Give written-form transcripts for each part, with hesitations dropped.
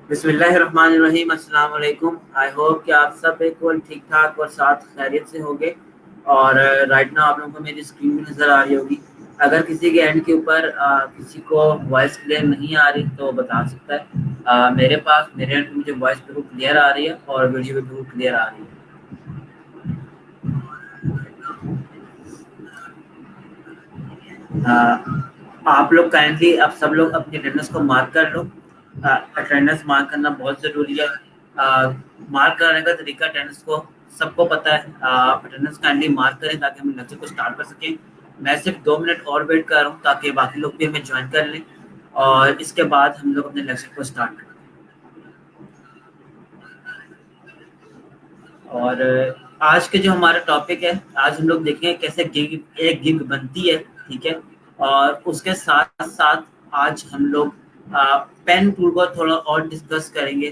बिस्मिल्लाहिर्रहमानिर्रहीम, अस्सलाम वालेकुम। आई होप कि आप सब बिल्कुल ठीक ठाक और साथ खैरियत से होंगे। और राइट नाउ आप लोगों को मेरी स्क्रीन भी नज़र आ रही होगी। अगर किसी के एंड के ऊपर किसी को वॉइस क्लियर नहीं आ रही तो बता सकता है। मेरे एंड पे मुझे वॉइस बिल्कुल क्लियर आ रही है और वीडियो भी बिल्कुल क्लियर आ रही है। आप लोग काइंडली अब सब लोग अपनी अटेंडेंस को मार्क कर लो। अटेंडेंस मार्क करना बहुत ज़रूरी है। मार्क करने का तरीका अटेंडेंस को सबको पता है। अटेंडेंस काइंडली मार्क करें ताकि हम लेक्चर को स्टार्ट कर सकें। मैं सिर्फ 2 मिनट और वेट कर रहा हूँ ताकि बाकी लोग भी हमें ज्वाइन कर लें और इसके बाद हम लोग अपने लेक्चर को स्टार्ट करें। और आज के जो हमारा टॉपिक है, आज हम लोग देखेंगे कैसे एक गिग बनती है। ठीक है। और उसके साथ साथ आज हम लोग पेन टूल को थोड़ा और डिस्कस करेंगे।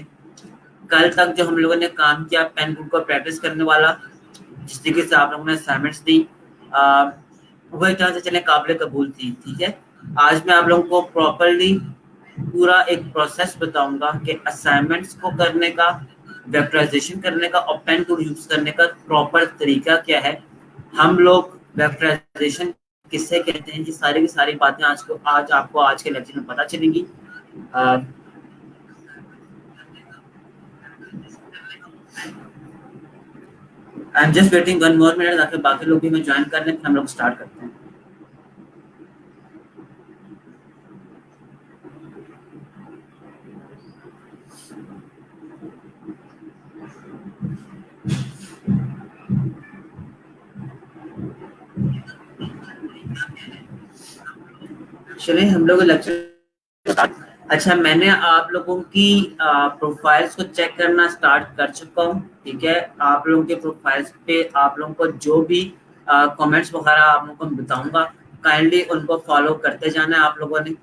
कल तक जो हम लोगों ने काम किया पेन टूल को प्रैक्टिस करने वाला, जिस तरीके से आप लोगों ने असाइनमेंट्स दी, आ, वो एक तरह से चले काबिल कबूल थी। ठीक है। आज मैं आप लोगों को प्रॉपरली पूरा एक प्रोसेस बताऊंगा कि असाइनमेंट्स को करने का, वेक्टराइजेशन करने का और पेन टूल यूज करने का प्रॉपर तरीका क्या है। हम लोग वेक्टराइजेशन किससे कहते हैं, ये सारी की सारी बातें आज आपको आज के लेक्चर में पता चलेंगी। I am just waiting 1 more minute ताकि बाकी लोग भी हमें ज्वाइन कर लें, फिर हम लोग स्टार्ट करते हैं। चलिए हम लोग लेक्चर। अच्छा, मैंने आप लोगों की प्रोफाइल्स को चेक करना स्टार्ट कर चुका हूँ। ठीक है। आप लोगों के प्रोफाइल्स पे आप लोगों को जो भी कमेंट्स वगैरह आप लोगों को मैं बताऊंगा, काइंडली उनको फॉलो करते जाना है आप लोगों ने।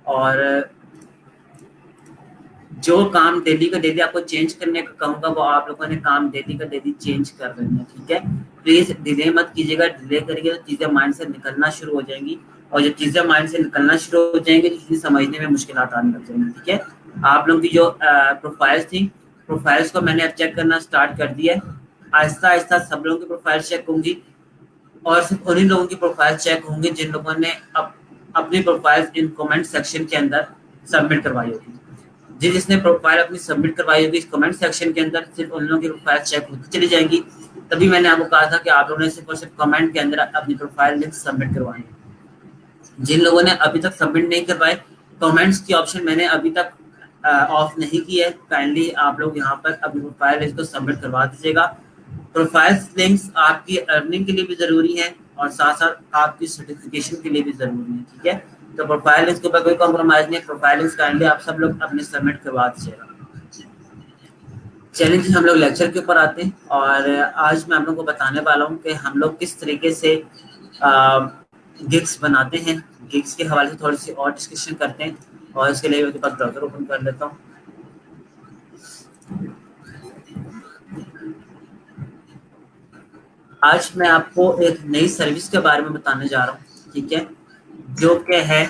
और जो काम डेली का डेली आपको चेंज करने का कहूंगा वो आप लोगों ने काम डेली का डेली चेंज कर देना है। ठीक है। प्लीज डिले मत कीजिएगा, डिले करिए तो चीजें माइंड से निकलना शुरू हो जाएंगी। और जब चीजें माइंड से निकलना शुरू हो जाएंगी तो चीजें समझने में मुश्किल आने लग जाएंगी। ठीक है। आप लोगों की जो प्रोफाइल्स थी, प्रोफाइल्स को मैंने अब चेक करना स्टार्ट कर दिया है। आहिस्ता आहिस्ता सब लोगों की प्रोफाइल चेक होंगी और सिर्फ उन्हीं लोगों की प्रोफाइल चेक होंगी जिन लोगों ने अपनी प्रोफाइल इन कमेंट सेक्शन के अंदर सबमिट करवाई होगी। जिसने प्रोफाइल अपनी सबमिट करवाई होगी इस कमेंट सेक्शन के अंदर, सिर्फ उन लोगों की प्रोफाइल चेक होती चली जाएंगी। तभी मैंने आपको कहा था कि आप लोगों ने सिर्फ और सिर्फ कमेंट के अंदर अपनी प्रोफाइल लिंक सबमिट करवानी है। जिन लोगों ने अभी तक सबमिट नहीं करवाए, कमेंट्स की ऑप्शन मैंने अभी तक ऑफ नहीं की है। काइंडली आप लोग यहाँ पर अपनी प्रोफाइल लिंक को सबमिट करवा दीजिएगा। प्रोफाइल लिंक्स आपकी अर्निंग के लिए भी जरूरी है और साथ साथ आपकी सर्टिफिकेशन के लिए भी जरूरी है। ठीक है। तो प्रोफाइल लिंक्स के ऊपर कोई कॉम्प्रोमाइज नहीं है। प्रोफाइल लिंक्स काइंडली आप सब लोग अपने सबमिट करवा दीजिएगा। चैलेंज हम लोग लेक्चर के ऊपर आते हैं और आज मैं आप लोगों को बताने वाला हूँ कि हम लोग किस तरीके से गिग्स बनाते हैं। गिग्स के हवाले से थोड़ी सी और डिस्कशन करते हैं और इसके लिए मेरे पास ब्राउजर ओपन कर लेता हूँ। आज मैं आपको एक नई सर्विस के बारे में बताने जा रहा हूँ। ठीक है। जो कि है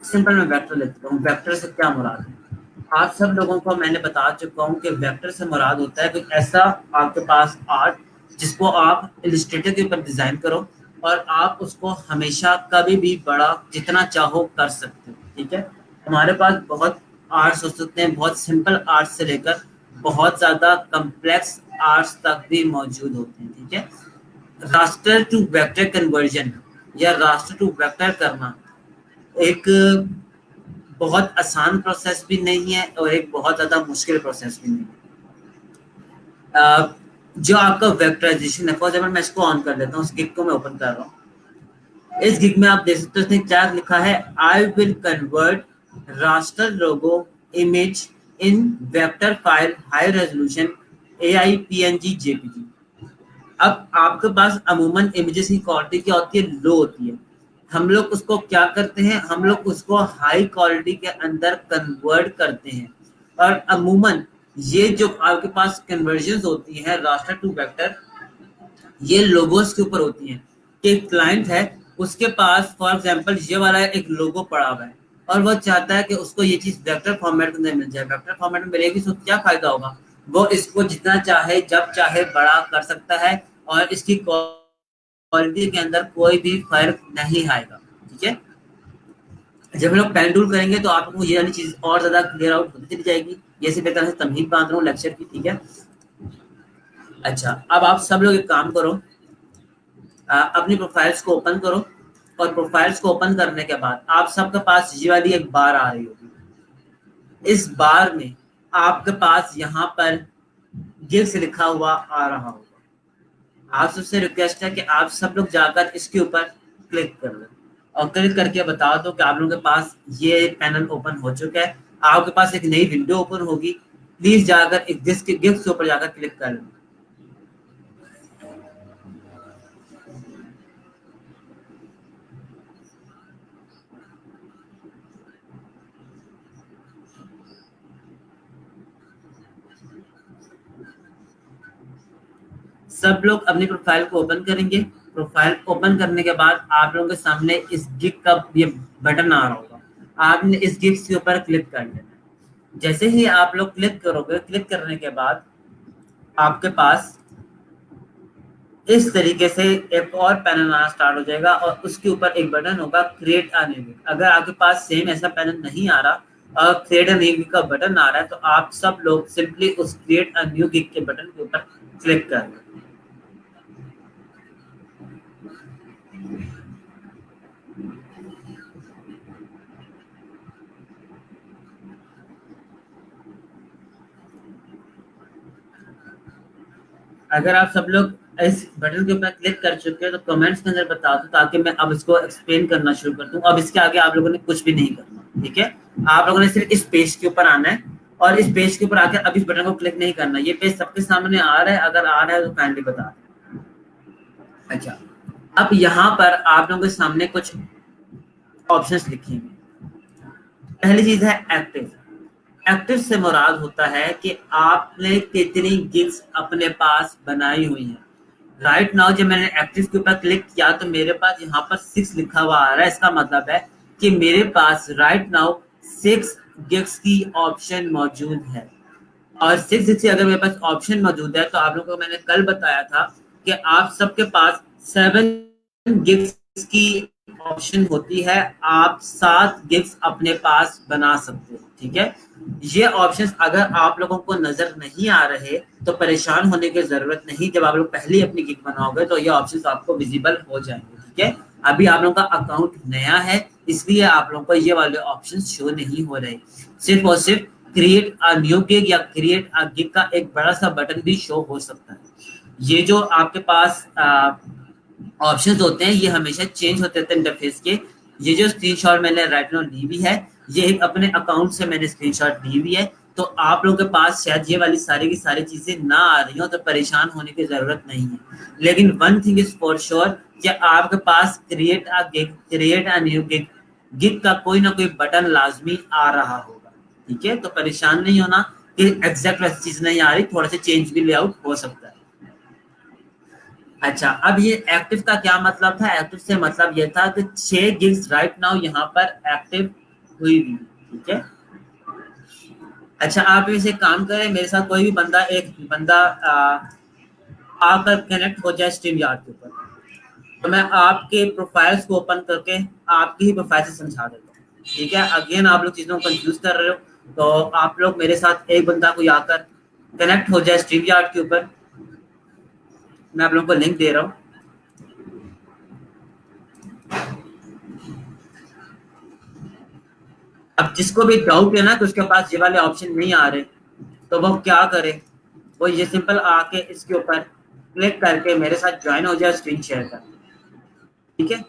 सिंपल में वेक्टर लेता हूँ। वेक्टर से क्या मुराद है, आप सब लोगों को मैंने बता चुका हूँ कि वेक्टर से मुराद होता है कुछ ऐसा आपके पास आर्ट जिसको आप इलस्ट्रेटर के ऊपर डिजाइन करो और आप उसको हमेशा कभी भी बड़ा जितना चाहो कर सकते हो। ठीक है। हमारे पास बहुत आर्ट्स हो सकते हैं, बहुत सिंपल आर्ट्स से लेकर बहुत ज्यादा कम्प्लेक्स आर्ट्स तक भी मौजूद होते हैं। ठीक है। रास्टर टू वेक्टर कन्वर्जन या रास्टर टू वेक्टर करना एक बहुत आसान प्रोसेस भी नहीं है और एक बहुत ज्यादा मुश्किल प्रोसेस भी नहीं है। जो आपका वेक्टराइजेशन है, फॉर एग्जाम्पल मैं इसको ऑन कर लेता हूँ, उस गिग को मैं ओपन कर रहा हूँ। इस गिग में आप देख सकते हो इसने क्या लिखा है, आई will convert raster logo image in vector file high resolution AIPNG JPG। अब आपके पास अमूमन इमेजेस की क्वालिटी क्या होती है, लो होती है। हम लोग उसको क्या करते हैं, हम लोग उसको हाई क्वालिटी के अंदर कन्वर्ट करते हैं। और अमूमन ये जो आपके पास कन्वर्जन होती है रास्टर टू वेक्टर, ये लोगोस के ऊपर होती हैं कि क्लाइंट है उसके पास फॉर एग्जांपल ये वाला एक लोगो पड़ा हुआ है। और वो चाहता है कि उसको ये चीज वेक्टर फॉर्मेट के अंदर मिल जाए। वेक्टर फॉर्मेट में मिलेगी तो क्या फायदा होगा, वो इसको जितना चाहे जब चाहे बड़ा कर सकता है और इसकी क्वालिटी के अंदर कोई भी फर्क नहीं आएगा। ठीक है, जब हम लोग पेन टूल करेंगे तो आपको ये वाली चीज और ज्यादा क्लियर आउट होती चली जाएगी। ये सिर्फ एक तरह से तमहीद बांध रहा हूँ लेक्चर की। ठीक है, अच्छा अब आप सब लोग एक काम करो, अपनी प्रोफाइल्स को ओपन करो और प्रोफाइल्स को ओपन करने के बाद आप सबके पास ये वाली एक बार आ रही होगी। इस बार में आपके पास यहाँ पर गिग्स लिखा हुआ आ रहा होगा। आप सबसे रिक्वेस्ट है कि आप सब लोग जाकर इसके ऊपर क्लिक कर लो और क्लिक करके बता दो कि आप लोगों के पास ये पैनल ओपन हो चुका है। आपके पास एक नई विंडो ओपन होगी, प्लीज जाकर एक गिग्स के ऊपर जाकर क्लिक कर लो। सब लोग अपनी प्रोफाइल को ओपन करेंगे। प्रोफाइल ओपन करने के बाद आप लोगों के सामने इस गिग का ये बटन आ रहा होगा, आपने इस गिग के ऊपर क्लिक कर लेना है। जैसे ही आप लोग क्लिक करोगे, क्लिक करने के बाद आपके पास इस तरीके से एक और पैनल आना स्टार्ट हो जाएगा और उसके ऊपर एक बटन होगा क्रिएट अ न्यू गिग। अगर आपके पास सेम ऐसा पैनल नहीं आ रहा और क्रिएट अ न्यू गिग का बटन आ रहा है तो आप सब लोग सिंपली उस क्रिएट अ न्यू गिग के बटन के ऊपर क्लिक कर लो। अगर आप सब लोग इस बटन के ऊपर क्लिक कर चुके हैं तो कमेंट्स के अंदर बता दो ताकि मैं अब इसको एक्सप्लेन करना शुरू कर दूं। अब इसके आगे आप लोगों ने कुछ भी नहीं करना। ठीक है, आप लोगों ने सिर्फ इस पेज के ऊपर आना है और इस पेज के ऊपर आकर अब इस बटन को क्लिक नहीं करना। ये पेज सबके सामने आ रहा है, अगर आ रहा है तो काइंडली बता दें। अच्छा, अब यहाँ पर आप लोगों के सामने कुछ ऑप्शंस लिखेंगे। पहली चीज है एक्टिव। एक्टिव से मुराद होता है कि आपने कितनी गिग्स अपने पास बनाई हुई हैं। राइट नाउ जब मैंने एक्टिव के ऊपर क्लिक किया तो मेरे पास यहाँ पर 6 लिखा हुआ आ रहा है। इसका मतलब है कि मेरे पास राइट नाउ 6 गिग्स की ऑप्शन मौजूद है। और 6 से अगर मेरे पास ऑप्शन मौजूद है तो आप लोगों को मैंने कल बताया था कि आप सबके पास 7 गिग्स की ऑप्शन होती है। आप 7 गिग्स अपने पास बना सकते हो। ठीक है, ये ऑप्शंस अगर आप लोगों को नजर नहीं आ रहे तो परेशान होने की जरूरत नहीं। जब आप लोग पहले अपनी गिग बनाओगे तो ये ऑप्शंस आपको विजिबल हो जाएंगे। ठीक है, अभी आप लोगों का अकाउंट नया है इसलिए आप लोगों को ये वाले ऑप्शंस शो नहीं हो रहे। सिर्फ और सिर्फ क्रिएट अ न्यू गिग या क्रिएट अ गिग का एक बड़ा सा बटन भी शो हो सकता है। ये जो आपके पास ऑप्शंस होते हैं ये हमेशा चेंज होते रहते हैं इंटरफेस के। ये जो स्क्रीनशॉट मैंने राइट नाउ ली हुई है ये एक अपने अकाउंट से मैंने स्क्रीनशॉट ली हुई है। तो आप लोगों के पास शायद ये वाली सारी की सारी चीजें ना आ रही हो तो परेशान होने की जरूरत नहीं है। लेकिन one thing is for sure कि आपके पास create a gig, create a new gig, gig का कोई ना कोई बटन लाजमी आ रहा होगा। ठीक है, तो परेशान नहीं होना कि एग्जैक्ट वैसी चीज नहीं आ रही, थोड़ा सा चेंज भी लेआउट हो सकता है। अच्छा, अब ये एक्टिव का क्या मतलब था? एक्टिव से मतलब ये था कि 6 गिग्स राइट नाउ यहाँ पर एक्टिव हुई हुई। ठीक है, अच्छा आप इसे काम करें मेरे साथ कोई भी बंदा, एक बंदा आकर कनेक्ट हो जाए स्ट्रीम यार्ड के ऊपर तो मैं आपके प्रोफाइल्स को ओपन करके आपकी ही प्रोफाइल से समझा देता हूँ। ठीक है, अगेन आप लोग चीजों को कंफ्यूज कर रहे हो तो आप लोग मेरे साथ एक बंदा कोई आकर कनेक्ट हो जाए स्ट्रीम यार्ड के ऊपर। मैं आप लोगों को लिंक दे रहा हूँ। अब जिसको भी डाउट है ना कि उसके पास ये वाले ऑप्शन नहीं आ रहे तो वो क्या करे, वो ये सिंपल आके इसके ऊपर क्लिक करके मेरे साथ ज्वाइन हो जाए, स्क्रीन शेयर कर। ठीक है,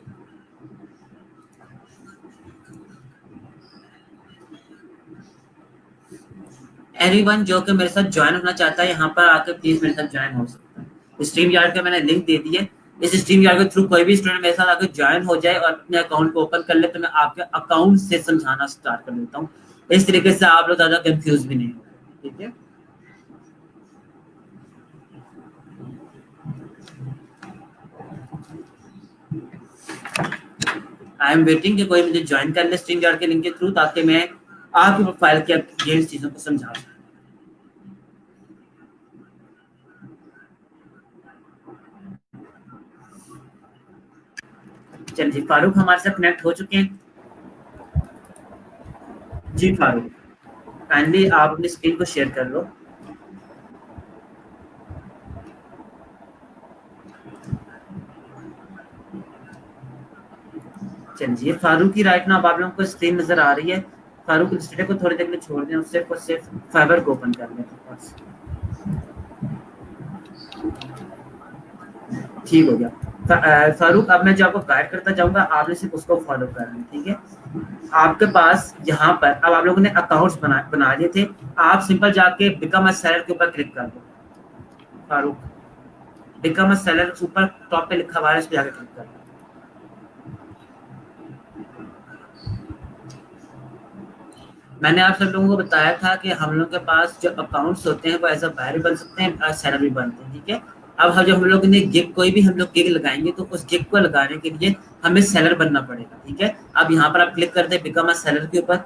एनीवन जो कि मेरे साथ ज्वाइन होना चाहता है यहाँ पर आकर प्लीज मेरे साथ ज्वाइन हो सकता है। स्ट्रीम यार्ड का मैंने लिंक दे दिए। इस स्ट्रीम यार्ड के थ्रू कोई भी स्टूडेंट मेरे साथ आकर ज्वाइन हो जाए और अपने अकाउंट को ओपन कर ले तो मैं आपके अकाउंट से समझाना स्टार्ट कर देता हूँ। इस तरीके से आप लोग ज्यादा कंफ्यूज भी नहीं हो। ठीक है, आई एम वेटिंग कि कोई मुझे ज्वाइन कर ले स्ट्रीम यार्ड के लिंक के थ्रू, ताकि मैं आपकी प्रोफाइल के अगेंस्ट चीजों को समझा सकूं। चलिए फारूक हमारे साथ कनेक्ट हो चुके हैं। जी फारूक, काइंडली आप अपनी स्क्रीन को शेयर कर लो। चलिए फारूक की राइट नाउ आप लोगों को स्क्रीन नजर आ रही है। फारूक डिस्प्ले को थोड़ी देर के लिए छोड़ दें, उससे और सिर्फ फाइबर को ओपन कर लें। ठीक हो गया। फारूक, अब मैं जो आपको गाइड करता जाऊंगा, आपने सिर्फ उसको फॉलो करना है, ठीक है। आपके पास यहाँ पर अब आप लोगों ने अकाउंट्स बना लिए थे, आप सिंपल जाके बिकम अ सेलर के ऊपर क्लिक कर दो। फारूक, बिकम अ सेलर ऊपर टॉप पे लिखा हुआ है, इस पे जाके क्लिक कर दो। मैंने आप सब लोगों को बताया था कि हम लोग के पास जो अकाउंट्स होते हैं वो एज अ बायर बन सकते हैं, सेलर भी बनते हैं, ठीक है। अब जब हम लोग ने गिग, कोई भी हम लोग गिग लगाएंगे तो उस गिग को लगाने के लिए हमें सेलर बनना पड़ेगा, ठीक है। अब यहाँ पर आप क्लिक करते हैं बिकम अ सेलर के ऊपर।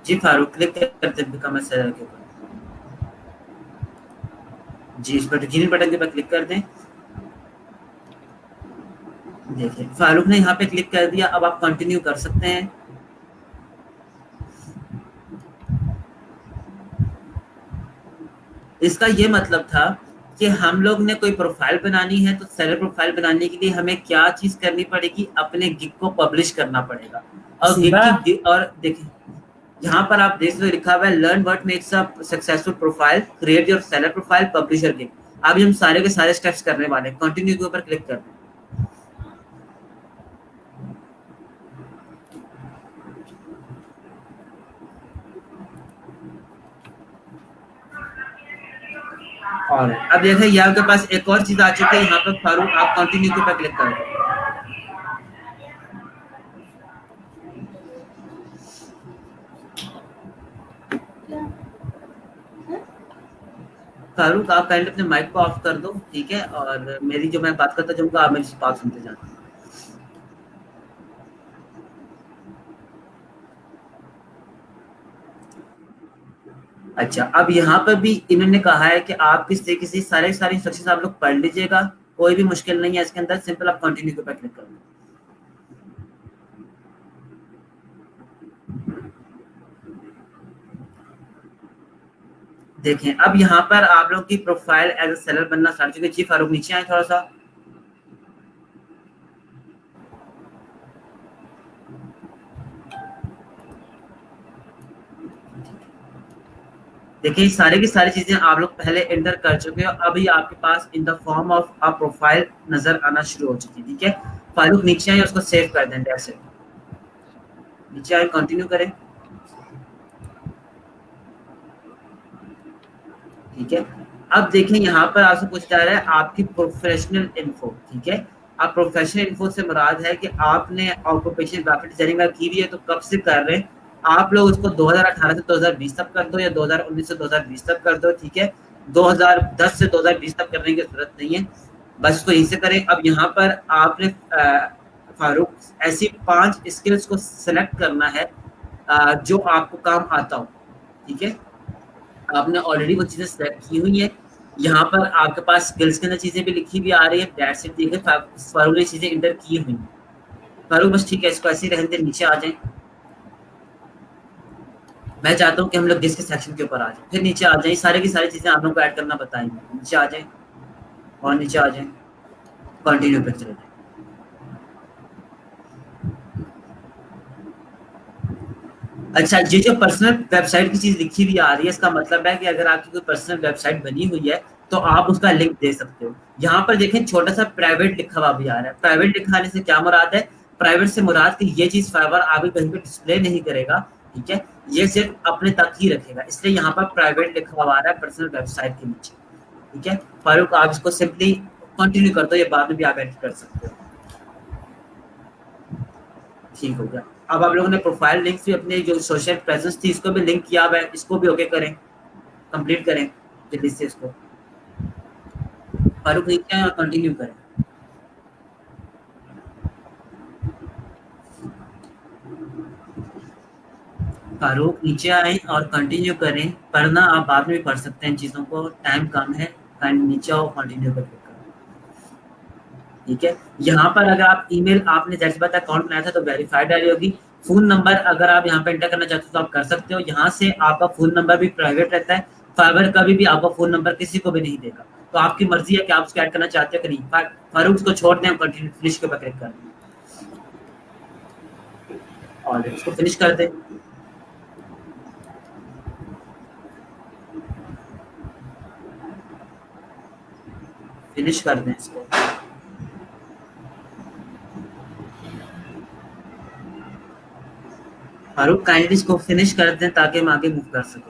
जी फारूक, क्लिक करते हैं बिकम अ सेलर के ऊपर। जी, इस पर ग्रीन बटन के ऊपर क्लिक कर दें। देखिए फारूक ने यहाँ पे क्लिक कर दिया, अब आप कंटिन्यू कर सकते हैं। इसका ये मतलब था कि हम लोग ने कोई प्रोफाइल बनानी है, तो सेलर प्रोफाइल बनाने के लिए हमें क्या चीज करनी पड़ेगी, अपने गिग को पब्लिश करना पड़ेगा। और और देखिए यहाँ पर आप देख सकते लिखा हुआ है learn what makes a successful profile, create your seller profile, publish your gig. अभी हम सारे के सारे स्टेप्स करने वाले हैं। कंटिन्यू के ऊपर क्लिक कर दें। और अब देखिए यहाँ के पास एक और चीज आ चुकी है, यहाँ पर फारूक आप कंटिन्यू के ऊपर क्लिक करें। फारूक, आप काइंडली अपने माइक को ऑफ कर दो, ठीक है, और मेरी जो मैं बात करता जाऊंगा आप मेरी बात सुनते जाना। अच्छा, अब यहाँ पर भी इन्होंने कहा है कि आप किस तरीके से सारे सारे इंस्ट्रक्शंस आप लोग पढ़ लीजिएगा, कोई भी मुश्किल नहीं है इसके अंदर, सिंपल आप कंटिन्यू के ऊपर क्लिक करो। देखें अब यहाँ पर आप लोग की प्रोफाइल एज अ सेलर बनना स्टार्ट चुकी है। जी फारूक, नीचे आए थोड़ा सा। देखिए सारे की सारी चीजें आप लोग पहले एंटर कर चुके हो, अभी आपके पास in the form of a profile नजर आना शुरू हो चुकी है, ठीक है। फारूक नीचे आए, उसको सेव कर दें, जैसे नीचे आए, कंटिन्यू करें, ठीक है। अब देखें यहाँ पर आपसे पूछा जा रहा है आपकी प्रोफेशनल इन्फो, ठीक है। आप प्रोफेशनल इन्फो से मुराद है कि आपने ऑक्यूपेशन ग्राफिक डिजाइनिंग की हुई है तो कब से कर रहे हैं। आप लोग उसको 2018 से 2020 तक कर दो या 2019 से 2020 तक कर दो, ठीक है। 2010 से 2020 तक करने की जरूरत नहीं है, बस उसको यहीं से करें। अब यहाँ पर आपने फारूक ऐसी 5 स्किल्स को सिलेक्ट करना है जो आपको काम आता हो, ठीक है। आपने ऑलरेडी वो चीजें सेलेक्ट की हुई है। यहाँ पर आपके पास स्किल्स के अंदर चीजें भी लिखी हुई आ रही है, दैट्स इट, ठीक है। फारूक ने चीजें इंटर की हुई। फारूक बस ठीक है, इसको ऐसे ही रहने दें, नीचे आ जाएं। मैं चाहता हूँ कि हम लोग डिस्क सेक्शन के ऊपर आ जाए, फिर नीचे आ जाए, सारी की सारी चीजें आप लोग को ऐड करना बताएंगे। नीचे आ जाए और नीचे आ जाए, कंटिन्यू पे चले जाए। अच्छा, ये जो पर्सनल वेबसाइट की चीज लिखी हुई आ रही है, इसका मतलब है कि अगर आपकी कोई पर्सनल वेबसाइट बनी हुई है तो आप उसका लिंक दे सकते हो। यहाँ पर देखें छोटा सा प्राइवेट लिखा हुआ भी आ रहा है। प्राइवेट लिखाने से क्या मुराद है, प्राइवेट से मुराद कि ये चीज फाइवर आगे कहीं पे डिस्प्ले नहीं करेगा, ठीक है। ये सिर्फ अपने तक ही रखेगा, इसलिए यहाँ पर प्राइवेट लिखा हुआ आ रहा है पर्सनल वेबसाइट के नीचे, ठीक है। फारूक आप इसको सिंपली कंटिन्यू कर दो, ये बाद में भी आप एडिट कर सकते हो। ठीक हो गया। अब आप लोगों ने प्रोफाइल लिंक्स भी अपने जो सोशल प्रेजेंस थी इसको भी लिंक किया हुआ है, इसको भी ओके करें, कंप्लीट करें। जल्दी से इसको फारूक नीचे आए और कंटिन्यू करें। फारूक नीचे आए और कंटिन्यू करें। पढ़ना आप बाद में भी पढ़ सकते हैं, इन चीज़ों को, टाइम कम है। नीचे आओ, कंटिन्यू कर। ठीक है, यहाँ पर अगर आप ईमेल आपने जैसे बात अकाउंट बनाया था तो वेरीफाइड आ रही होगी। फोन नंबर अगर आप यहाँ पे एंटर करना चाहते हो तो आप कर सकते हो। यहाँ से आपका फोन नंबर भी प्राइवेट रहता है। फाइबर कभी भी आपका फोन नंबर किसी को भी नहीं देगा, तो आपकी मर्जी है कि आप उसको ऐड करना चाहते हो कि नहीं। फारूक उसको छोड़ दें, कंटिन्यू फिनिश के ऊपर क्लिक कर दें और इसको फिनिश कर दें। फिनिश कर दें इसको। फारूक काइंडली इसको फिनिश कर दें ताकि हम आगे मूव कर सकें।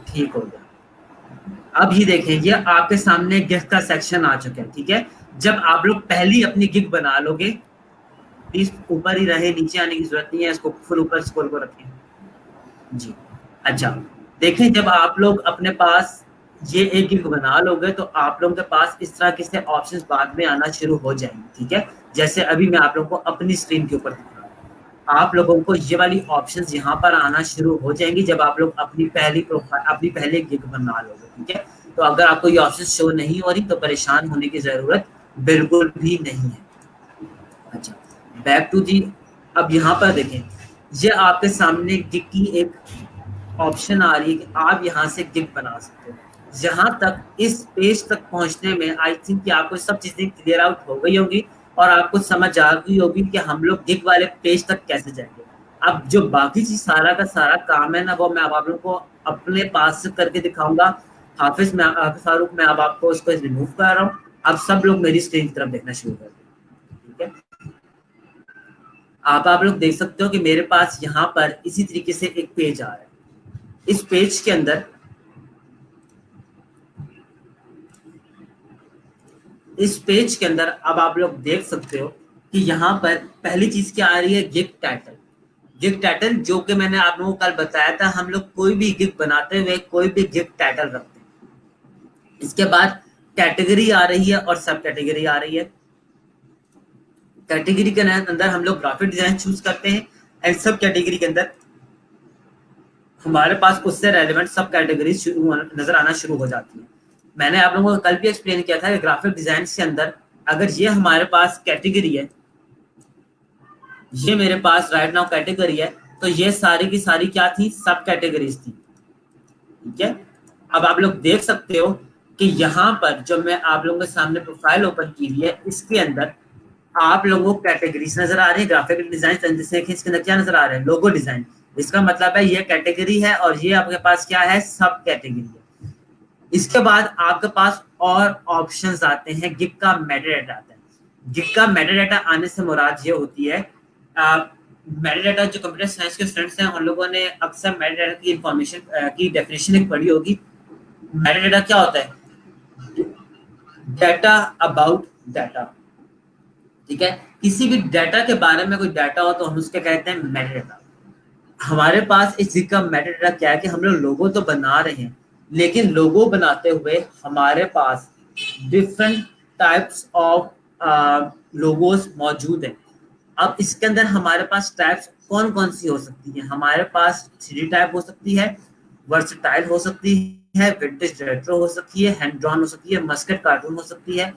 ठीक हो गया। अब ये देखें, ये आपके सामने गिग का सेक्शन आ चुका है। ठीक है, जब आप लोग पहली अपनी गिग बना लोगे, प्लीज ऊपर ही रहे, नीचे आने की जरूरत नहीं है, इसको फुल ऊपर स्क्रॉल को रखें जी। अच्छा, देखें, जब आप लोग अपने पास ये एक गिग बना लोगे तो आप लोगों के पास इस तरह के से ऑप्शंस बाद में आना शुरू हो जाएंगे। ठीक है, जैसे अभी मैं आप लोगों को अपनी स्क्रीन के ऊपर दिखा रहा हूं, आप लोगों को ये वाली ऑप्शंस यहाँ पर आना शुरू हो जाएंगी जब आप लोग अपनी पहली प्रोफाइल, अपनी पहले गिग बना लोगे। ठीक है, तो अगर आपको ये ऑप्शन शो नहीं हो रही तो परेशान होने की जरूरत बिल्कुल भी नहीं है। अच्छा, बैक टू दी। अब यहाँ पर देखें, ये आपके सामने गिग की एक ऑप्शन आ रही है कि आप यहाँ से गिग बना सकते हो। जहां तक इस पेज तक पहुंचने में आई थिंक कि आपको सब चीजें क्लियर आउट हो गई होगी और आपको समझ आ गई होगी कि हम लोग गिग वाले पेज तक कैसे जाएंगे। अब जो बाकी चीज सारा का सारा काम है ना, वो मैं अब आप लोगों को अपने पास से करके दिखाऊंगा। हाफिज, मैं फारूक, मैं अब आपको इसको रिमूव कर रहा हूँ। अब सब लोग मेरी स्क्रीन की तरफ देखना शुरू कर दें। ठीक है, आप लोग देख सकते हो कि मेरे पास यहाँ पर इसी तरीके से एक पेज आ रहा है। इस पेज के अंदर, इस पेज के अंदर अब आप लोग देख सकते हो कि यहाँ पर पहली चीज क्या आ रही है, गिग टाइटल। गिग टाइटल जो कि मैंने आप लोगों को कल बताया था, हम लोग कोई भी गिग बनाते हुए कोई भी गिग टाइटल रखते हैं। इसके बाद कैटेगरी आ रही है और सब कैटेगरी आ रही है। कैटेगरी के अंदर हम लोग ग्राफिक डिजाइन चूज करते हैं एंड सब कैटेगरी के अंदर हमारे पास उससे रेलिवेंट सब कैटेगरी नजर आना शुरू हो जाती है। मैंने आप लोगों को कल भी एक्सप्लेन किया था कि ग्राफिक डिजाइन के अंदर अगर ये हमारे पास कैटेगरी है, ये मेरे पास राइट नाउ कैटेगरी है, तो ये सारी की सारी क्या थी, सब कैटेगरीज थी। ठीक है, अब आप लोग देख सकते हो कि यहाँ पर जो मैं आप लोगों के सामने प्रोफाइल ओपन की हुई है, इसके अंदर आप लोगों को कैटेगरीज नजर आ रही है। ग्राफिक डिजाइन जैसे कि इसके अंदर क्या नजर आ रहा है, लोगो डिजाइन। इसका मतलब है ये कैटेगरी है और ये आपके पास क्या है, सब कैटेगरी है। इसके बाद आपके पास और ऑप्शंस आते हैं, गिग का मेटाडाटा आता है। गिग का मेटाडाटा आने से मुराद ये होती है, मेटाडाटा जो कंप्यूटर साइंस के स्टूडेंट्स हैं उन लोगों ने अक्सर मेटाडाटा की इंफॉर्मेशन की डेफिनेशन एक पढ़ी होगी। मेटाडाटा क्या होता है, डाटा अबाउट डाटा। ठीक है, किसी भी डाटा के बारे में कोई डाटा हो तो हम उसके कहते हैं मेटाडाटा। हमारे पास इस चीज का मेटाडाटा क्या है कि हम लोग लोगो तो बना रहे हैं, लेकिन लोगो बनाते हुए हमारे पास डिफरेंट टाइप्स ऑफ लोगोस मौजूद हैं। अब इसके अंदर हमारे पास टाइप्स कौन कौन सी हो सकती है, हमारे पास 3D टाइप हो सकती है, वर्सटाइल हो सकती है, विंटेज रेट्रो हो सकती है, हैंड ड्रॉन हो सकती है, मस्कट कार्टून हो सकती है,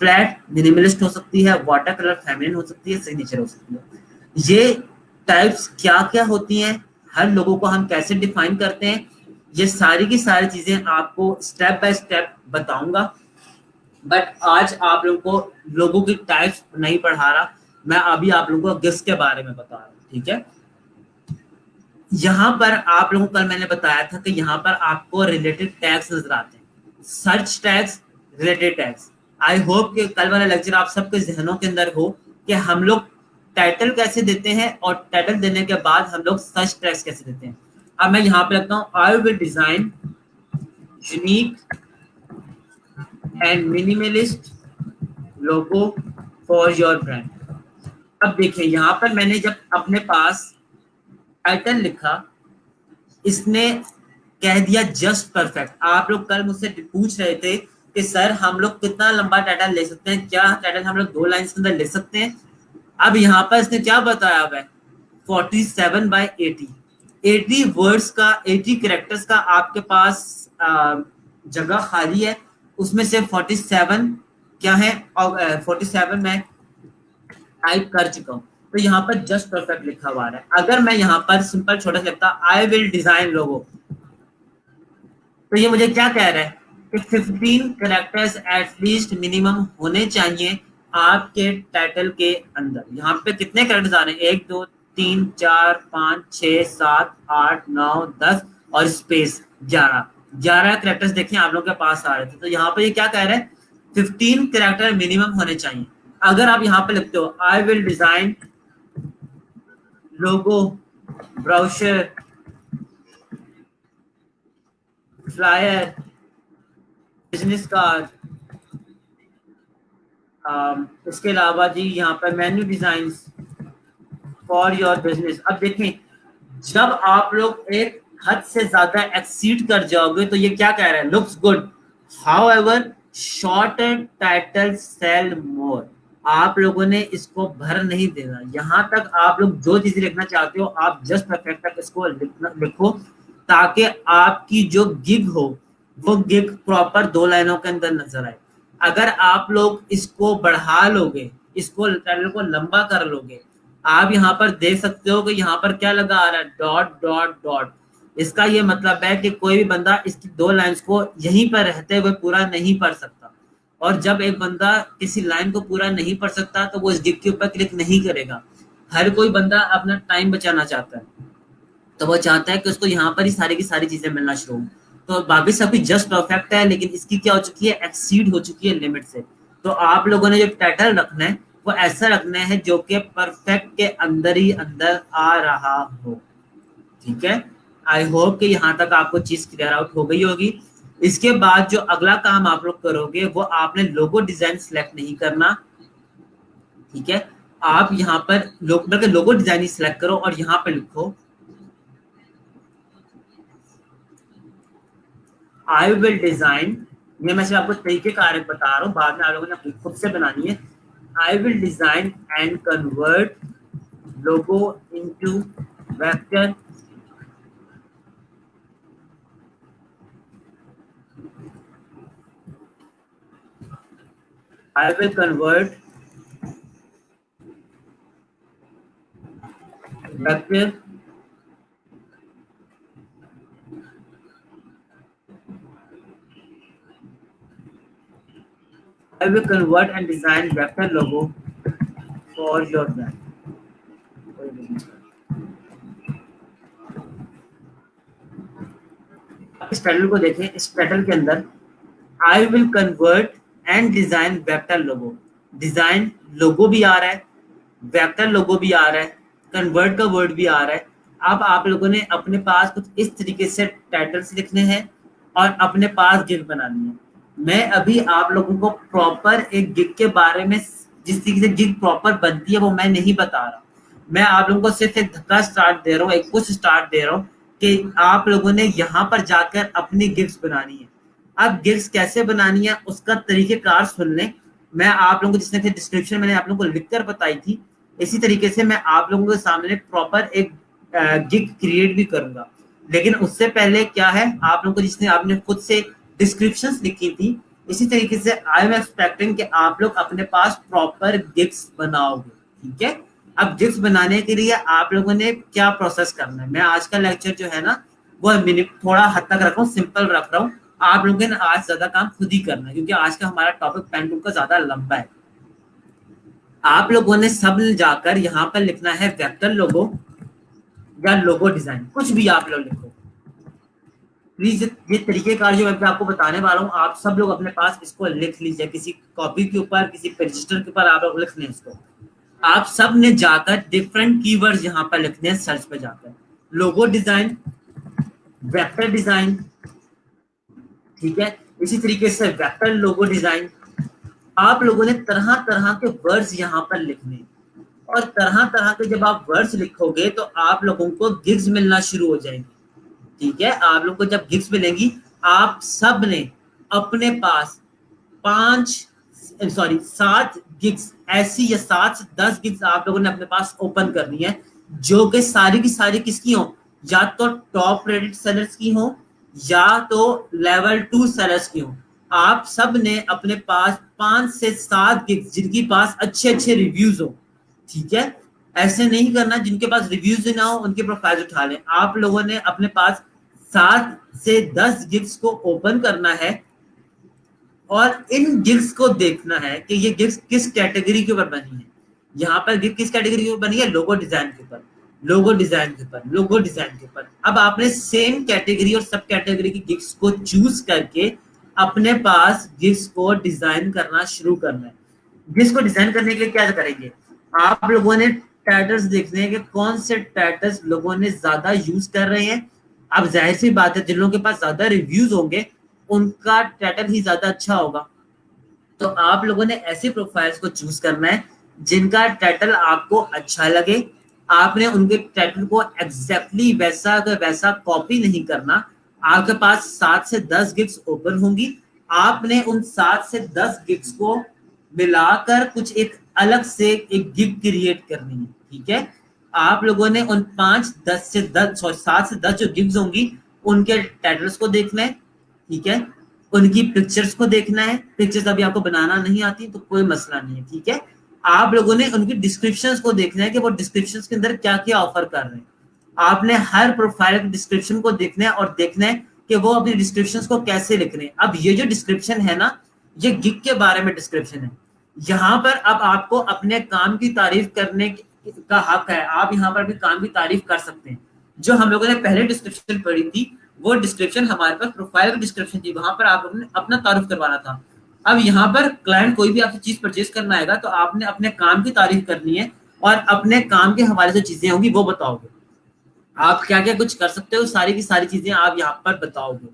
फ्लैट मिनिमलिस्ट हो सकती है, वाटर कलर फेमिनिन हो सकती है, सिग्नेचर हो सकती है। ये टाइप्स क्या क्या होती हैं, हर लोगों को हम कैसे डिफाइन करते हैं, ये सारी की सारी चीजें आपको स्टेप बाय स्टेप बताऊंगा। बट आज आप लोगों को लोगों की टाइप्स नहीं पढ़ा रहा, मैं अभी आप लोगों को गिफ्ट के बारे में बता रहा हूँ। ठीक है, यहाँ पर आप लोगों को कल मैंने बताया था कि यहाँ पर आपको रिलेटेड टैग्स नजर आते हैं, search tags, related tags. I hope कि कल वाला लेक्चर आप सबके जहनों के अंदर हो कि हम लोग टाइटल कैसे देते हैं और टाइटल देने के बाद हम लोग सर्च टैग्स कैसे देते हैं। अब मैं यहाँ पे रखता हूँ, I will design unique and minimalist logo for your brand. अब देखिए, यहाँ पर मैंने जब अपने पास टाइटल लिखा इसने कह दिया जस्ट परफेक्ट। आप लोग कल मुझसे पूछ रहे थे कि सर हम लोग कितना लंबा टाइटल ले सकते हैं, क्या टाइटल हम लोग 2 लाइन्स के अंदर ले सकते हैं। अब यहाँ पर इसने क्या बताया हुआ है, 47/80, 80 वर्ड्स का, 80 कैरेक्टर्स का आपके पास जगह खाली है, उसमें से 47 क्या है, और 47 में टाइप कर चुका हूँ। तो यहाँ पर जस्ट परफेक्ट लिखा हुआ है। अगर मैं यहाँ पर सिंपल छोटा सा लिखता आई विल डिजाइन लोगो, तो ये मुझे क्या कह रहा है कि 15 कैरेक्टर्स एटलीस्ट मिनिमम होने चाहिए आपके टाइटल के अंदर। यहाँ पे कितने कैरेक्टर्स आ रहे हैं, 1 2 3 4 5 6 7 8 9 10 और स्पेस 11 कैरेक्टर्स देखें आप लोग के पास आ रहे थे। तो यहाँ पे ये क्या कह रहे हैं, 15 कैरेक्टर मिनिमम होने चाहिए। अगर आप यहाँ पे लिखते हो I will design logo, brochure, flyer, business card, इसके अलावा जी यहाँ पर menu design for your business. अब देखें, जब आप लोग एक हद से ज्यादा एक्सीड कर जाओगे तो ये क्या कह रहा है, looks good however shorter title sell more. आप लोगों ने इसको भर नहीं देना, यहाँ तक आप लोग जो चीजें लिखना चाहते हो आप जस्ट परफेक्ट तक इसको लिखो, ताकि आपकी जो गिग हो वो गिग प्रॉपर 2 लाइनों के अंदर नजर आए। अगर आप लोग इसको बढ़ा लोगे, इसको टाइटल को लंबा कर लोगे, आप यहाँ पर देख सकते हो कि यहाँ पर क्या लगा आ रहा है, डॉट डॉट डॉट। इसका ये मतलब है कि कोई भी बंदा इसकी 2 लाइन्स को यहीं पर रहते हुए पूरा नहीं पढ़ सकता। और जब एक बंदा किसी लाइन को पूरा नहीं पढ़ सकता तो वो इस गिग के ऊपर क्लिक नहीं करेगा। हर कोई बंदा अपना टाइम बचाना चाहता है, तो वो चाहता है कि उसको यहाँ पर ही सारी की सारी चीजें मिलना शुरू हो। तो बाकी सब कुछ जस्ट परफेक्ट है, लेकिन इसकी क्या हो चुकी है, एक्सीड हो चुकी है लिमिट से। तो आप लोगों ने जो टाइटल रखना है वो ऐसा रखना है जो कि परफेक्ट के अंदर ही अंदर आ रहा हो। ठीक है, आई होप कि यहाँ तक आपको चीज क्लियर आउट हो गई होगी। इसके बाद जो अगला काम आप लोग करोगे वो आपने लोगो डिजाइन सिलेक्ट नहीं करना। ठीक है, आप यहाँ पर लोगो डिजाइन ही सिलेक्ट करो और यहाँ पे लिखो आई विल डिजाइन। ये मैं सिर्फ आपको तरीके कार बता रहा हूँ, बाद में आप लोगों ने अपनी खुद से बनानी है। I will design and convert logo into vector I will convert vector I will convert and design vector logo for your brand. इस टाइटल को देखें, इस टाइटल के अंदर I will convert and design vector logo, design logo भी आ रहा है, वेक्टर लोगो भी आ रहा है, कन्वर्ट का वर्ड भी आ रहा है। अब आप लोगों ने अपने पास कुछ इस तरीके से टाइटल्स लिखने हैं और अपने पास गिग बनानी है। मैं अभी आप लोगों को प्रॉपर एक गिग के बारे में, जिस तरीके से गिग प्रॉपर बनती है वो मैं नहीं बता रहा। मैं आप लोगों को सिर्फ एक धक्का स्टार्ट दे रहा हूँ, एक कुछ स्टार्ट दे रहा हूँ कि आप लोगों ने यहाँ पर जाकर अपनी गिग्स बनानी है। अब गिग्स कैसे बनानी है उसका तरीकेकार सुन लें। मैं आप लोगों को जिसने डिस्क्रिप्शन मैंने आप लोगों को लिखकर बताई थी, इसी तरीके से मैं आप लोगों के सामने प्रॉपर एक गिग क्रिएट भी करूंगा। लेकिन उससे पहले क्या है, आप लोगों को जिसने आपने खुद से डिस्क्रिप्शंस लिखी थी, इसी तरीके से आई एम एक्सपेक्टिंग कि आप लोग अपने पास प्रॉपर गिग्स बनाओगे। ठीक है, अब गिग्स बनाने के लिए आप लोगों ने क्या प्रोसेस करना है, मैं आज का लेक्चर जो है ना वो थोड़ा हद तक रख रहा हूँ, सिंपल रख रहा हूँ। आप लोगों ने आज ज्यादा काम खुद ही करना है क्योंकि आज का हमारा टॉपिक पेन टूल का ज्यादा लंबा है। आप लोगों ने सब जाकर यहाँ पर लिखना है वेक्टर लोगो या लोगो डिजाइन, कुछ भी आप लोग लिखो प्लीज। ये तरीकेकार जो मैं आपको बताने वाला हूँ आप सब लोग अपने पास इसको लिख लीजिए, किसी कॉपी के ऊपर, किसी रजिस्टर के ऊपर आप लोग लिख लें इसको। आप सब ने जाकर डिफरेंट कीवर्ड्स यहाँ पर लिखने हैं, सर्च पे जाकर लोगो डिजाइन, वेक्टर डिजाइन। ठीक है, इसी तरीके से वेक्टर लोगो डिजाइन। आप लोगों ने तरह तरह के वर्ड्स यहाँ पर लिखने, और तरह तरह के जब आप वर्ड्स लिखोगे तो आप लोगों को गिग्स मिलना शुरू हो जाएंगे। ठीक है, आप लोग को जब गिग्स मिलेंगी, आप सब ने अपने पास 7 गिग्स ऐसी, या 7 से 10 गिग्स आप लोगों ने अपने पास ओपन करनी है, जो कि सारी की सारी किसकी हो, या तो टॉप रेटेड सेलर्स की हो, या तो लेवल 2 सेलर्स की हो। आप सब ने अपने पास 5 से 7 गिग्स जिनके पास अच्छे अच्छे रिव्यूज हो, ठीक है, ऐसे नहीं करना जिनके पास रिव्यूज ना हो उनके प्रोफाइल उठा लें। आप लोगों ने अपने पास 7 से 10 गिग्स को ओपन करना है, और इन गिग्स को देखना है कि ये गिग्स किस कैटेगरी के ऊपर बनी है। यहाँ पर गिग किस कैटेगरी के ऊपर बनी है, लोगो डिजाइन के ऊपर, लोगो डिजाइन के ऊपर, लोगो डिजाइन के ऊपर। अब आपने सेम कैटेगरी और सब कैटेगरी की गिग्स को चूज करके अपने पास गिग्स को डिजाइन करना शुरू करना है। गिग्स को डिजाइन करने के लिए क्या करेंगे, आप लोगों ने टाइटल्स देखने हैं कि कौन से टाइटल्स लोगों ने ज्यादा यूज कर रहे हैं। अब जाहिर सी बात है, जिन लोगों के पास ज्यादा रिव्यूज होंगे उनका टाइटल ही ज्यादा अच्छा होगा। तो आप लोगों ने ऐसे प्रोफाइल्स को चूज करना है जिनका टाइटल आपको अच्छा लगे। आपने उनके टाइटल को एग्जैक्टली वैसा का वैसा कॉपी नहीं करना। आपके पास 7 से 10 गिग्स ओपन होंगी, आपने उन 7 से 10 गिग्स को मिलाकर कुछ एक अलग से एक गिग क्रिएट करनी है, ठीक है। आप लोगों ने उन 7 से 10 जो गिग्स होंगी उनके टाइटल्स को देखना है, ठीक है, उनकी पिक्चर्स को देखना है। पिक्चर्स अभी आपको बनाना नहीं आती तो कोई मसला नहीं है, ठीक है। आप लोगों ने उनकी डिस्क्रिप्शंस को देखना है कि वो डिस्क्रिप्शंस के अंदर क्या क्या ऑफर कर रहे हैं। आपने हर प्रोफाइल के डिस्क्रिप्शन को देखना है और देखना है कि वो अपनी डिस्क्रिप्शंस को कैसे लिख रहे हैं। अब ये जो डिस्क्रिप्शन है ना, ये गिग के बारे में डिस्क्रिप्शन है। यहाँ पर अब आपको अपने काम की तारीफ करने का हक है, आप यहाँ पर अपने काम की तारीफ कर सकते हैं। जो हम लोगों ने पहले डिस्क्रिप्शन पढ़ी थी, वो डिस्क्रिप्शन हमारे पास प्रोफाइल की डिस्क्रिप्शन थी, वहां पर आप लोगों ने अपना तारीफ करवाना था। अब यहाँ पर क्लाइंट कोई भी आपसे चीज परचेज करना आएगा तो आपने अपने काम की तारीफ करनी है, और अपने काम के हवाले से चीजें होंगी वो बताओगे। आप क्या क्या कुछ कर सकते हो, सारी की सारी चीजें आप यहाँ पर बताओगे।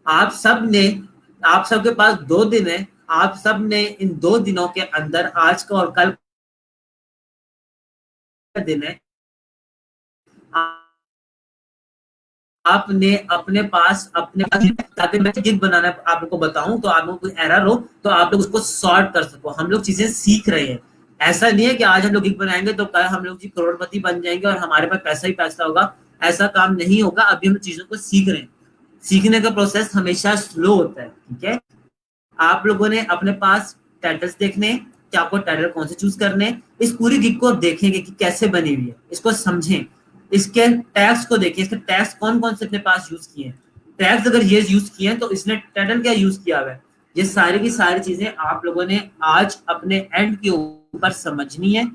आप सब ने, आप सबके पास 2 दिन है, आप सब ने इन 2 दिनों के अंदर, आज का और कल का दिन है, आपने अपने पास ताकि मैं गिग बनाना आप लोग को बताऊं तो आप लोग कोई एरर हो तो आप लोग उसको सॉर्ट कर सको। हम लोग चीजें सीख रहे हैं, ऐसा नहीं है कि आज हम लोग गिग बनाएंगे तो कल हम लोग जी करोड़पति बन जाएंगे और हमारे पास पैसा ही पैसा होगा। ऐसा काम नहीं होगा। अभी हम चीजों को सीख रहे हैं, सीखने का प्रोसेस हमेशा स्लो होता है, ठीक है। आप लोगों ने अपने पास टाइटल्स देखने कि आपको टाइटल कौन से चूज करने, इस पूरी गिग को देखेंगे कि कैसे बनी हुई है, इसको समझें, इसके टैग्स को देखें, इसके टैग्स कौन कौन से अपने पास यूज किए हैं। टैग्स अगर ये यूज किए हैं तो इसने टाइटल क्या यूज किया हुआ है। ये सारी की सारी चीजें आप लोगों ने आज अपने एंड के ऊपर समझनी है,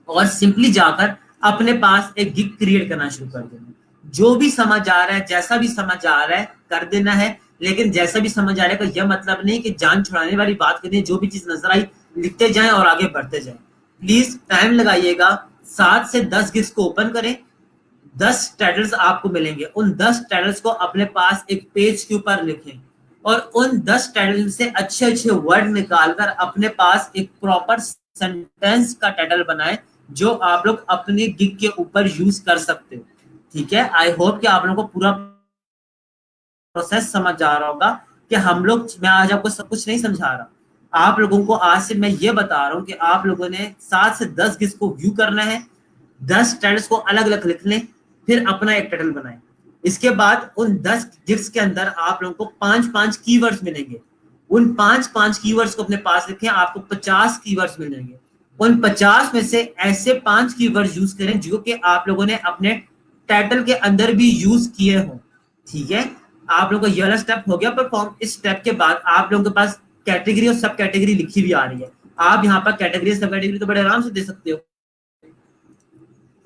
और सिंपली जाकर अपने पास एक गिग क्रिएट करना शुरू कर देना। जो भी समझ आ रहा है, जैसा भी समझ आ रहा है कर देना है, लेकिन जैसा भी समझ आ रहा है का यह मतलब नहीं कि जान छुड़ाने वाली बात करनी है। जो भी चीज नजर आई लिखते जाएं और आगे बढ़ते जाएं। प्लीज टाइम लगाइएगा, 7 से 10 गिग्स को ओपन करें, 10 टाइटल्स आपको मिलेंगे, उन 10 टाइटल्स को अपने पास एक पेज के ऊपर लिखें, और उन 10 टाइटल से अच्छे अच्छे वर्ड निकालकर अपने पास एक प्रॉपर सेंटेंस का टाइटल बनाएं, जो आप लोग अपने गिग के ऊपर यूज कर सकते हो, ठीक है। आई होप कि आप लोगों को पूरा प्रोसेस समझ आ रहा होगा कि हम लोग, मैं आज आपको सब कुछ नहीं समझा रहा, आप लोगों को आज से मैं ये बता रहा हूँ कि आप लोगों ने 7 से 10 गिग्स को व्यू करना है, 10 टाइटल्स को अलग अलग लिख लें, फिर अपना एक टाइटल बनाएं। इसके बाद उन 10 गिग्स के अंदर आप लोगों को 5-5 कीवर्ड्स मिलेंगे, उन 5-5 कीवर्ड्स को अपने पास रखें, आपको 50 कीवर्ड्स मिलेंगे। उन 50 में से ऐसे 5 कीवर्ड्स यूज करें जो कि आप लोगों ने अपने टाइटल के अंदर भी यूज किए हों, ठीक है। आप लोगों को ये वाला स्टेप हो गया परफॉर्म। इस स्टेप के बाद आप लोगों के पास कैटेगरी और सब कैटेगरी लिखी भी आ रही है। आप यहाँ पर कैटेगरी सब कैटेगरी तो बड़े आराम से दे सकते हो।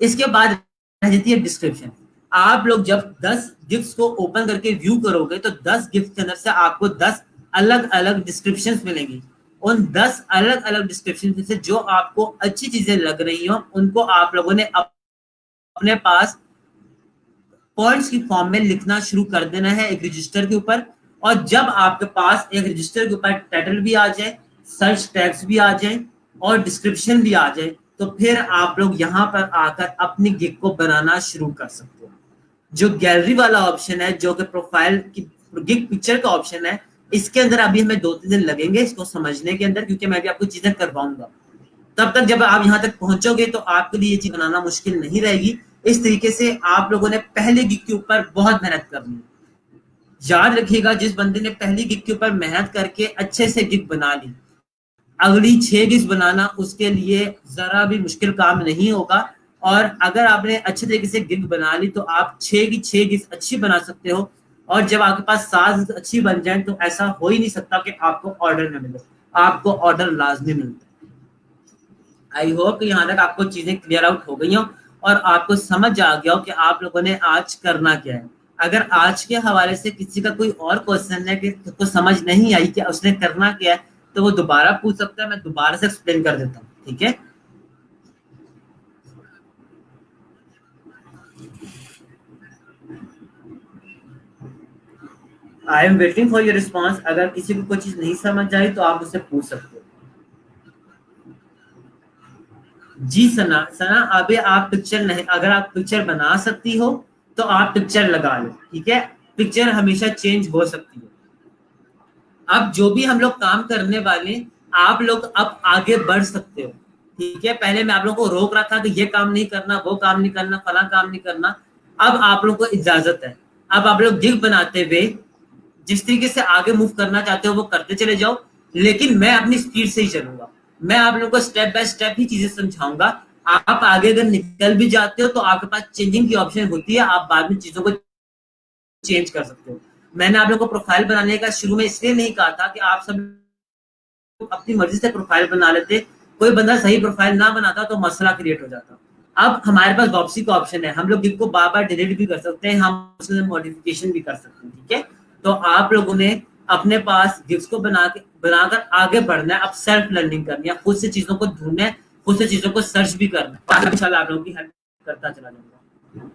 इसके बाद रह जाती है डिस्क्रिप्शन। आप लोग जब 10 गिफ्ट्स को ओपन करके व्यू करोगे तो 10 गिफ्ट के अंदर से आपको 10 अलग अलग डिस्क्रिप्शन मिलेंगी। उन 10 अलग अलग डिस्क्रिप्शन से जो आपको अच्छी चीजें लग रही हो उनको आप लोगों ने अपने पास पॉइंट्स की फॉर्म में लिखना शुरू कर देना है एक रजिस्टर के ऊपर। और जब आपके पास एक रजिस्टर के ऊपर टाइटल भी आ जाए, सर्च टैग्स भी आ जाए और डिस्क्रिप्शन भी आ जाए, तो फिर आप लोग यहाँ पर आकर अपनी गिग को बनाना शुरू कर सकते हो। जो गैलरी वाला ऑप्शन है, जो कि प्रोफाइल की गिग पिक्चर का ऑप्शन है, इसके अंदर अभी हमें 2-3 दिन लगेंगे इसको समझने के अंदर, क्योंकि मैं भी आपको चीजें करवाऊंगा। तब तक जब आप यहाँ तक पहुंचोगे तो आपके लिए ये चीज बनाना मुश्किल नहीं रहेगी। इस तरीके से आप लोगों ने पहले गिग के ऊपर बहुत मेहनत करनी है। याद रखिएगा, जिस बंदे ने पहली गिग के ऊपर मेहनत करके अच्छे से गिग बना ली, अगली 6 गिग्स बनाना उसके लिए जरा भी मुश्किल काम नहीं होगा। और अगर आपने अच्छे तरीके से गिग बना ली तो आप 6 की 6 गिग्स अच्छी बना सकते हो। और जब आपके पास 7 अच्छी बन जाए तो ऐसा हो ही नहीं सकता कि आपको ऑर्डर न मिले, आपको ऑर्डर लाजमी मिलता है। आई होप कि यहाँ तक आपको चीजें क्लियर आउट हो गई हो और आपको समझ आ गया हो कि आप लोगों ने आज करना क्या है। अगर आज के हवाले से किसी का कोई और क्वेश्चन है कि तो समझ नहीं आई कि उसने करना क्या है, तो वो दोबारा पूछ सकता है, मैं दोबारा से एक्सप्लेन कर देता हूँ, ठीक है। I am waiting for your response. अगर किसी को कोई चीज नहीं समझ आई तो आप उससे पूछ सकते हो। जी सना, सना अभी आप पिक्चर नहीं, अगर आप पिक्चर बना सकती हो तो आप पिक्चर लगा लो, ठीक है। पिक्चर हमेशा चेंज हो सकती है। अब जो भी हम लोग काम करने वाले, आप लोग अब आगे बढ़ सकते हो, ठीक है। पहले मैं आप लोगों को रोक रहा था कि ये काम नहीं करना, वो काम नहीं करना, फला काम नहीं करना। अब आप लोगों को इजाजत है। अब आप लोग गिग बनाते हुए जिस तरीके से आगे मूव करना चाहते हो वो करते चले जाओ, लेकिन मैं अपनी स्पीड से ही चलूंगा। मैं आप लोगों को स्टेप बाय स्टेप ही चीजें समझाऊंगा। आप आगे अगर निकल भी जाते हो तो आपके पास चेंजिंग की ऑप्शन होती है, आप बाद में चीजों को चेंज कर सकते हो। मैंने आप लोगों को प्रोफाइल बनाने का शुरू में इसलिए नहीं कहा था कि आप सब अपनी मर्जी से प्रोफाइल बना लेते, कोई बंदा सही प्रोफाइल ना बनाता तो मसला क्रिएट हो जाता। अब हमारे पास वापसी का ऑप्शन है, हम लोग गिग को बार बार डिलीट भी कर सकते हैं, हम उसमें मॉडिफिकेशन भी कर सकते हैं, ठीक है। तो आप लोगों ने अपने पास गिग्स को बनाकर आगे बढ़ना है। अब सेल्फ लर्निंग करनी है, खुद से चीजों को ढूंढना है, खुद से चीजों को सर्च भी करना है। इंशाल्लाह आप लोगों की हेल्प करता चला जाऊंगा।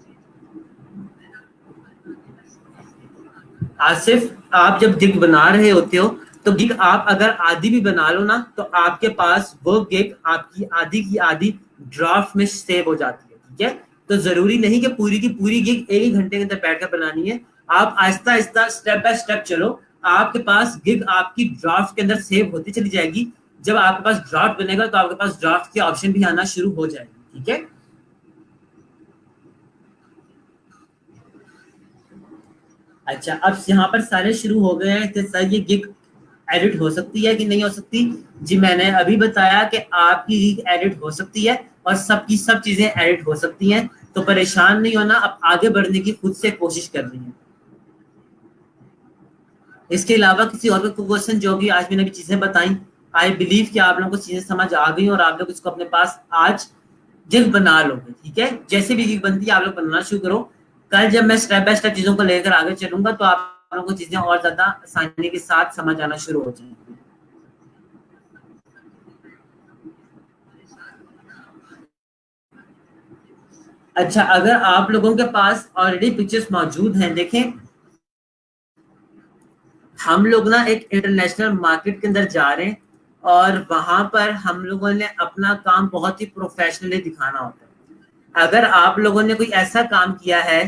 आसिफ, आप जब गिग बना रहे होते हो तो गिग आप अगर आधी भी बना लो ना तो आपके पास वो गिग आपकी आधी की आधी ड्राफ्ट में सेव हो जाती है, ठीक है। तो जरूरी नहीं कि पूरी की पूरी गिग एक ही घंटे के अंदर बैठकर बनानी है। आप Aahista Aahista step by step चलो, आपके पास गिग आपकी ड्राफ्ट के अंदर सेव होती चली जाएगी। जब आपके पास ड्राफ्ट बनेगा तो आपके पास ड्राफ्ट के ऑप्शन भी आना शुरू हो जाएंगे, ठीक है। अच्छा, अब यहाँ पर सारे शुरू हो गए हैं कि सर ये गिग एडिट हो सकती है कि नहीं हो सकती। जी मैंने अभी बताया कि आपकी गिग एडिट हो सकती है और सबकी सब चीजें एडिट हो सकती हैं। तो परेशान नहीं होना, अब आगे बढ़ने की खुद से कोशिश कर रही है। इसके अलावा किसी और को क्वेश्चन, जो भी आज मैंने भी चीजें बताई, आई बिलीव कि आप लोगों को चीजें समझ आ गई और आप लोग इसको अपने पास आज गिग बना लोगे, ठीक है। जैसे भी गिग बनती है आप लोग बनाना शुरू करो। कल जब मैं स्टेप बाय स्टेप चीजों को लेकर आगे चलूंगा तो आप लोगों को चीजें और ज्यादा आसानी के साथ समझ आना शुरू हो जाएंगी। अच्छा, अगर आप लोगों के पास ऑलरेडी पिक्चर्स मौजूद हैं, देखें हम लोग ना एक इंटरनेशनल मार्केट के अंदर जा रहे हैं और वहां पर हम लोगों ने अपना काम बहुत ही प्रोफेशनली दिखाना होता है। अगर आप लोगों ने कोई ऐसा काम किया है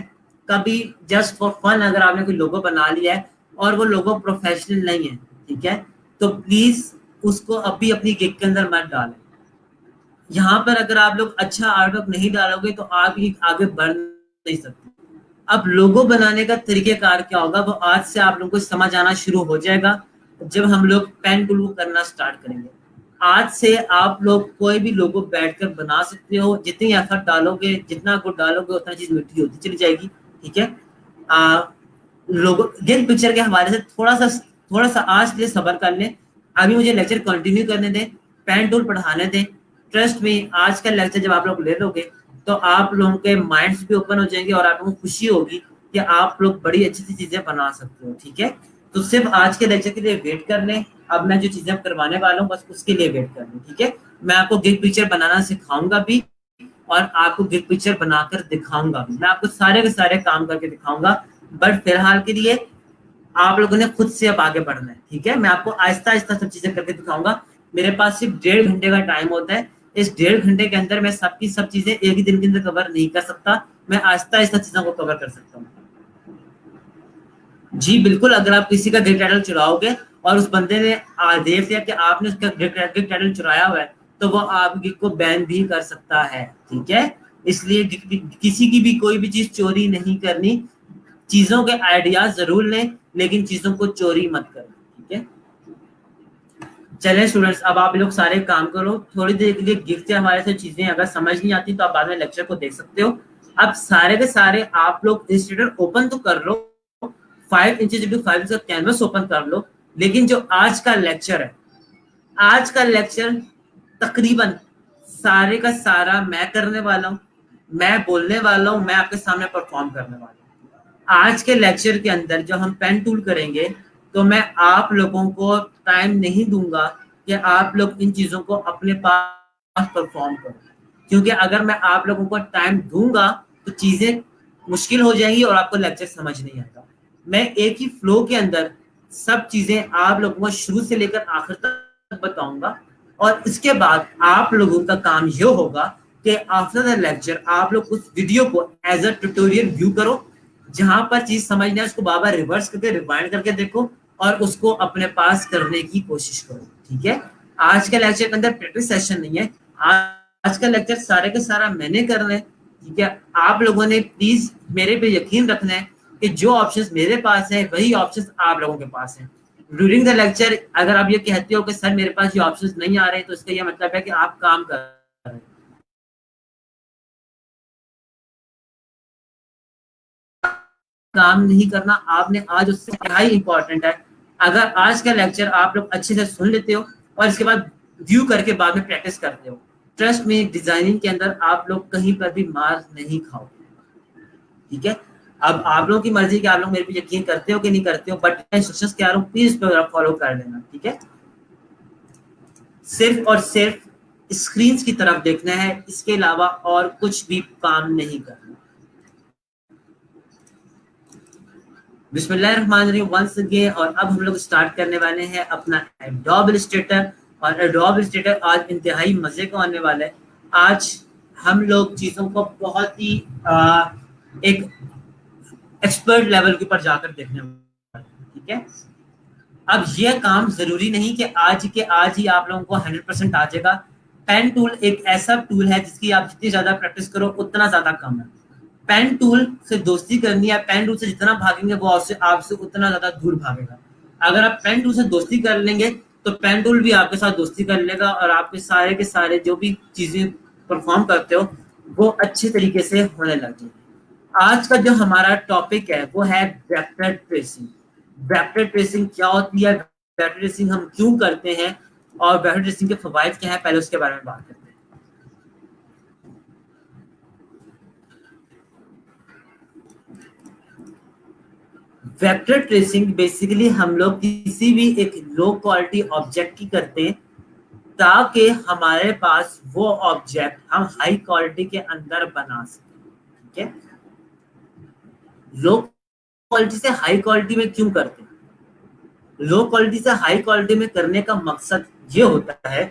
कभी जस्ट फॉर फन, अगर आपने कोई लोगो बना लिया है और वो लोगो प्रोफेशनल नहीं है, ठीक है, तो प्लीज उसको अभी अपनी गिग के अंदर मत डालें। यहाँ पर अगर आप लोग अच्छा आर्टवर्क नहीं डालोगे तो आप ही आगे बढ़ नहीं सकते। अब लोगो बनाने का तरीकेकार क्या होगा वो आज से आप लोगों को समझ आना शुरू हो जाएगा जब हम लोग पेन टूल करना स्टार्ट करेंगे। आज से आप लोग कोई भी लोगो बैठकर बना सकते हो, जितनी एफर्ट डालोगे जितना गुड डालोगे उतना चीज मीठी होती चली जाएगी, ठीक है। आ, लोगो गेम पिक्चर के हवाले से थोड़ा सा आज के लिए सबर कर लें। अभी मुझे लेक्चर कंटिन्यू करने दें, पेन टूल पढ़ाने दें। ट्रस्ट में आज का लेक्चर जब आप लोग ले लोगे तो आप लोगों के माइंड्स भी ओपन हो जाएंगे और आप लोगों को खुशी होगी कि आप लोग बड़ी अच्छी अच्छी चीजें बना सकते हो, ठीक है। तो सिर्फ आज के लेक्चर के लिए वेट कर लें। अब मैं जो चीजें करवाने वाला हूँ बस उसके लिए वेट कर लें, ठीक है। मैं आपको गिग पिक्चर बनाना सिखाऊंगा भी और आपको गिग पिक्चर बनाकर दिखाऊंगा भी। मैं आपको सारे के सारे काम करके दिखाऊंगा। बट फिलहाल के लिए आप लोगों ने खुद से अब आगे बढ़ना है, ठीक है। मैं आपको आहिस्ता आहिस्ता सब चीजें करके दिखाऊंगा। मेरे पास सिर्फ 1.5 घंटे का टाइम होता है। इस 1.5 घंटे के अंदर मैं सबकी सब चीजें एक ही दिन के अंदर कवर नहीं कर सकता। मैं आहिस्ता आहिस्ता चीजों को कवर कर सकता हूँ। जी बिल्कुल, अगर आप किसी का ग्रे टाइटल चुराओगे और उस बंदे ने देख लिया कि आपने उसका ग्रे टाइटल चुराया हुआ है, तो वो आपको बैन भी कर सकता है, ठीक है। इसलिए किसी की भी कोई भी चीज चोरी नहीं करनी, चीजों के आइडियाज जरूर लें, लेकिन चीजों को चोरी मत करो, ठीक है। चलें स्टूडेंट्स, अब आप लोग सारे काम करो, थोड़ी देर के लिए गिफ्ट से हमारे से चीजें अगर समझ नहीं आती तो आप बाद में लेक्चर को देख सकते हो। अब सारे के सारे आप लोग इंस्टीट्यूट ओपन तो कर लो, 5 इंच का कैनवस ओपन कर लो, लेकिन जो आज का लेक्चर है, आज का लेक्चर तकरीबन सारे का सारा मैं करने वाला हूँ, मैं बोलने वाला हूँ, मैं आपके सामने परफॉर्म करने वाला हूँ। आज के लेक्चर के अंदर जो हम पेन टूल करेंगे, तो मैं आप लोगों को टाइम नहीं दूंगा कि आप लोग इन चीजों को अपने पास परफॉर्म करो, क्योंकि अगर मैं आप लोगों को टाइम दूंगा तो चीजें मुश्किल हो जाएंगी और आपको लेक्चर समझ नहीं आता। मैं एक ही फ्लो के अंदर सब चीजें आप लोगों को शुरू से लेकर आखिर तक बताऊंगा, और इसके बाद आप लोगों का काम ये होगा कि आफ्टर द लेक्चर आप लोग उस वीडियो को एज अ ट्यूटोरियल व्यू करो, जहां पर चीज समझना है उसको बार बार रिवर्स करके रिवाइंड करके देखो और उसको अपने पास करने की कोशिश करो, ठीक है। आज के लेक्चर के अंदर प्रैक्टिस सेशन नहीं है, आज का लेक्चर सारे के सारा मैंने करना है, ठीक है। आप लोगों ने प्लीज मेरे पे यकीन रखना है कि जो ऑप्शंस मेरे पास है वही ऑप्शंस आप लोगों के पास है। ड्यूरिंग द लेक्चर अगर आप ये कहते हो कि सर मेरे पास ये ऑप्शंस नहीं आ रहे, तो इसका ये मतलब है कि आप काम कर रहे हैं, काम नहीं करना आपने आज, उससे क्या ही इंपॉर्टेंट है। अगर आज का लेक्चर आप लोग अच्छे से सुन लेते हो और इसके बाद व्यू करके बाद में प्रैक्टिस करते हो, ट्रस्ट में डिजाइनिंग के अंदर आप लोग कहीं पर भी मार नहीं खाओगे, ठीक है। अब आप लोगों की मर्जी कि आप लोग मेरे पे यकीन करते हो कि नहीं करते हो, बट मैं इंस्ट्रक्शंस क्या रहा हूँ प्लीज फॉलो कर लेना, ठीक है। सिर्फ और सिर्फ स्क्रीन की तरफ देखना है, इसके अलावा और कुछ भी काम नहीं करना। बिस्मिल्लाहिर्रहमानिर्रहीम वंस अगेन, और अब हम लोग स्टार्ट करने वाले हैं अपना एडोब इलस्ट्रेटर। और एडोब इलस्ट्रेटर आज इंतहाई मजे का होने वाला है। आज हम लोग चीजों को बहुत ही एक एक्सपर्ट लेवल के ऊपर जाकर देखने वाले हैं, ठीक है। अब यह काम जरूरी नहीं कि आज के आज ही आप लोगों को 100% आ जाएगा। पेन टूल एक ऐसा टूल है जिसकी आप जितनी ज्यादा प्रैक्टिस करो उतना ज्यादा कम है। पेन टूल से दोस्ती करनी है, पेन टूल से जितना भागेंगे वो आपसे उतना ज्यादा दूर भागेगा। अगर आप पेन टूल से दोस्ती कर लेंगे तो पेन टूल भी आपके साथ दोस्ती कर लेगा और आपके सारे के सारे जो भी चीजें परफॉर्म करते हो वो अच्छे तरीके से होने लगेगी। आज का जो हमारा टॉपिक है वो है वेक्टर ट्रेसिंग। वेक्टर ट्रेसिंग क्या होती है, वेक्टर ट्रेसिंग हम क्यों करते हैं, और वेक्टर ट्रेसिंग के फवाइद क्या है, पहले उसके बारे में बात करते हैं। वेक्टर ट्रेसिंग बेसिकली हम लोग किसी भी एक लो क्वालिटी ऑब्जेक्ट की करते हैं ताकि हमारे पास वो ऑब्जेक्ट हम हाई क्वालिटी के अंदर बना सकें, ठीक है। लो क्वालिटी से हाई क्वालिटी में क्यों करते हैं, लो क्वालिटी से हाई क्वालिटी में करने का मकसद ये होता है,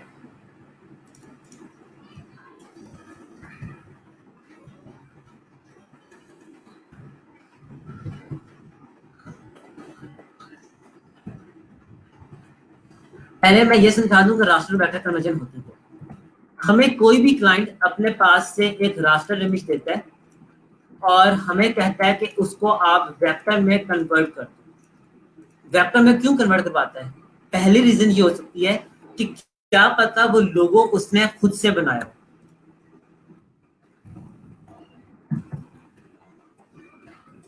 पहले मैं ये समझा दूं कि रास्टर वेक्टर कन्वर्जन होती है। हमें कोई भी क्लाइंट अपने पास से एक रास्टर इमेज देता है और हमें कहता है कि उसको आप वेक्टर में कन्वर्ट कर दो। वेक्टर में क्यों कन्वर्ट करवाता है, पहली रीजन ये हो सकती है कि क्या पता वो लोगो उसने खुद से बनाया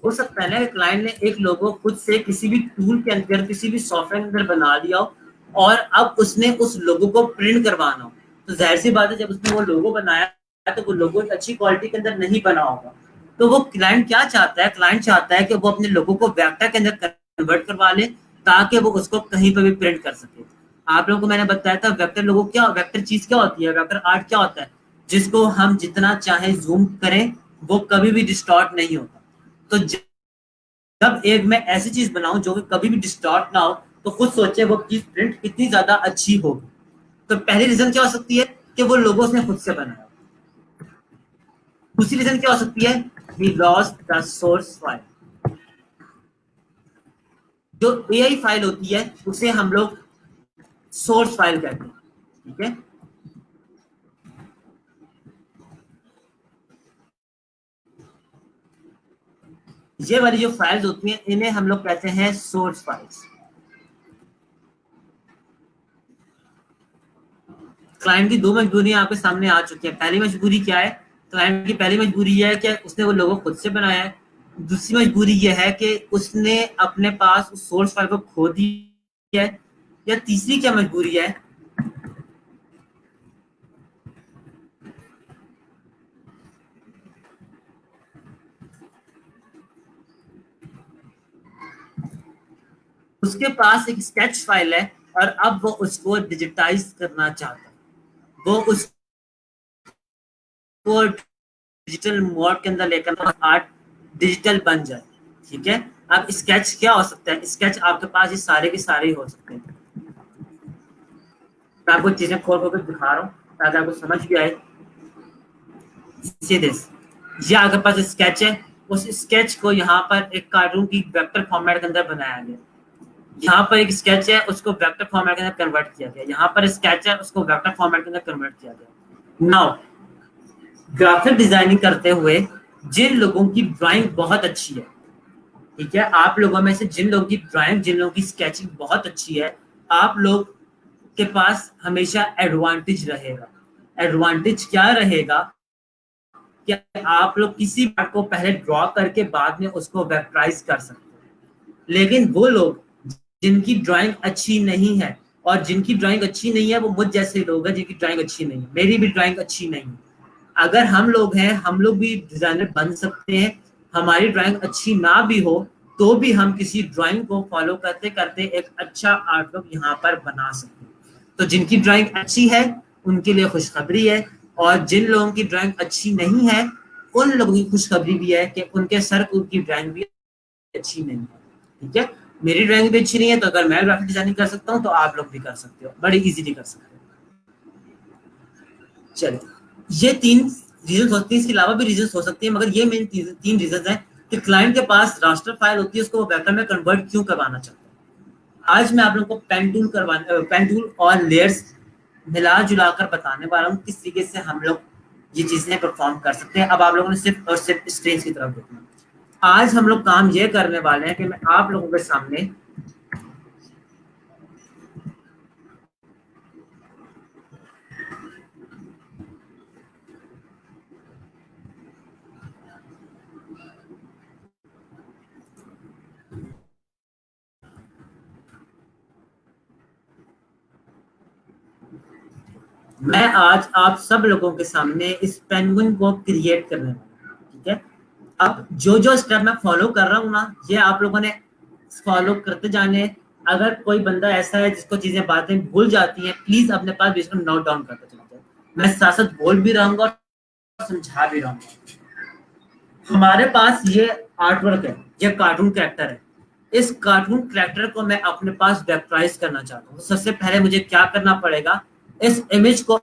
हो सकता है ना कि क्लाइंट ने एक लोगो खुद से किसी भी टूल के अंदर किसी भी सॉफ्टवेयर के अंदर बना दिया हो और अब उसने उस लोगो को प्रिंट करवाना हो, तो जाहिर सी बात है जब उसने वो लोगो बनाया तो वो लोगो अच्छी क्वालिटी के अंदर नहीं बना होगा। तो वो क्लाइंट क्या चाहता है, क्लाइंट चाहता है कि वो अपने लोगों को वेक्टर के अंदर कन्वर्ट करवा ले ताकि वो उसको कहीं पर भी प्रिंट कर सके। आप लोगों को मैंने बताया था वेक्टर लोगो क्या, वेक्टर चीज क्या होती है, वेक्टर आर्ट क्या होता है, जिसको हम जितना चाहे जूम करें वो कभी भी डिस्टॉर्ट नहीं होता। तो जब एक मैं ऐसी चीज बनाऊं जो कि कभी भी डिस्टॉर्ट ना हो, तो खुद सोचे वो चीज प्रिंट कितनी ज्यादा अच्छी होगी। तो पहली रीजन क्या हो सकती है कि वो लोगों ने खुद से बनाया। दूसरी रीजन क्या हो सकती है we lost the source file। जो AI फाइल होती है उसे हम लोग सोर्स फाइल कहते हैं, ठीक है। ये वाली जो फाइल्स होती हैं इन्हें हम लोग कहते हैं सोर्स फाइल्स। क्लाइंट की दो मजबूरियां आपके सामने आ चुकी हैं। पहली मजबूरी क्या है? क्लाइंट की पहली मजबूरी यह है कि उसने वो लोगो खुद से बनाया है। दूसरी मजबूरी यह है कि उसने अपने पास उस सोर्स फाइल को खो दिया है। या तीसरी क्या मजबूरी है? उसके पास एक स्केच फाइल है और अब वो उसको डिजिटाइज करना चाहता है। वो उसको डिजिटल मोड के अंदर लेकर आर्ट डिजिटल बन जाए, ठीक है। अब स्केच क्या हो सकता है? स्केच आपके पास ये सारे के सारे ही हो सकते हैं। मैं आपको चीजें खोल खोल कर दिखा रहा हूँ ताकि आपको समझ भी आए। ये आपके पास स्केच है। उस स्केच को यहाँ पर एक कार्टून की वेक्टर फॉर्मेट के अंदर बनाया गया। यहाँ पर एक स्केच है, उसको वेक्टर फॉर्मेट के अंदर कन्वर्ट किया गया। यहाँ पर स्केच है, उसको वेक्टर फॉर्मेट के अंदर कन्वर्ट किया गया। नाउ ग्राफिक डिजाइनिंग करते हुए जिन लोगों की ड्राइंग बहुत अच्छी है, ठीक है, आप लोगों में से जिन लोगों की ड्राइंग, जिन लोगों की स्केचिंग बहुत अच्छी है, आप लोग के पास हमेशा एडवांटेज रहेगा। एडवांटेज क्या रहेगा कि आप लोग किसी पार्ट को पहले ड्रॉ करके बाद में उसको वेक्टराइज कर सकते हैं। लेकिन वो लोग जिनकी ड्राइंग अच्छी नहीं है, और जिनकी ड्राइंग अच्छी नहीं है वो मुझ जैसे लोग हैं जिनकी ड्राइंग अच्छी नहीं है। मेरी भी ड्राइंग अच्छी नहीं है। अगर हम लोग हैं, हम लोग भी डिजाइनर बन सकते हैं। हमारी ड्राइंग अच्छी ना भी हो तो भी हम किसी ड्राइंग को फॉलो करते करते एक अच्छा आर्टवर्क यहाँ पर बना सकते हैं। तो जिनकी ड्राइंग अच्छी है उनके लिए खुशखबरी है, और जिन लोगों की ड्राइंग अच्छी नहीं है उन लोगों की खुशखबरी भी है कि उनके सर उनकी ड्राइंग भी अच्छी नहीं है, ठीक है। मेरी ड्राइंग भी अच्छी नहीं है, तो अगर मैं ग्राफिक डिजाइनिंग कर सकता हूँ तो आप लोग भी कर सकते हो, बड़ी इजीली कर सकते हो। चलिए, ये तीन रीजन होते हैं। इसके अलावा भी रीजन हो सकते हैं, मगर ये मेन तीन रीजन है कि क्लाइंट के पास रास्टर फाइल होती है, उसको वो वेक्टर में कन्वर्ट क्यों करवाना चाहता है। आज मैं आप लोगों को पेन टूल और लेयर्स मिला जुला कर बताने वाला हूँ किस तरीके से हम लोग ये चीजें परफॉर्म कर सकते हैं। अब आप लोगों ने सिर्फ और सिर्फ स्ट्रेस की तरफ देखना। आज हम लोग काम ये करने वाले हैं कि मैं आप लोगों के सामने मैं आज आप सब लोगों के सामने इस पेंगुइन को क्रिएट करने वाला हूं, ठीक है। अब जो जो स्टेप मैं फॉलो कर रहा हूँ ना, ये आप लोगों ने फॉलो करते जाने। अगर कोई बंदा ऐसा है जिसको चीजें बातें भूल जाती हैं, प्लीज अपने पास बीच में नोट डाउन करते चला जाए। मैं साथ साथ बोल भी रहूंगा और समझा भी रहूंगा। हमारे पास ये आर्टवर्क है, ये कार्टून कैरेक्टर है। इस कार्टून कैरेक्टर को मैं अपने पास वेक्टराइज करना चाहता हूँ। सबसे पहले मुझे क्या करना पड़ेगा? इस इमेज को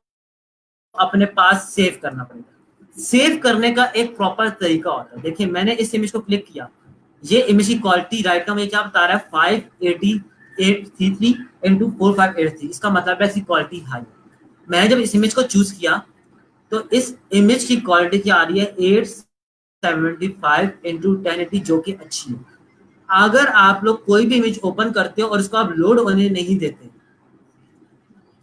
अपने पास सेव करना पड़ेगा। सेव करने का एक प्रॉपर तरीका होता है। देखिए, मैंने इस इमेज को क्लिक किया। ये इमेज की क्वालिटी राइट नाउ मुझे क्या बता रहा है? 58833 इंटू 4583। इसका मतलब है इसकी क्वालिटी हाई। मैंने जब इस इमेज को चूज किया तो इस इमेज की क्वालिटी क्या आ रही है? 875 इंटू 1080, जो कि अच्छी है। अगर आप लोग कोई भी इमेज ओपन करते हो और उसको आप लोड होने नहीं देते,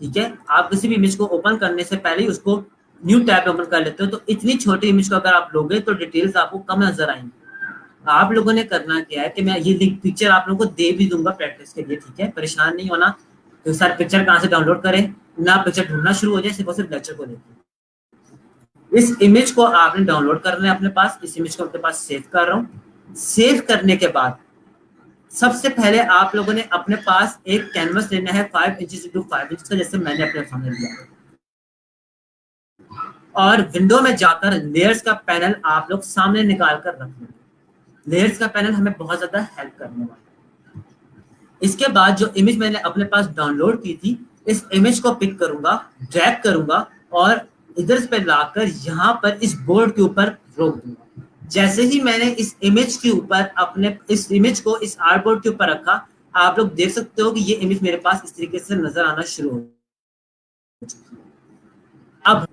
ठीक है, आप किसी भी इमेज को ओपन करने से पहले ही उसको न्यू टैब ओपन कर लेते हो, तो इतनी छोटी इमेज को अगर आप लोगे तो डिटेल्स आपको कम नजर आएंगी। आप लोगों ने करना क्या है कि मैं ये लिंक पिक्चर आप लोगों को दे भी दूंगा प्रैक्टिस के लिए, ठीक है, परेशान नहीं होना। तो सर पिक्चर कहाँ से डाउनलोड करें ना, पिक्चर ढूंढना शुरू हो जाए, सिर्फ और सिर्फ लेक्चर को देखिए। इस इमेज को आपने डाउनलोड करना है अपने पास। इस इमेज को अपने पास सेव कर रहा हूँ। सेव करने के बाद सबसे पहले आप लोगों ने अपने पास एक कैनवस लेना है 5 इंच इंटू 5 इंच का, जैसे मैंने अपने सामने लिया। और विंडो में जाकर लेयर्स का पैनल आप लोग सामने निकाल कर रख लेंगे। लेयर्स का पैनल हमें बहुत ज्यादा हेल्प करने वाला है। इसके बाद जो इमेज मैंने अपने पास डाउनलोड की थी, इस इमेज को पिक करूंगा, ड्रैग करूंगा और इधर पे लाकर यहाँ पर इस बोर्ड के ऊपर रोक दूंगा। जैसे ही मैंने इस इमेज के ऊपर अपने इस इमेज को इस आर्टबोर्ड के ऊपर रखा, आप लोग देख सकते हो कि ये इमेज मेरे पास इस तरीके से नजर आना शुरू हो चुकी है। अब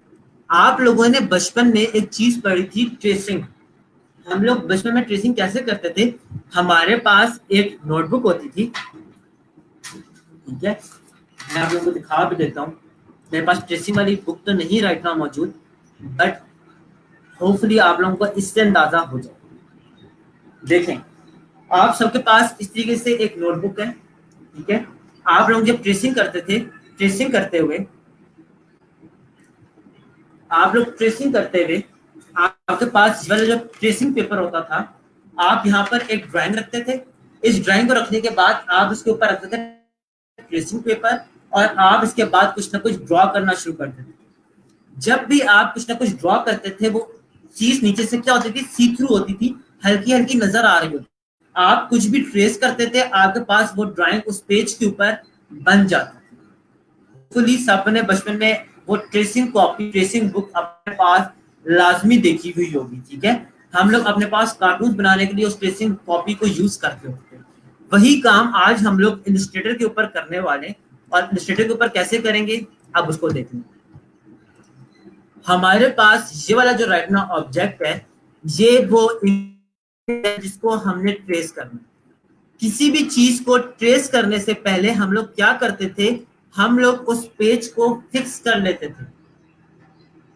आप लोगों ने बचपन में एक चीज पढ़ी थी, ट्रेसिंग। हम लोग बचपन में ट्रेसिंग कैसे करते थे? हमारे पास एक नोटबुक होती थी, ठीक है, मैं आप लोगों को दिखा भी देता हूँ। मेरे पास ट्रेसिंग वाली बुक तो नहीं राइट नाउ मौजूद, बट होपफुली आप लोगों को इससे अंदाजा हो जाए। देखें, आप सबके पास इस तरीके से एक नोटबुक है, ठीक है। आप लोग जब ट्रेसिंग करते थे, ट्रेसिंग करते हुए आप लोग ट्रेसिंग करते हुए आपके पास वाला जो ट्रेसिंग पेपर होता था, आप यहाँ पर एक ड्राइंग रखते थे। इस ड्राइंग को रखने के बाद आप उसके ऊपर रखते थे ट्रेसिंग पेपर, और आप इसके बाद कुछ ना कुछ ड्रॉ करना शुरू करते थे। जब भी आप कुछ ना कुछ ड्रॉ करते थे, वो चीज नीचे से क्या होती थी, सी थ्रू होती थी, हल्की हल्की नजर आ रही होती। आप कुछ भी ट्रेस करते थे, आपके पास वो ड्राइंग उस पेज के ऊपर बन जाती थी। फुली सबने बचपन में वो ट्रेसिंग कॉपी, ट्रेसिंग बुक अपने पास लाजमी देखी हुई होगी, ठीक है। हम लोग अपने पास कार्टून बनाने के लिए उस ट्रेसिंग कॉपी को यूज करते होते हैं। वही काम आज हम लोग इलस्ट्रेटर के ऊपर करने वाले, और इलस्ट्रेटर के ऊपर कैसे करेंगे, अब उसको देखेंगे। हमारे पास ये वाला जो राइट नाउ ऑब्जेक्ट है, ये वो जिसको हमने ट्रेस करना है। किसी भी चीज को ट्रेस करने से पहले हम लोग क्या करते थे, हम लोग उस पेज को फिक्स कर लेते थे।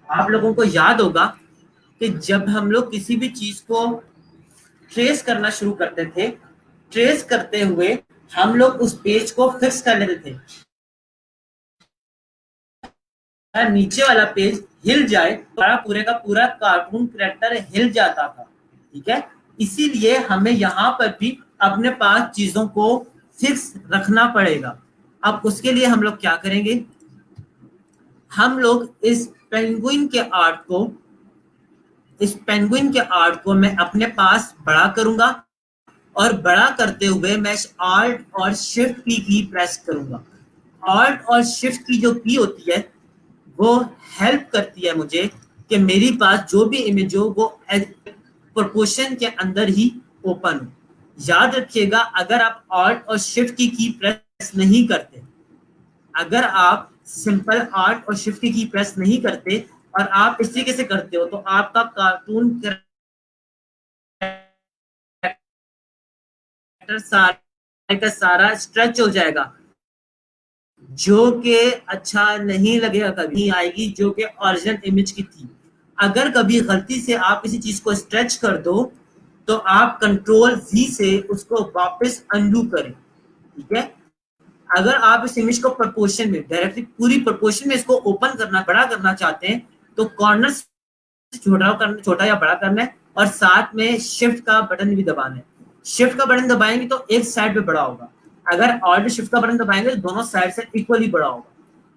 आप लोगों को याद होगा कि जब हम लोग किसी भी चीज को ट्रेस करना शुरू करते थे, ट्रेस करते हुए हम लोग उस पेज को फिक्स कर लेते थे। नीचे वाला पेज हिल जाए तो पूरे का पूरा कार्टून कैरेक्टर हिल जाता था, ठीक है। इसीलिए हमें यहाँ पर भी अपने पास चीजों को फिक्स रखना पड़ेगा। अब उसके लिए हम लोग क्या करेंगे, हम लोग इस पेंगुइन के आर्ट को मैं अपने पास बड़ा करूंगा, और बड़ा करते हुए मैं ऑल्ट और शिफ्ट की प्रेस करूंगा। ऑल्ट और शिफ्ट की जो की होती है, वो हेल्प करती है मुझे कि मेरी पास जो भी इमेज हो वो प्रोपोर्शन के अंदर ही ओपन हो। याद रखिएगा, अगर आप ऑल्ट और शिफ्ट की प्रेस नहीं करते, अगर आप सिंपल ऑल्ट और शिफ्ट की प्रेस नहीं करते और आप इस तरीके से करते हो, तो आपका कार्टून सारा का सारा स्ट्रेच हो जाएगा, जो कि अच्छा नहीं लगेगा, कभी आएगी जो कि ओरिजिनल इमेज की थी। अगर कभी गलती से आप किसी चीज को स्ट्रेच कर दो, तो आप कंट्रोल V से उसको वापस अंडू करें, ठीक है। अगर आप इस इमेज को प्रोपोर्शन में डायरेक्टली पूरी प्रोपोर्शन में इसको ओपन करना, बड़ा करना चाहते हैं, तो कॉर्नर छोटा या बड़ा करना है, और साथ में शिफ्ट का बटन भी दबाना है। शिफ्ट का बटन दबाएंगे तो एक साइड पे बड़ा होगा, अगर ऑल्ट शिफ्ट का बटन दबाएंगे तो दोनों साइड से इक्वली बड़ा होगा।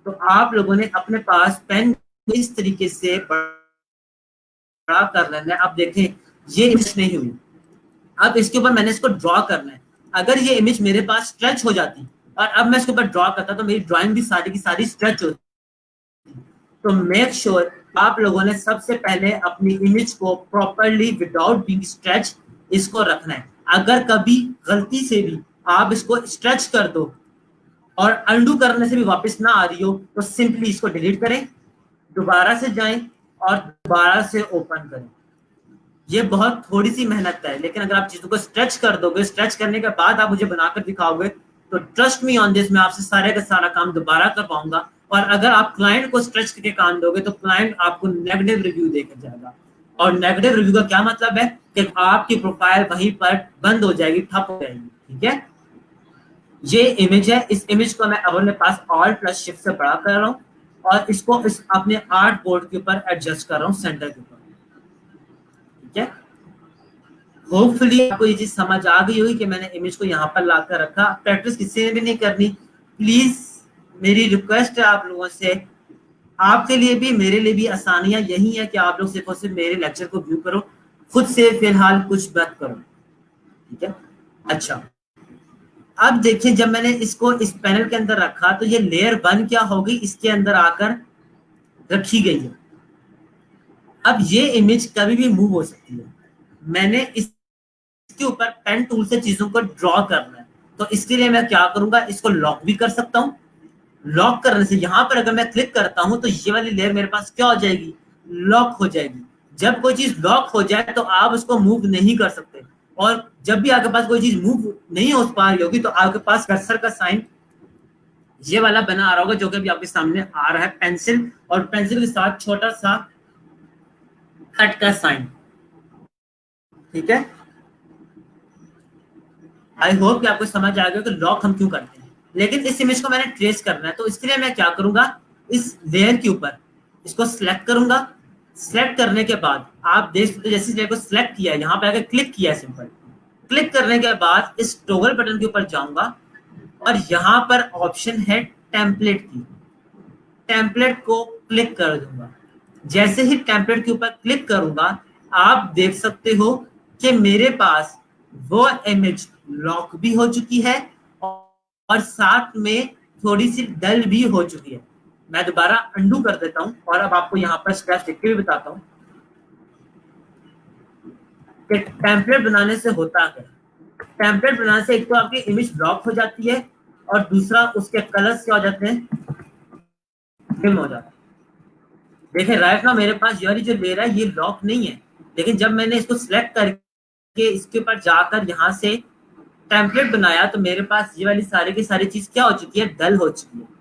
तो आप लोगों ने अपने पास पेन इस तरीके से बड़ा कर लेना है। अब देखें, ये इमेज नहीं हुई, अब इसके ऊपर मैंने इसको ड्रॉ करना है। अगर ये इमेज मेरे पास स्ट्रेच हो जाती और अब मैं इसके ऊपर ड्रॉ करता, तो मेरी ड्राइंग भी सारी की सारी स्ट्रेच होती। तो मेक श्योर आप लोगों ने सबसे पहले अपनी इमेज को प्रॉपरली विदाउट बीइंग स्ट्रेच इसको रखना है। अगर कभी गलती से भी आप इसको स्ट्रेच कर दो और अंडू करने से भी वापस ना आ रही हो, तो सिंपली इसको डिलीट करें, दोबारा से जाएं और दोबारा से ओपन करें। ये बहुत थोड़ी सी मेहनत है, लेकिन अगर आप चीजों को स्ट्रेच कर दोगे, स्ट्रेच करने के बाद आप मुझे बनाकर दिखाओगे, तो ट्रस्ट मी ऑन दिस, मैं आपसे सारे का सारा काम दोबारा कर पाऊंगा। और अगर आप क्लाइंट को स्ट्रेच करके काम दोगे, तो क्लाइंट आपको नेगेटिव रिव्यू देकर जाएगा। और नेगेटिव रिव्यू का क्या मतलब है कि आपकी प्रोफाइल वहीं पर बंद हो जाएगी, ठप हो जाएगी, ठीक है। ये इमेज है, इस इमेज को मैं अब अपने पास ऑल्ट प्लस शिफ्ट से बड़ा कर रहा हूँ, और इसको इस अपने आर्ट बोर्ड के ऊपर एडजस्ट कर रहा हूँ, सेंटर के ऊपर, ठीक है। होपफुली आपको ये चीज समझ आ गई होगी कि मैंने इमेज को यहाँ पर लाकर रखा। प्रैक्टिस किसी ने भी नहीं करनी, प्लीज मेरी रिक्वेस्ट है आप लोगों से, आपके लिए भी मेरे लिए भी आसानियां यही है कि आप लोग सिर्फ और सिर्फ मेरे लेक्चर को व्यू करो, खुद से फिलहाल कुछ मत करो, ठीक है। अच्छा, अब देखिए, जब मैंने इसको इस पैनल के अंदर रखा, तो ये लेयर 1 क्या होगी, इसके अंदर आकर रखी गई है। अब ये इमेज कभी भी मूव हो सकती है, मैंने इसके ऊपर पेन टूल से चीजों को ड्रॉ करना है, तो इसके लिए मैं क्या करूंगा, इसको लॉक भी कर सकता हूँ। लॉक करने से यहाँ पर अगर मैं क्लिक करता हूं तो ये वाली लेयर मेरे पास क्या हो जाएगी, लॉक हो जाएगी। जब कोई चीज लॉक हो जाए तो आप उसको मूव नहीं कर सकते, और जब भी आपके पास कोई चीज मूव नहीं हो पा रही होगी तो आपके पास कर्सर का साइन ये वाला बना आ रहा होगा, जो कि अभी आपके सामने आ रहा है, पेंसिल, और पेंसिल के साथ छोटा सा कट का साइन। ठीक है, आई होप कि आपको समझ आ गया कि लॉक हम क्यों करते हैं। लेकिन इस इमेज को मैंने ट्रेस करना है, तो इसके लिए मैं क्या करूंगा, इस लेयर के ऊपर इसको सिलेक्ट करूंगा। सिलेक्ट करने के बाद आप देख सकते जैसे लेयर को सिलेक्ट किया है, यहाँ पे आकर क्लिक किया है सिंपल। क्लिक करने के बाद इस टॉगल बटन के ऊपर जाऊंगा और यहाँ पर ऑप्शन है टेम्पलेट की, टेम्पलेट को क्लिक कर दूंगा। जैसे ही टेम्पलेट के ऊपर क्लिक करूंगा, आप देख सकते हो कि मेरे पास वो इमेज लॉक भी हो चुकी है और साथ में थोड़ी सी डल भी हो चुकी है। मैं दोबारा अंडू कर देता हूं और अब आपको यहाँ पर स्टेप्स लिख के भी बताता हूँ कि टेम्पलेट बनाने से होता है। टेम्पलेट बनाने से एक तो आपकी इमेज लॉक हो जाती है और दूसरा उसके कलर्स क्या हो जाते हैं, डिम हो जाते हैं। देखिए राइट ना मेरे पास ये वाली जो लेयर है ये लॉक नहीं है, लेकिन जब मैंने इसको सिलेक्ट करके इसके ऊपर जाकर यहाँ से टेम्पलेट बनाया तो मेरे पास ये वाली सारी की सारी चीज क्या हो चुकी है, डल हो चुकी है।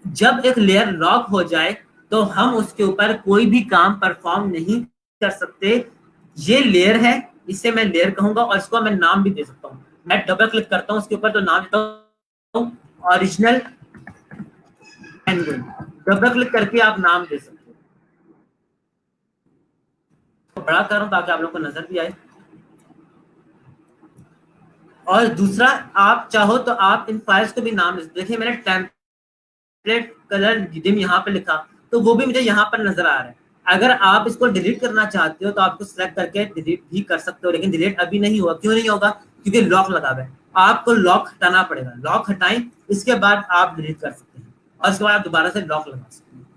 जब एक लेयर लॉक हो जाए तो हम उसके ऊपर कोई भी काम परफॉर्म नहीं कर सकते। ये लेयर है, इसे मैं लेयर कहूंगा और इसको मैं नाम भी दे सकता हूँ। मैं डबल क्लिक करता हूँ उसके ऊपर तो नाम देता हूँ ओरिजिनल पेंगुइन। डबल क्लिक करके आप नाम दे सकते हो। तो बड़ा कर रहा हूँ ताकि आप लोगों को नजर भी आए। और दूसरा, आप चाहो तो आप इन फाइल्स को भी नाम दे सकते। देखिए मैंने टेम्पलेट कलर डिम यहाँ पे लिखा, तो वो भी मुझे यहाँ पर नजर आ रहा है। अगर आप इसको डिलीट करना चाहते हो तो आपको सिलेक्ट करके डिलीट भी कर सकते हो, लेकिन डिलीट अभी नहीं होगा। क्यों नहीं होगा, क्योंकि लॉक लगा हुआ है। आपको लॉक हटाना पड़ेगा, लॉक हटाएं, इसके बाद आप डिलीट कर सकते हैं और उसके बाद आप दोबारा से लॉक लगा सकते हैं।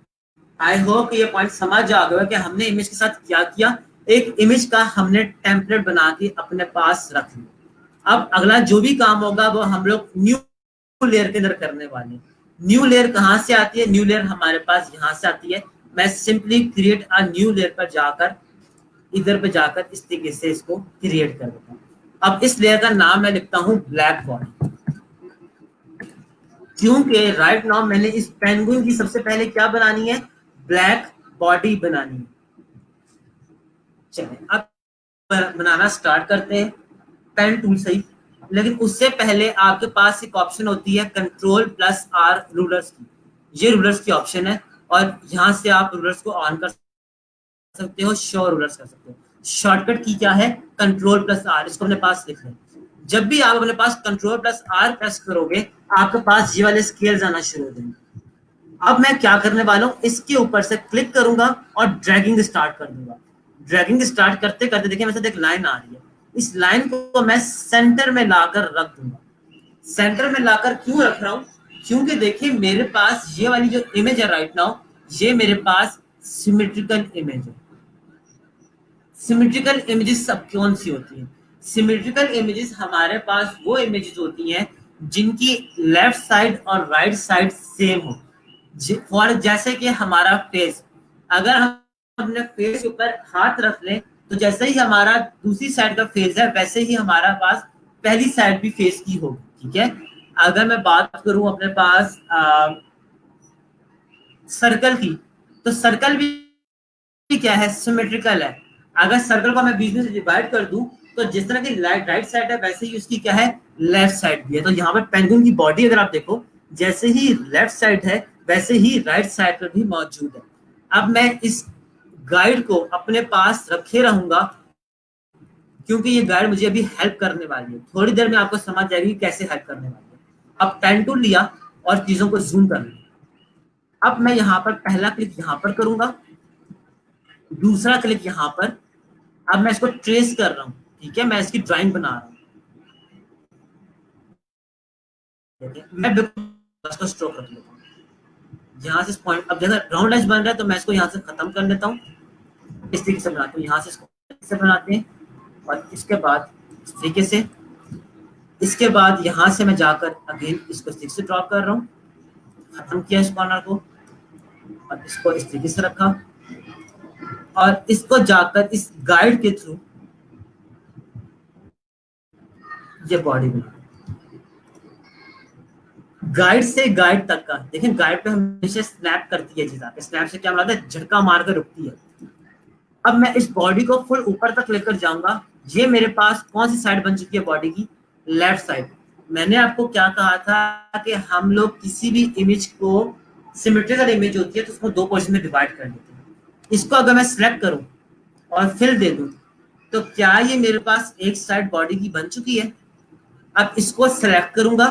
आई होप ये पॉइंट समझ आ गया कि हमने इमेज के साथ क्या किया। एक इमेज का हमने टेम्पलेट बना के अपने पास रख लिया। अब अगला जो भी काम होगा वो हम लोग न्यू लेयर के अंदर करने वाले। न्यू लेयर कहाँ से आती है, न्यू लेयर हमारे पास यहाँ से आती है। मैं simply create a new layer पर जाकर इधर पे जाकर इस तरीके से इसको क्रिएट कर देता हूँ। अब इस लेयर का नाम मैं लिखता हूँ ब्लैक बॉडी, क्योंकि राइट नाउ मैंने इस पेंगुइन की सबसे पहले क्या बनानी है, ब्लैक बॉडी बनानी है। चलिए अब बनाना स्टार्ट करते हैं पेन टूल से ही। लेकिन उससे पहले आपके पास एक ऑप्शन होती है कंट्रोल प्लस आर रूलर्स की। ये रूलर्स की ऑप्शन है और यहाँ से आप रूलर्स को ऑन कर सकते हो, शो रूलर्स कर सकते हो। शॉर्टकट की क्या है, कंट्रोल प्लस आर, इसको अपने पास लिख लें। जब भी आप अपने पास कंट्रोल प्लस आर प्रेस करोगे आपके पास ये वाले स्केल्स आना शुरू हो जाएंगे। अब मैं क्या करने वाला हूँ, इसके ऊपर से क्लिक करूंगा और ड्रैगिंग स्टार्ट कर दूंगा। ड्रैगिंग स्टार्ट करते करते देखिए मेरे साथ एक लाइन आ रही है, इस लाइन को मैं सेंटर में लाकर रख दूंगा। सेंटर में लाकर क्यों रख रहा हूँ, क्योंकि देखिए मेरे पास ये वाली जो इमेज है राइट नाउ, ये मेरे पास सिमेट्रिकल इमेज है। सिमेट्रिकल इमेजेस सब कौन सी होती हैं, सिमेट्रिकल इमेजेस हमारे पास वो इमेजेस होती हैं जिनकी लेफ्ट साइड और राइट साइड सेम हो। फॉर जैसे कि हमारा फेस, अगर हम अपने फेस के ऊपर हाथ रख लें तो जैसे ही हमारा दूसरी साइड का फेस है वैसे ही हमारा पास पहली साइड भी फेस की होगी। ठीक है, अगर मैं बात करूं अपने पास सर्कल की, तो सर्कल भी क्या है, सिमेट्रिकल है। अगर सर्कल को मैं बीच में से डिवाइड कर दूं तो जिस तरह की राइट साइड है वैसे ही उसकी क्या है, लेफ्ट साइड भी है। तो यहाँ पर पेंगुइन की बॉडी अगर आप देखो जैसे ही लेफ्ट साइड है वैसे ही राइट साइड पर भी मौजूद है। अब मैं इस गाइड को अपने पास रखे रहूंगा क्योंकि ये गाइड मुझे अभी हेल्प करने वाली है। थोड़ी देर में आपको समझ जाएगी कैसे हेल्प करने वाली है। अब पेन टूल लिया और चीजों को जूम कर लिया। अब मैं यहाँ पर पहला क्लिक यहाँ पर करूंगा, दूसरा क्लिक यहाँ पर। अब मैं इसको ट्रेस कर रहा हूँ, ठीक है, मैं इसकी ड्राइंग बना रहा हूँ। मैं इसको स्ट्रोक रख लेता हूँ यहाँ से पॉइंट। अब जैसा राउंड एज बन रहा है तो मैं इसको यहाँ से खत्म कर लेता हूँ। इस तरीके से बनाता हूँ, यहाँ से इसको से बनाते हैं। और इसके बाद इस तरीके से, इसके बाद यहाँ से मैं जाकर अगेन इसको 6 से ड्रॉ कर रहा हूँ, खत्म किया इस कॉर्नर को और इसको इस तरीके से रखा और इसको जाकर इस गाइड के थ्रू ये बॉडी बना, गाइड से गाइड तक का। देखें गाइड पे हमेशा स्नैप करती है चीज, आके स्नैप से क्या मतलब है, झटका मारकर रुकती है। अब मैं इस बॉडी को फुल ऊपर तक लेकर जाऊंगा। ये मेरे पास कौन सी साइड बन चुकी है बॉडी की, लेफ्ट साइड। मैंने आपको क्या कहा था कि हम लोग किसी भी इमेज को, सिमेट्रिकल इमेज होती है तो उसको दो पोर्शन में डिवाइड कर देते हैं। इसको अगर मैं सिलेक्ट करूं और फिल दे दूं तो क्या ये मेरे पास एक साइड बॉडी की बन चुकी है। अब इसको सिलेक्ट करूंगा,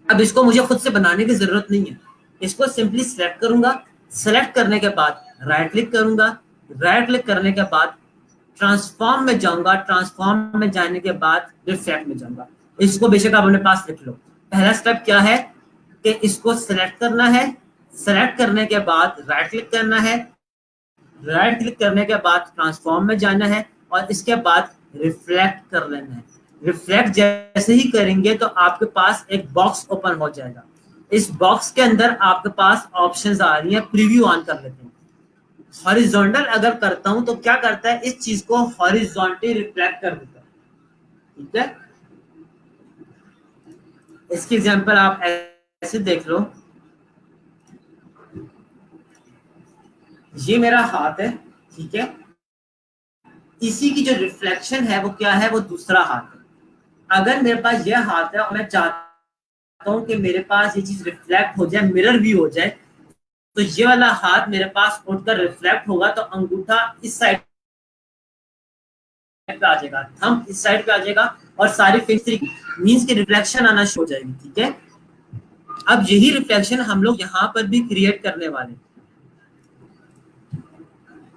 अब इसको मुझे खुद से बनाने की जरूरत नहीं है, इसको सिंपली सिलेक्ट करूंगा। सिलेक्ट करने के बाद राइट क्लिक करूंगा, राइट क्लिक करने के बाद ट्रांसफॉर्म में जाऊंगा, ट्रांसफॉर्म में जाने के बाद रिफ्लेक्ट में जाऊंगा। इसको बेशक आप अपने पास लिख लो। पहला स्टेप क्या है कि इसको सिलेक्ट करना है, सिलेक्ट करने के बाद राइट क्लिक करना है, राइट क्लिक करने के बाद ट्रांसफॉर्म में जाना है और इसके बाद रिफ्लेक्ट कर लेना है। रिफ्लेक्ट जैसे ही करेंगे तो आपके पास एक बॉक्स ओपन हो जाएगा। इस बॉक्स के अंदर आपके पास ऑप्शंस आ रही हैं, प्रीव्यू ऑन कर लेते हैं। हॉरिजॉन्टल अगर करता हूं तो क्या करता है, इस चीज को हॉरिजॉन्टली रिफ्लेक्ट कर देता है। ठीक है, इसकी एग्जांपल आप ऐसे देख लो, ये मेरा हाथ है, ठीक है, इसी की जो रिफ्लेक्शन है वो क्या है, वो दूसरा हाथ है। अगर मेरे पास ये हाथ है और मैं चाहता हूं कि मेरे पास ये चीज रिफ्लेक्ट हो जाए, मिरर व्यू हो जाए, तो ये वाला हाथ मेरे पास उठकर रिफ्लेक्ट होगा तो अंगूठा इस साइड पे आ जाएगा, थंब इस साइड पे आ जाएगा और सारी फिंगर मींस की रिफ्लेक्शन आना शुरू हो जाएगी। ठीक है, अब यही रिफ्लेक्शन हम लोग यहाँ पर भी क्रिएट करने वाले।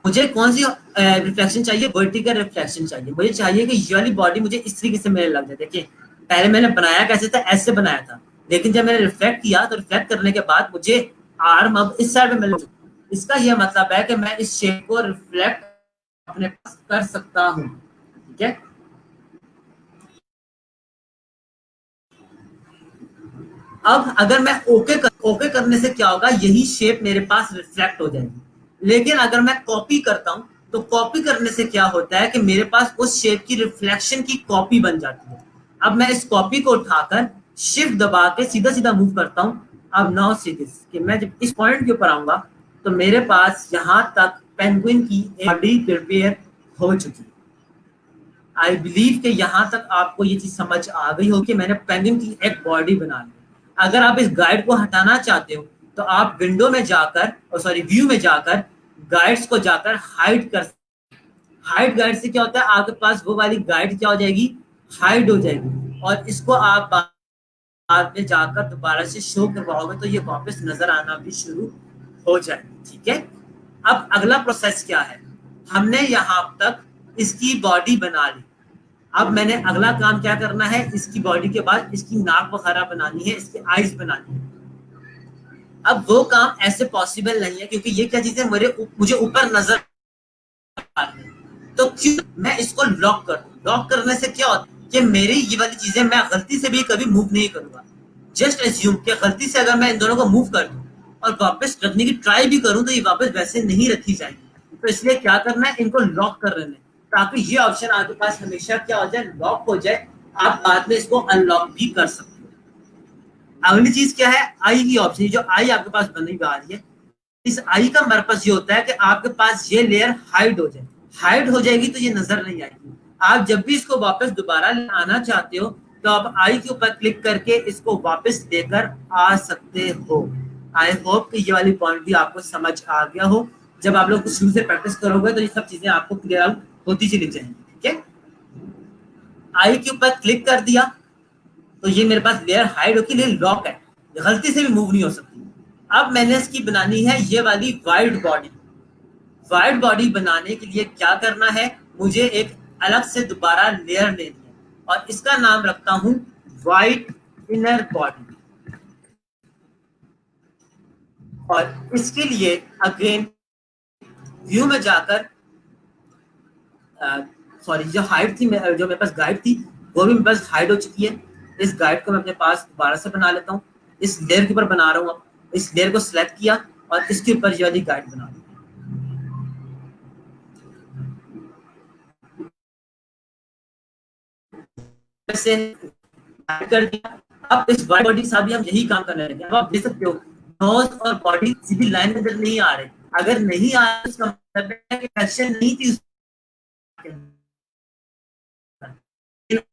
मुझे कौन सी रिफ्लेक्शन चाहिए, वर्टिकल रिफ्लेक्शन चाहिए। मुझे चाहिए कि ये वाली बॉडी मुझे इस तरीके से मेरे लग जाए। देखिए पहले मैंने बनाया कैसे था, ऐसे बनाया था, लेकिन जब मैंने रिफ्लेक्ट किया तो रिफ्लेक्ट करने के बाद मुझे आर्म अब इस साइड में मिल चुका। इसका यह मतलब है कि मैं इस शेप को रिफ्लेक्ट अपने पास कर सकता हूँ। ठीक है, अब अगर मैं ओके करने से क्या होगा, यही शेप मेरे पास रिफ्लेक्ट हो जाएगी। लेकिन अगर मैं कॉपी करता हूं तो कॉपी करने से क्या होता है कि मेरे पास उस शेप की रिफ्लेक्शन की कॉपी बन जाती है। अब मैं इस कॉपी को उठाकर शिफ्ट दबा के सीधा सीधा मूव करता हूं। अब नाउ सी दिस कि मैं जब इस पॉइंट के ऊपर आऊंगा तो मेरे पास यहां तक पेंगुइन की बॉडी प्रिपेयर हो चुकी है। आई बिलीव कि यहाँ तक आपको ये चीज समझ आ गई हो कि मैंने पेंगुइन की एक बॉडी बना ली। अगर आप इस गाइड को हटाना चाहते हो तो आप विंडो में जाकर, और सॉरी व्यू में जाकर, गाइड्स को जाकर हाइड कर। हाइड गाइड से क्या होता है, आपके पास वो वाली गाइड क्या हो जाएगी, हाइड हो जाएगी और इसको आप बाद में जाकर दोबारा से शो करवाओगे तो ये वापस नजर आना भी शुरू हो जाएगी। ठीक है, अब अगला प्रोसेस क्या है, हमने यहाँ तक इसकी बॉडी बना ली। अब मैंने अगला काम क्या करना है, इसकी बॉडी के बाद इसकी नाक वगैरह बनानी है, इसकी आईज बनानी है। अब वो काम ऐसे पॉसिबल नहीं है क्योंकि ये क्या चीजें मुझे ऊपर नजर आ रही है। तो क्यों मैं इसको लॉक कर दूं, लॉक करने से क्या होता है कि मेरी ये वाली चीजें मैं गलती से भी कभी मूव नहीं करूंगा। जस्ट एज्यूम कि गलती से अगर मैं इन दोनों को मूव कर दूं और वापस रखने की ट्राई भी करूं तो ये वापस वैसे नहीं रखी जाएगी। तो इसलिए क्या करना है, इनको लॉक कर लेना है ताकि ये ऑप्शन आपके पास हमेशा क्या हो जाए, लॉक हो जाए। आप बाद में इसको अनलॉक भी कर सकते हो। अगली चीज क्या है, आई की ऑप्शन, जो आई आपके पास बनी आ रही है, इस आई का पर्पस ये होता है कि आपके पास ये लेयर हाइड हो जाए। हाइड हो जाएगी तो ये नजर नहीं आएगी। आप जब भी इसको वापस दोबारा आना चाहते हो तो आप आई के ऊपर क्लिक करके इसको वापस लेकर आ सकते हो। आई होप कि ये वाली पॉइंट भी आपको समझ आ गया हो। जब आप लोग शुरू से प्रैक्टिस करोगे तो ये सब चीजें आपको क्लियर आउट होती चली जाएंगी। ठीक है, आई के ऊपर क्लिक कर दिया तो ये मेरे पास लेयर हाइड होगी, लेकिन लॉक है, गलती से भी मूव नहीं हो सकती। अब मैंने इसकी बनानी है ये वाली वाइड बॉडी। वाइड बॉडी बनाने के लिए क्या करना है, मुझे एक अलग से दोबारा लेयर लेनी है और इसका नाम रखता हूं वाइड इनर बॉडी। और इसके लिए अगेन व्यू में जाकर सॉरी, जो हाइट थी, जो मेरे पास गाइड थी वो भी मेरे पास हाइड हो चुकी है। इस गाइड को मैं अपने पास दोबारा से बना लेता हूँ। इस लेयर के ऊपर बना रहा हूँ, इस लेयर को सिलेक्ट किया और इसके ऊपर ये वाली गाइड बना दी। ऐसे कर दिया। अब इस बॉडी के साथ भी हम यही काम करने लगे। अब आप देख सकते हो नोज और बॉडी सीधी लाइन के अंदर नहीं आ रहे। अगर नहीं आ रहे इसका मतलब है कि एक्शन नहीं थी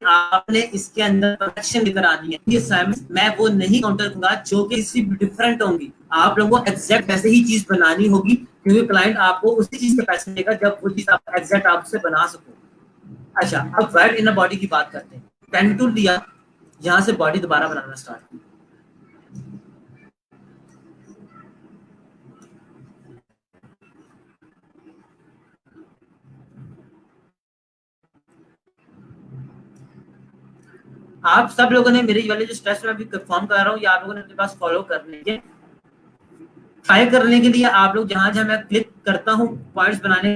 आपने इसके अंदर प्रोडक्शन लेकर आनी है। ये मैं वो नहीं काउंटर करूंगा जो कि इससे डिफरेंट होंगी। आप लोगों को एग्जैक्ट वैसे ही चीज बनानी होगी, क्योंकि क्लाइंट आपको उसी चीज के पैसे देगा जब वो चीज आप एग्जैक्ट आपसे बना सको। अच्छा, अब वाइड इनर बॉडी की बात करते हैं। पेन टूल लिया, यहाँ से बॉडी दोबारा बनाना स्टार्ट की। आप सब लोगों ने मेरे वाले जो स्टेप्स में अभी परफॉर्म कर रहा हूँ, या आप लोगों ने अपने पास फॉलो करने के ट्राई करने के लिए आप लोग जहां जहां मैं क्लिक करता हूँ पॉइंट्स बनाने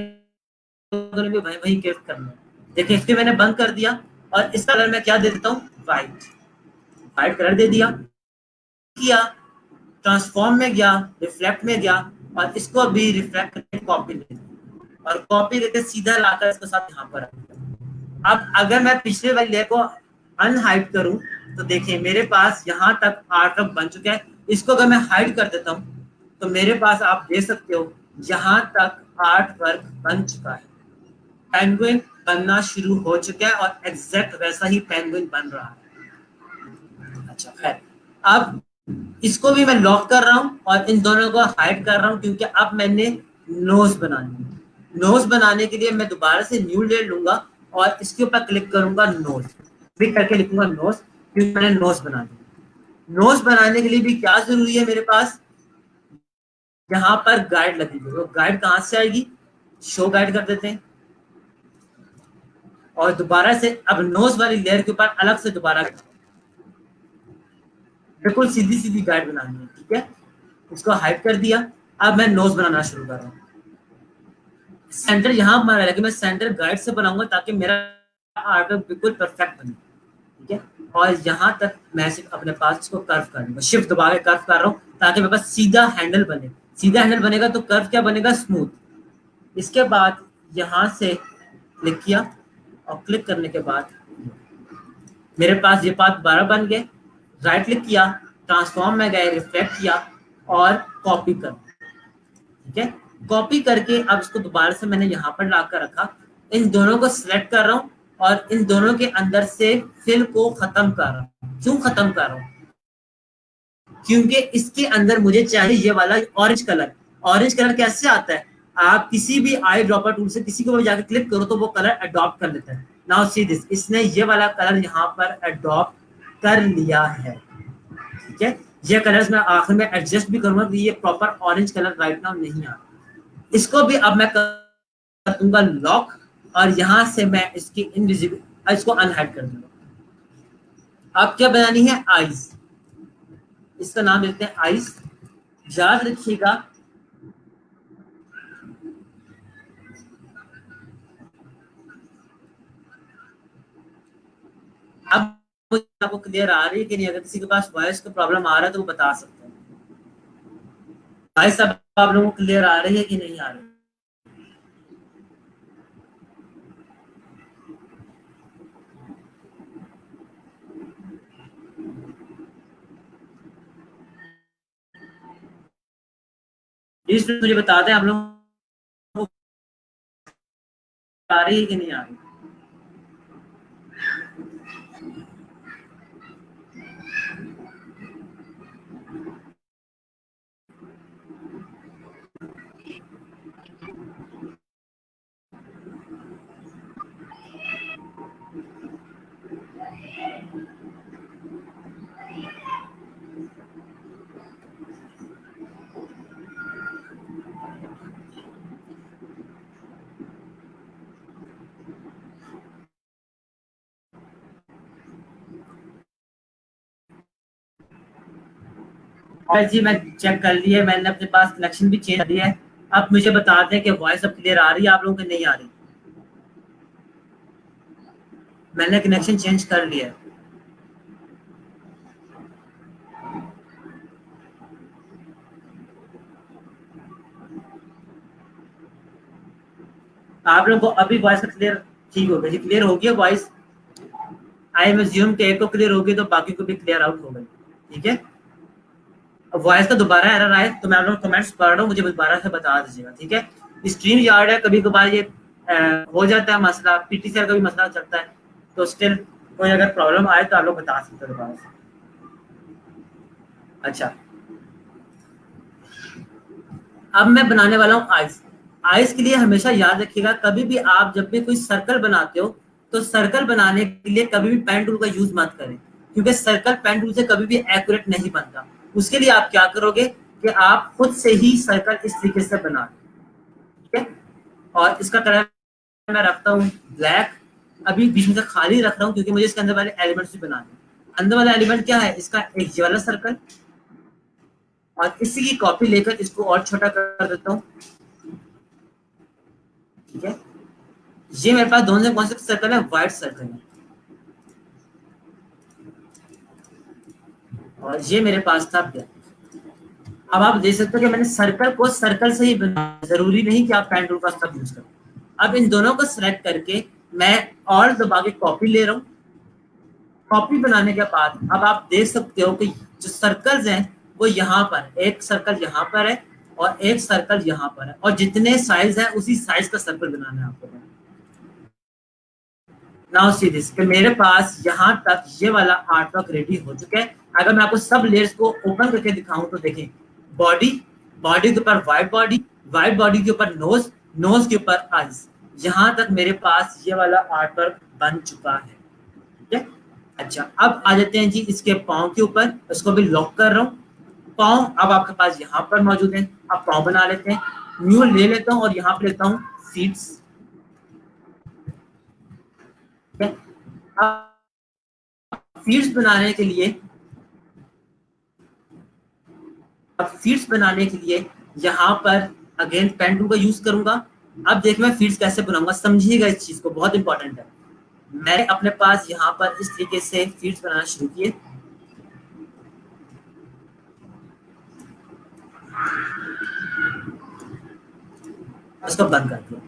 भी वही वही क्लिक करना है। देखिए इसके मैंने बंद कर दिया और इसका कलर मैं क्या दे देता हूँ, व्हाइट। व्हाइट कलर दे दिया, किया, ट्रांसफॉर्म में गया, रिफ्लेक्ट में गया और इसको भी रिफ्लेक्ट करके कॉपी ले दिया और कॉपी करके सीधा लाकर इसके साथ यहाँ पर रख दिया। अब अगर मैं पिछले वाली लेयर को अनहाइड करूं तो देखिए मेरे पास यहाँ तक आर्ट वर्क बन चुका है। इसको अगर मैं हाइड कर देता हूँ तो मेरे पास आप देख सकते हो यहाँ तक आर्ट वर्क बन चुका है। पेंगुइन बनना शुरू हो चुका है और एग्जैक्ट वैसा ही पेंगुइन बन रहा है। अच्छा खैर, अब इसको भी मैं लॉक कर रहा हूँ और इन दोनों को हाइड कर रहा हूँ, क्योंकि अब मैंने नोज बनानी है। नोज बनाने के लिए मैं दोबारा से न्यू लेयर लूंगा और इसके ऊपर क्लिक करूंगा नोज, क्लिक करके लिखूंगा नोज, क्योंकि मैंने नोज बना दी। नोज बनाने के लिए भी क्या जरूरी है मेरे पास, यहाँ पर गाइड लगी हुई है। गाइड कहाँ से आएगी, शो गाइड कर देते हैं और दोबारा से अब नोज वाली लेयर के ऊपर अलग से दोबारा बिल्कुल सीधी सीधी गाइड बनानी है। ठीक है, इसको हाइड कर दिया। अब मैं नोज बनाना शुरू कर रहा हूँ। सेंटर यहाँ बना लगे, मैं सेंटर गाइड से बनाऊंगा ताकि मेरा आर्ट बिल्कुल परफेक्ट बने। ठीक है, और यहाँ तक मैं सिर्फ अपने पास इसको कर्व कर लूंगा, शिफ्ट दबा के कर्व कर रहा हूँ ताकि मेरे पास सीधा हैंडल बने। सीधा हैंडल बनेगा तो कर्व क्या बनेगा, स्मूथ। इसके बाद यहाँ से क्लिक किया और क्लिक करने के बाद मेरे पास ये पाथ 12 बन गए। राइट क्लिक किया, ट्रांसफॉर्म में गए, रिफ्लेक्ट किया और कॉपी कर। ठीक है, कॉपी करके अब इसको दोबारा से मैंने यहाँ पर लाकर रखा। इन दोनों को सिलेक्ट कर रहा हूँ और इन दोनों के अंदर से फिल को खत्म कर रहा हूँ। क्यों खत्म कर रहा हूँ, क्योंकि इसके अंदर मुझे चाहिए ये वाला ऑरेंज कलर। ऑरेंज कलर कैसे आता है, आप किसी भी आई ड्रॉपर टूल से किसी को भी जाकर क्लिक करो तो वो कलर अडॉप्ट कर लेता है। नाउ सी दिस, इसने ये वाला कलर यहाँ पर अडॉप्ट कर लिया है। ठीक है, ये कलर्स मैं आखिर में एडजस्ट भी करूंगा कि ये proper orange colour right now नहीं आ रहा। इसको भी अब मैं कर दूंगा लॉक और यहां से मैं इसकी इनविजिबल इसको अनहाइड कर दूंगा। अब क्या बनानी है, आईज। इसका नाम देते हैं आईज। याद रखिएगा अब आपको क्लियर आ रही है कि नहीं। अगर किसी के पास वॉइस का प्रॉब्लम आ रहा है तो वो बता सकते हैं। वॉइस अब आप लोगों को क्लियर आ रही है कि नहीं आ रही। प्लीज मुझे बता दें आप लोग आ रही है कि नहीं आ रही। और जी मैं चेक कर लिया, मैंने अपने पास कनेक्शन भी चेंज कर दिया है। अब मुझे बता दें कि वॉइस अब क्लियर आ रही है आप लोगों को नहीं आ रही। मैंने कनेक्शन चेंज कर लिया है। आप लोग को अभी वॉइस का क्लियर ठीक हो गया? क्लियर हो गया वॉइस? आई एम एज्यूम कि एक को क्लियर होगी तो बाकी को भी क्लियर आउट हो गई। ठीक है, अब वॉइस का दोबारा एरर आए तो मैं आप लोग कमेंट्स पढ़ रहा हूँ, मुझे दोबारा से बता दीजिएगा। ठीक है, स्ट्रीम यार्ड है, कभी कभार ये हो जाता है मसला, पीटीसीआर का भी मसला चलता है, तो स्टिल कोई अगर प्रॉब्लम आए तो आप लोग बता सकते हो दोबारा से। अच्छा, अब मैं बनाने वाला हूँ आइस। आइस के लिए हमेशा याद रखिएगा, कभी भी आप जब भी कोई सर्कल बनाते हो तो सर्कल बनाने के लिए कभी भी पेन टूल का यूज मत करें, क्योंकि सर्कल पेन टूल से कभी भी एक्यूरेट नहीं बनता। उसके लिए आप क्या करोगे कि आप खुद से ही सर्कल इस तरीके से बना, ठीक है। और इसका कलर मैं रखता हूँ ब्लैक। अभी बीच में से खाली रख रहा हूँ क्योंकि मुझे इसके अंदर वाले एलिमेंट्स भी बनाने हैं। अंदर वाला एलिमेंट क्या है, इसका एक ये वाला सर्कल, और इसी की कॉपी लेकर इसको और छोटा कर देता हूँ। ठीक है, ये मेरे पास दोनों से कौन सा सर्कल है, व्हाइट सर्कल है, और ये मेरे पास था ब्लैक। अब आप देख सकते हो कि मैंने सर्कल को सर्कल से ही बनाया, जरूरी नहीं कि आप पेन टूल का सब यूज करें। अब इन दोनों को सिलेक्ट करके मैं और दबा के कॉपी ले रहा हूँ। कॉपी बनाने के बाद अब आप देख सकते हो कि जो सर्कल्स हैं वो यहाँ पर, एक सर्कल यहाँ पर है और एक सर्कल यहाँ पर है, और जितने साइज है उसी साइज का सर्कल बनाना है आपको। नाउ सी दिस कि मेरे पास यहाँ तक ये वाला आर्ट वर्क रेडी हो चुका है। अगर मैं आपको सब लेयर्स को ओपन करके दिखाऊं तो देखें, बॉडी, बॉडी के ऊपर व्हाइट बॉडी, व्हाइट बॉडी के ऊपर नोज, नोज के ऊपर आईज। यहाँ तक मेरे पास ये वाला आर्ट वर्क बन चुका है। ठीक है, अच्छा अब आ जाते हैं जी इसके पाँव के ऊपर, इसको भी लॉक कर रहा हूँ। पाँव अब आपके पास यहाँ पर मौजूद है। अब पाँव बना लेते हैं, न्यू ले लेता हूँ और यहाँ पे लेता हूँ फीट्स। अब फीट्स बनाने के लिए, अब फीट्स बनाने के लिए यहाँ पर अगेन पेन टूल का यूज करूंगा। अब देख मैं फीट्स कैसे बनाऊंगा, समझिएगा इस चीज को, बहुत इंपॉर्टेंट है। मैंने अपने पास यहाँ पर इस तरीके से फीट्स बनाना शुरू किए। उसको बंद कर दिया।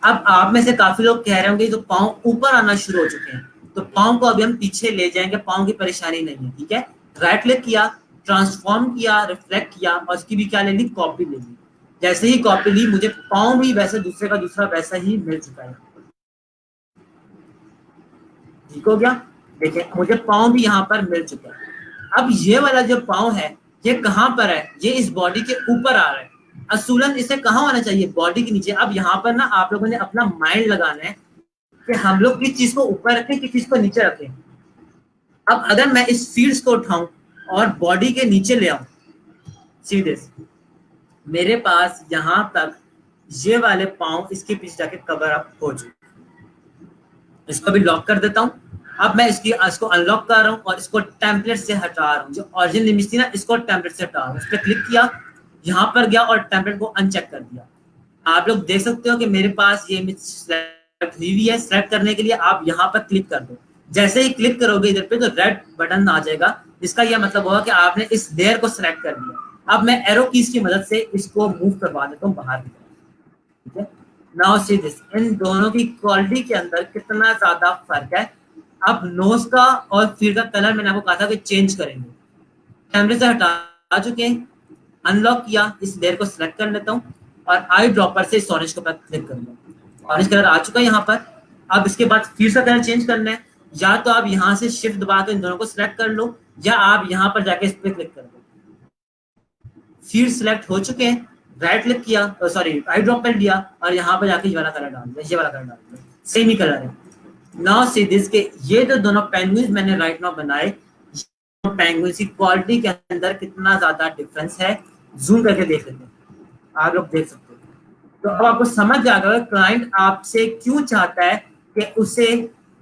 अब आप में से काफी लोग कह रहे होंगे तो पाँव ऊपर आना शुरू हो चुके हैं, तो पाँव को अभी हम पीछे ले जाएंगे, पाँव की परेशानी नहीं है। ठीक है, राइट क्लिक किया, ट्रांसफॉर्म किया, रिफ्लेक्ट किया, और उसकी भी क्या ले ली, कॉपी ले ली। जैसे ही कॉपी ली मुझे पाँव भी वैसे दूसरे का दूसरा वैसा ही मिल चुका है। ठीक हो गया, देखिए मुझे पाँव भी यहाँ पर मिल चुका है। अब ये वाला जो पाँव है ये कहाँ पर है, ये इस बॉडी के ऊपर आ रहा है। असूलन इसे कहाँ होना चाहिए, बॉडी के नीचे। अब यहाँ पर ना आप लोगों ने अपना माइंड लगाना है कि हम लोग किस चीज को ऊपर रखें, किस चीज को नीचे रखें। अब अगर मैं इस फील्ड्स को उठाऊं और बॉडी के नीचे ले आऊं, सीधे मेरे पास यहाँ तक ये वाले पाँव इसके पीछे जाके कवर अप हो चुके। इसको भी लॉक कर देता हूँ। अब मैं इसको अनलॉक कर रहा हूँ और इसको टेम्पलेट से हटा रहा हूँ। जो ओरिजिनल इमेज थी ना, इसको टेम्पलेट से हटा रहा हूँ। इस पर क्लिक किया, यहाँ पर गया और टेम्पलेट को अनचेक कर दिया। आप लोग देख सकते हो कि मेरे पास ये इमेज सेलेक्ट हुई है। सेलेक्ट करने के लिए आप यहाँ पर क्लिक कर दो। जैसे ही क्लिक करोगे इधर पे तो रेड बटन आ जाएगा, इसका यह मतलब होगा कि आपने इस लेयर को सिलेक्ट कर दिया। अब मैं एरो कीज की मदद से इसको मूव करवा देता हूँ बाहर की तरफ। ठीक है, नाउ सी दिस, इन दोनों की क्वालिटी के अंदर कितना ज्यादा फर्क है। अब नोज का और फीड का कलर मैंने आपको कहा था कि चेंज करेंगे। कैमरे से हटा चुके हैं, अनलॉक किया, इस लेयर को सिलेक्ट कर लेता हूँ और आई ड्रॉपर से इस ऑरेंज के ऊपर क्लिक करूंगा। ऑरेंज कलर आ चुका है यहाँ पर। अब इसके बाद फिर से कलर चेंज करना है, या तो आप यहाँ से शिफ्ट दबा कर इन दोनों को सिलेक्ट कर लो, या आप यहाँ पर जाके इस पर क्लिक कर दो। फीड सिलेक्ट हो चुके हैं, राइट क्लिक किया, सॉरी आई ड्रॉप कर दिया और यहाँ पर जाके ये वाला कलर डाल दिया, ये वाला कलर डाल दिया, सेम ही कलर है। नाउ सी दिस के ये जो दोनों पेंगुइन्स मैंने राइट नाउ बनाए, पेंगुइन्स की क्वालिटी के अंदर कितना ज्यादा डिफरेंस है, जूम करके देख लेते हैं। आप लोग देख सकते हो। तो अब आपको समझ आ गया क्लाइंट आपसे क्यों चाहता है कि उसे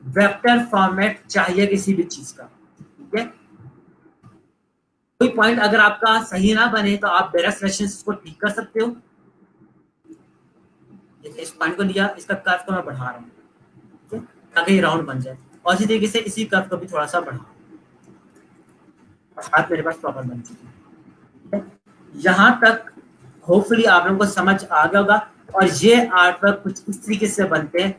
वेक्टर फॉर्मेट चाहिए किसी भी चीज का। ठीक है, कोई पॉइंट अगर आपका सही ना बने तो आप डायरेक्ट सिलेक्शन को ठीक कर सकते हो। इस पॉइंट को लिया, इसका कर्व को मैं बढ़ा रहा हूँ, ठीक है, ताकि ये राउंड बन जाए। और इसी तरीके से इसी कर्व को भी थोड़ा सा बढ़ाओ। हाथ मेरे पास प्रॉपर बन चुकी है। यहाँ तक होपफुली आप लोगों को समझ आ गया होगा। और ये आर्ट वर्क कुछ इस तरीके से बनते हैं।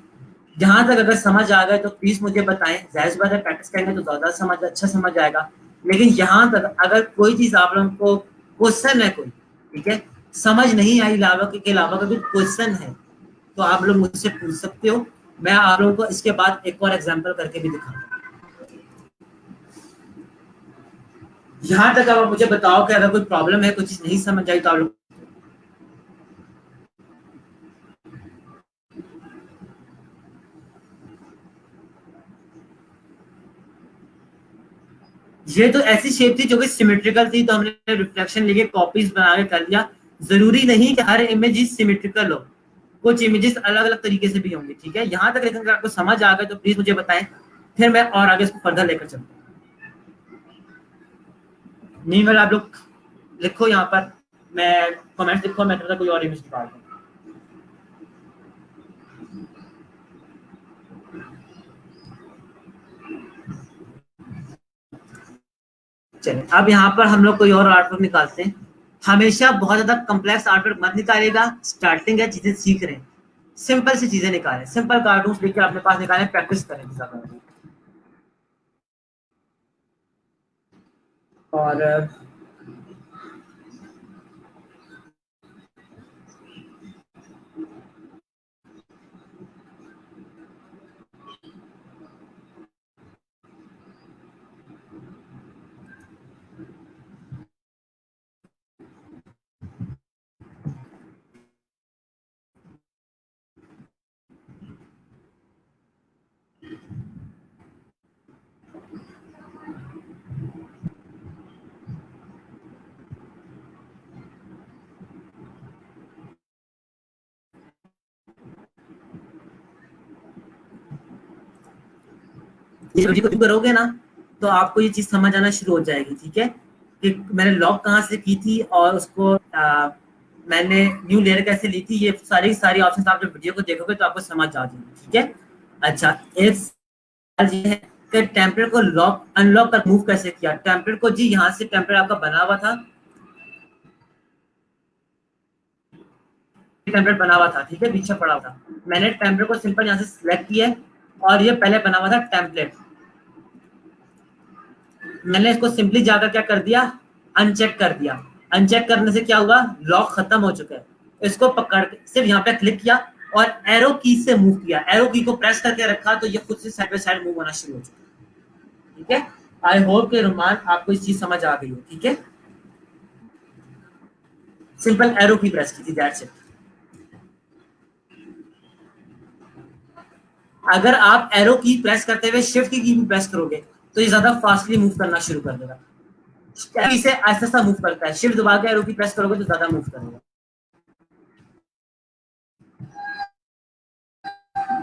जहां तक अगर समझ आ गए तो प्लीज मुझे बताएं। जाहिर बात है प्रैक्टिस करेंगे तो ज्यादा अच्छा समझ आएगा। लेकिन यहाँ तक अगर कोई चीज आप लोगों को क्वेश्चन है कोई, ठीक है, समझ नहीं आई के अलावा कोई क्वेश्चन है तो आप लोग मुझसे पूछ सकते हो। मैं आप लोगों को इसके बाद एक और एग्जाम्पल करके भी दिखाऊंगा। यहाँ तक अब आप मुझे बताओ कि अगर कोई प्रॉब्लम है, कोई चीज नहीं समझ आई तो आप लोग। ये तो ऐसी शेप थी जो कि सिमेट्रिकल थी, तो हमने रिफ्लेक्शन लेके कॉपीज बना के कर दिया। जरूरी नहीं कि हर इमेज ही सिमेट्रिकल हो, कुछ इमेजेस अलग अलग तरीके से भी होंगे, ठीक है। यहाँ तक लेकिन अगर आपको समझ आ गए तो प्लीज मुझे बताएं, फिर मैं और आगे इसको फर्दर लेकर चलता हूँ। नहीं वाला आप लोग लिखो यहाँ पर, मैं कमेंट लिखो, मैं कोई और इमेज निकाल दूँ। चलिए अब यहाँ पर हम लोग कोई और आर्टवर्क निकालते हैं। हमेशा बहुत ज्यादा कॉम्प्लेक्स आर्टवर्क मत निकालेगा, स्टार्टिंग है, चीजें सीख रहे हैं, सिंपल सी चीजें निकालें, सिंपल कार्टून लेकर अपने पास निकालें, प्रैक्टिस करें ज्यादा। और ये वीडियो को करोगे ना तो आपको ये चीज समझ आना शुरू हो जाएगी, ठीक है, कि मैंने लॉक कहाँ से की थी और उसको मैंने न्यू लेयर कैसे ली थी। ये सारी ऑप्शंस आप जब वीडियो को देखोगे तो आपको समझ आ जाएगी, ठीक है। अच्छा, एक सवाल ये है कि टेम्पलेट को लॉक अनलॉक कर मूव कैसे किया। टेम्पलेट को जी यहाँ से टेम्पलेट आपका बना हुआ था, टेम्पलेट बना हुआ था, ठीक है, पीछे पड़ा हुआ था। मैंने टेम्पलेट को सिंपल यहाँ से सिलेक्ट किया और ये पहले बना हुआ था टेम्पलेट। मैंने इसको सिंपली जाकर क्या कर दिया, अनचेक कर दिया। अनचेक करने से क्या हुआ, लॉक खत्म हो चुका है। इसको पकड़ के सिर्फ यहाँ पे क्लिक किया और एरो की से मूव किया, एरो की को प्रेस करके रखा तो ये खुद से साइड बाय साइड मूव होना शुरू हो चुका है, ठीक है। आई होप के रुमान आपको इस चीज समझ आ गई हो, ठीक है। सिंपल एरो की प्रेस की थी, दैट्स इट। अगर आप एरो की प्रेस करते हुए शिफ्ट की भी प्रेस करोगे तो ये ज्यादा फास्टली मूव करना शुरू कर देगा। इसे ऐसा सा मूव करता है, शिफ्ट दबा के एरो की प्रेस करोगे तो ज्यादा मूव करेगा।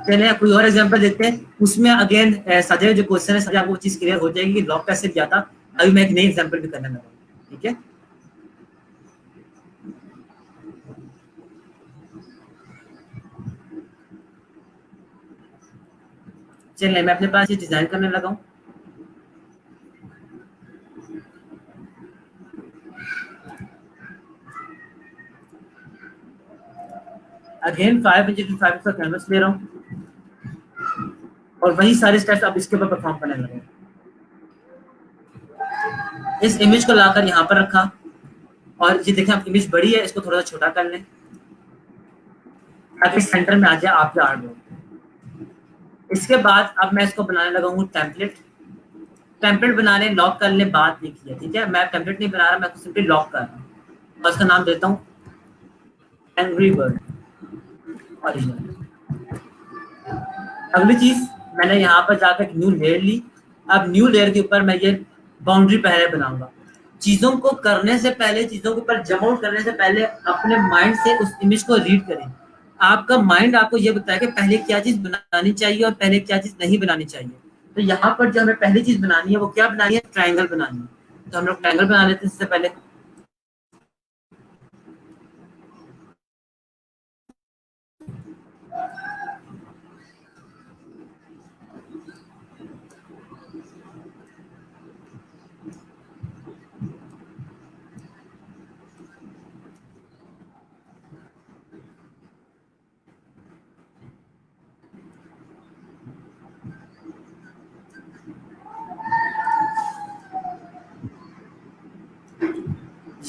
चलिए कोई और एग्जांपल देखते हैं, उसमें अगेन सजय जो क्वेश्चन है, सजय आपको चीज क्लियर हो जाएगी कि लॉक कैसे किया था। अभी मैं एक नई एग्जांपल भी करने लगा, ठीक है। चलिए मैं अपने पास ये डिजाइन करने लगा हूँ। अगेन 5x5 का कैनवस ले रहा हूँ और वही सारे स्टेप्स अब इसके ऊपर परफॉर्म करने लगे। इस इमेज को लाकर यहाँ पर रखा और ये देखें, अब इमेज बड़ी है, इसको थोड़ा सा छोटा कर लें ताकि सेंटर में आ जाए आपके आर्ट बोर्ड। इसके बाद अब मैं इसको बनाने लगा हूँ टेम्पलेट। टेम्पलेट बनाने लॉक करने बात नहीं की है, ठीक है। मैं टेम्पलेट नहीं बना रहा, मैं सिंपली लॉक कर रहा हूँ और उसका नाम देता हूँ एंग्री बर्ड ओरिजिनल। अगली चीज, मैंने यहाँ पर जाकर एक न्यू लेयर ली। अब न्यू लेयर के ऊपर मैं ये बाउंड्री पहले बनाऊंगा। चीजों को करने से पहले, चीजों के ऊपर जम आउट करने से पहले अपने माइंड से उस इमेज को रीड करें। आपका माइंड आपको ये बताया कि पहले क्या चीज बनानी चाहिए और पहले क्या चीज नहीं बनानी चाहिए। तो यहाँ पर जो हमें पहली चीज बनानी है वो क्या बनानी है, ट्राइंगल बनानी है। तो हम लोग ट्राइंगल बना लेते हैं इससे पहले।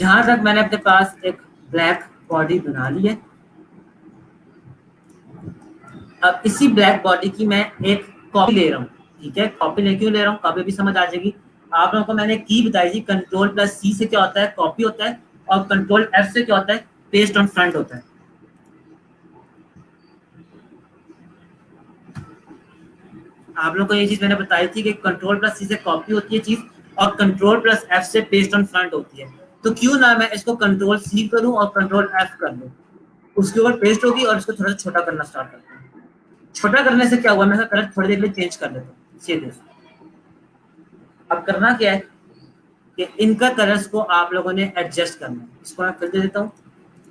जहां तक मैंने अपने पास एक ब्लैक बॉडी बना ली है, अब इसी ब्लैक बॉडी की मैं एक कॉपी ले रहा हूँ। ठीक है, कॉपी ले क्यों ले रहा हूँ, कॉपी भी समझ आ जाएगी। आप लोगों को मैंने की बताई थी, कंट्रोल प्लस सी से क्या होता है, कॉपी होता है, और कंट्रोल एफ से क्या होता है, पेस्ट ऑन फ्रंट होता है। आप लोगों को ये चीज मैंने बताई थी कि कंट्रोल प्लस सी से कॉपी होती है चीज, और कंट्रोल प्लस एफ से पेस्ट ऑन फ्रंट होती है। तो क्यों ना मैं इसको कंट्रोल सी करूं और कंट्रोल एफ कर लूं, उसके ऊपर पेस्ट होगी, और इसको थोड़ा सा छोटा करना स्टार्ट करता हूँ। छोटा करने से क्या हुआ, मैं कलर थोड़ी देर में चेंज कर लेता हूँ सीधे से। अब करना क्या है कि इनका कलर्स को आप लोगों ने एडजस्ट करना है। इसको मैं फिल दे देता हूँ,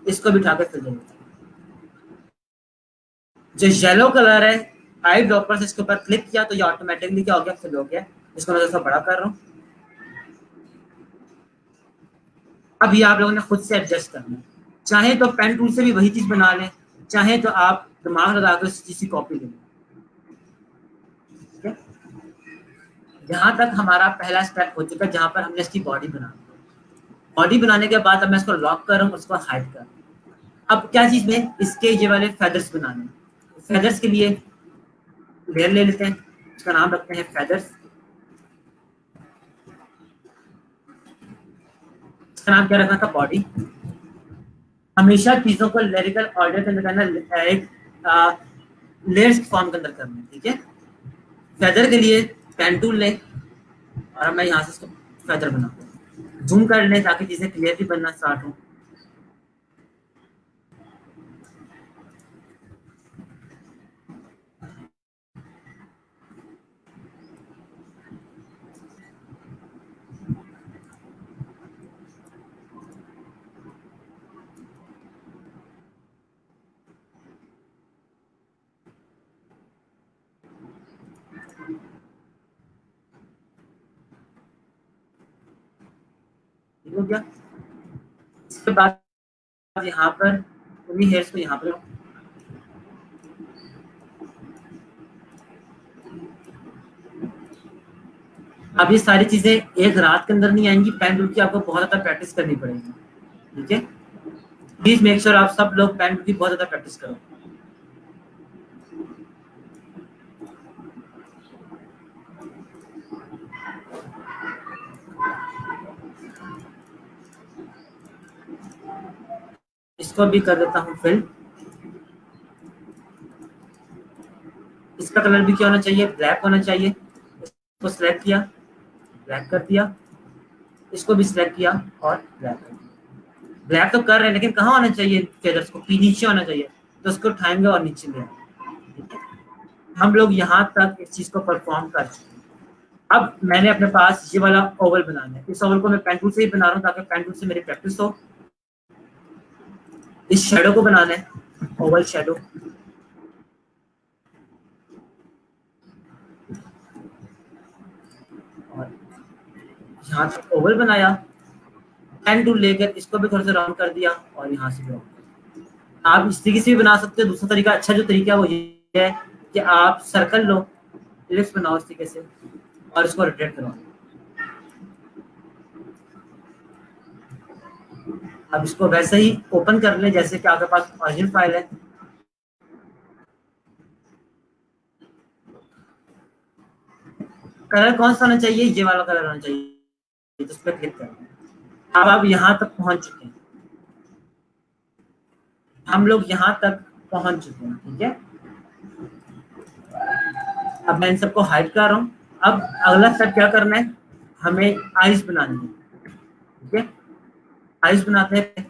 इसको बिठा कर फिल दे देता हूँ। जो येलो कलर है, आई ड्रॉपर से इसके ऊपर क्लिक किया तो ये ऑटोमेटिकली क्या हो गया, फिल हो गया। इसको मैं थोड़ा बड़ा कर रहा हूँ। अब ये आप लोगों ने खुद से एडजस्ट करना है। चाहे तो पेन टूल से भी वही चीज बना लें, चाहे तो आप दिमाग लगा कर उस चीज की कॉपी ले लें। ठीक है, यहाँ तक हमारा पहला स्टेप हो चुका है, जहां पर हमने इसकी बॉडी बना ली। बॉडी बनाने के बाद अब मैं इसको लॉक कर रहा हूँ, उसको हाइड कर रहा हूँ। अब क्या चीज में इसके ये वाले फेदर्स बनाने हैं। फेदर्स के लिए लेयर ले लेते हैं, इसका नाम रखते हैं फेदर्स। इसका नाम क्या रखना था, बॉडी। हमेशा चीजों को लेरिकल ऑर्डर के अंदर करना, एक लेयर्स फॉर्म के अंदर करना है। ठीक है, फेदर के लिए पेन टूल लें, और मैं यहाँ से इसको फेदर बनाता हूँ। जूम कर लें ताकि चीजें क्लियरली बनना स्टार्ट हो। ठीक हो गया। इसके बाद यहाँ पर उन्हीं हेयर्स को यहाँ पर, अब ये सारी चीजें एक रात के अंदर नहीं आएंगी, पेन टूल की आपको बहुत ज्यादा प्रैक्टिस करनी पड़ेगी। ठीक है, प्लीज मेक श्योर आप सब लोग पेन टूल की बहुत ज्यादा प्रैक्टिस करो। इसको भी कर देता हूँ फिल। इसका कलर भी क्या होना चाहिए, ब्लैक होना चाहिए। इसको सिलेक्ट किया, ब्लैक कर दिया, इसको भी सिलेक्ट किया और ब्लैक कर दिया। ब्लैक तो कर रहे हैं, लेकिन कहाँ होना चाहिए फेदर्स को, नीचे होना चाहिए, तो उसको उठाएंगे और नीचे ले आएंगे। ठीक है, हम लोग यहाँ तक इस चीज को परफॉर्म कर चुके हैं। अब मैंने अपने पास ये वाला ओवल बनाना है। इस ओवल को मैं पेन टूल से ही बना रहा हूँ ताकि पेन टूल से मेरी प्रैक्टिस हो। इस शेडो को बनाना है, ओवल शेडो। और यहाँ तक ओवल बनाया, पेन टूल लेकर इसको भी थोड़ा सा राउंड कर दिया, और यहाँ से राउंड कर दिया। आप इस तरीके से भी बना सकते हो। दूसरा तरीका, अच्छा जो तरीका है वो ये है कि आप सर्कल लो, इलिप्स बनाओ इस तरीके से, और इसको रोटेट करो। अब इसको वैसे ही ओपन कर लें जैसे कि आपके पास ओरिजिनल फाइल है। कलर कौन सा होना चाहिए, ये वाला कलर होना चाहिए, तो उस पर क्लिक करें। अब आप यहाँ तक पहुंच चुके हैं, हम लोग यहाँ तक पहुंच चुके हैं। ठीक है, अब मैं इन सबको हाइड कर रहा हूँ। अब अगला स्टेप क्या करना है, हमें आइज बनानी है। ठीक है, आइज बनाते हैं।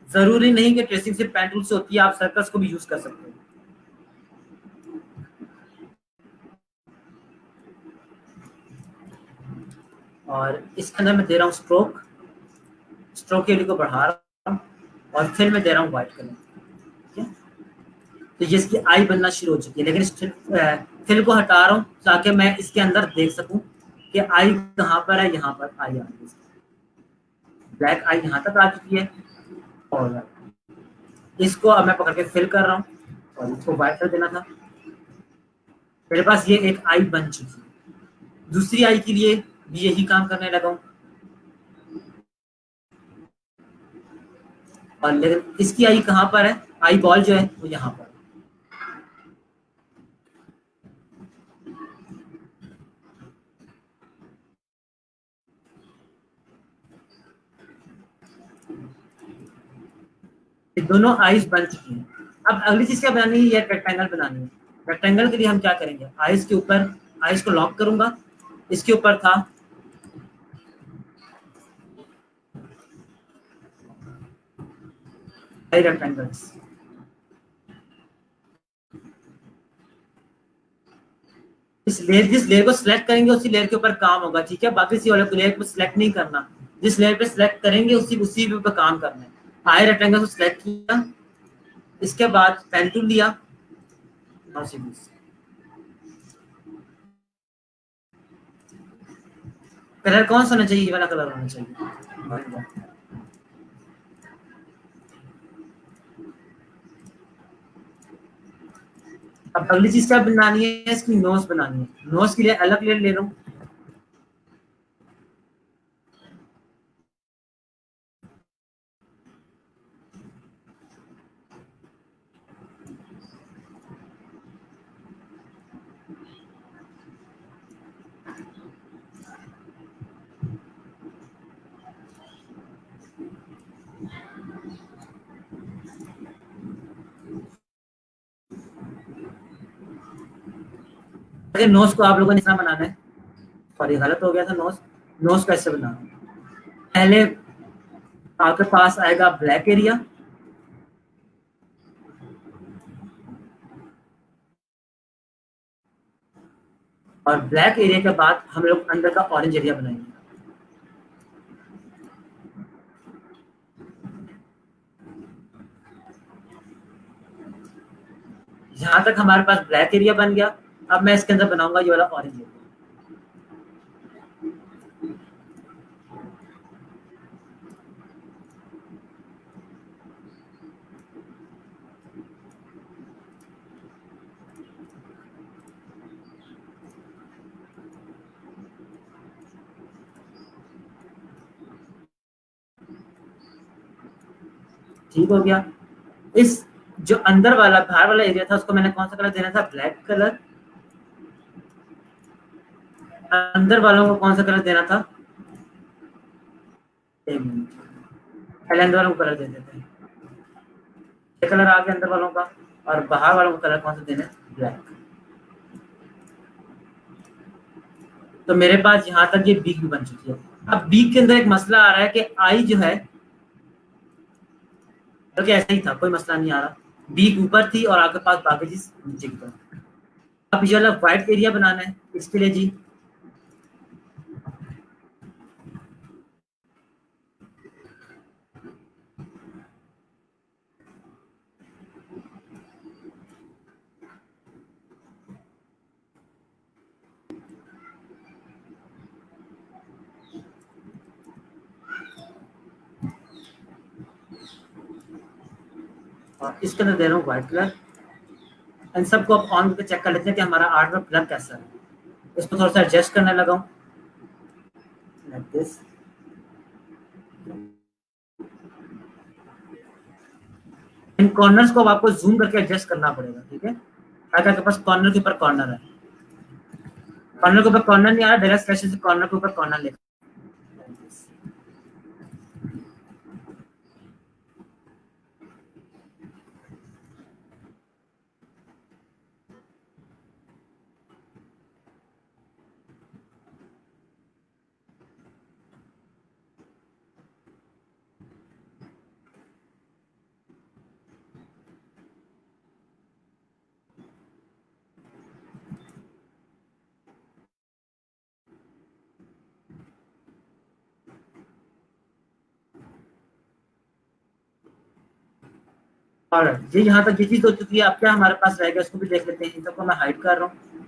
जरूरी नहीं कि ट्रेसिंग सिर्फ पेन टूल से होती है, आप सर्कल्स को भी यूज कर सकते हो। और इसके अंदर मैं दे रहा हूँ स्ट्रोक, स्ट्रोक एरिया को बढ़ा रहा हूँ, और फिर मैं दे रहा हूँ व्हाइट कलर। ठीक है, तो ये इसकी आई बनना शुरू हो चुकी है, लेकिन इस फिल को हटा रहा हूँ ताकि मैं इसके अंदर देख सकूं कि आई कहाँ पर है। यहाँ पर आई आ गई, ब्लैक आई यहाँ तक आ चुकी है। और इसको अब मैं पकड़ के फिल कर रहा हूँ। और इसको व्हाइट कर देना था। मेरे पास ये एक आई बन चुकी है। दूसरी आई के लिए भी यही काम करने लगा हूं, और लेकिन इसकी आई कहां पर है, आई बॉल जो है वो यहाँ पर। ये दोनों आईज बन चुकी हैं। अब अगली चीज क्या बनानी है, ये रेक्टेंगल बनानी है। रेक्टेंगल के लिए हम क्या करेंगे, आईज के ऊपर आईज को लॉक करूंगा। इसके ऊपर था आई रेक्टेंगल्स। इस लेयर, जिस लेयर को सिलेक्ट करेंगे उसी लेयर के ऊपर काम होगा, ठीक है। बाकी किसी वाले लेयर को सिलेक्ट नहीं करना, जिस लेयर पे सिलेक्ट करेंगे उसी उसी पे काम करना है। आई रेक्टेंगल को सिलेक्ट किया, इसके बाद पेन टूल लिया, कलर कौन सा होना चाहिए, ये वाला कलर होना चाहिए। अब अगली चीज क्या बनानी है, इसकी नोज बनानी है। नोज के लिए अलग लेयर ले रहा हूँ। अगर नोज को आप लोगों ने इतना बनाना है, सॉरी गलत हो गया था। नोज, नोज कैसे बनाना है, पहले आपके पास आएगा ब्लैक एरिया, और ब्लैक एरिया के बाद हम लोग अंदर का ऑरेंज एरिया बनाएंगे। जहां तक हमारे पास ब्लैक एरिया बन गया, अब मैं इसके अंदर बनाऊंगा ये वाला ऑरेंज एरिया। ठीक हो गया। इस जो अंदर वाला बाहर वाला एरिया था उसको मैंने कौन सा कलर देना था, ब्लैक कलर। अंदर वालों को कौन सा कलर देना था, एक मिनट, पहले अंदर वालों को कलर दे देते हैं। ये कलर आ गया अंदर वालों का, और बाहर वालों को कलर कौन सा देना है, ब्लैक। तो मेरे पास यहाँ तक ये बीक भी बन चुकी है। अब बीक के अंदर एक मसला आ रहा है कि आई जो है, बल्कि ऐसा ही था, कोई मसला नहीं आ रहा। बीक ऊपर थी और आपके पास बाकी चीज नीचे की तरफ। अब ये वाला व्हाइट एरिया बनाना है, इसके लिए जी और इसके अंदर दे रहा हूँ व्हाइट कलर। इन सबको अब ऑन करके चेक कर लेते हैं कि हमारा आर्ट वर्क कलर कैसा है। इसको थोड़ा सा एडजस्ट करने लगा हूँ, लाइक दिस। इन कॉर्नर्स को अब आपको जूम करके एडजस्ट करना पड़ेगा, ठीक है। ताकि आपके पास कॉर्नर के ऊपर कॉर्नर है। कॉर्नर के ऊपर कॉर्नर नहीं आ रहा, डायरेक्ट स्लैश से कॉर्नर के ऊपर कॉर्नर लेकर। और ये यहाँ तक ये चीज हो चुकी है। अब क्या हमारे पास रहेगा, इसको भी देख लेते हैं। इन सबको मैं हाइड कर रहा हूँ।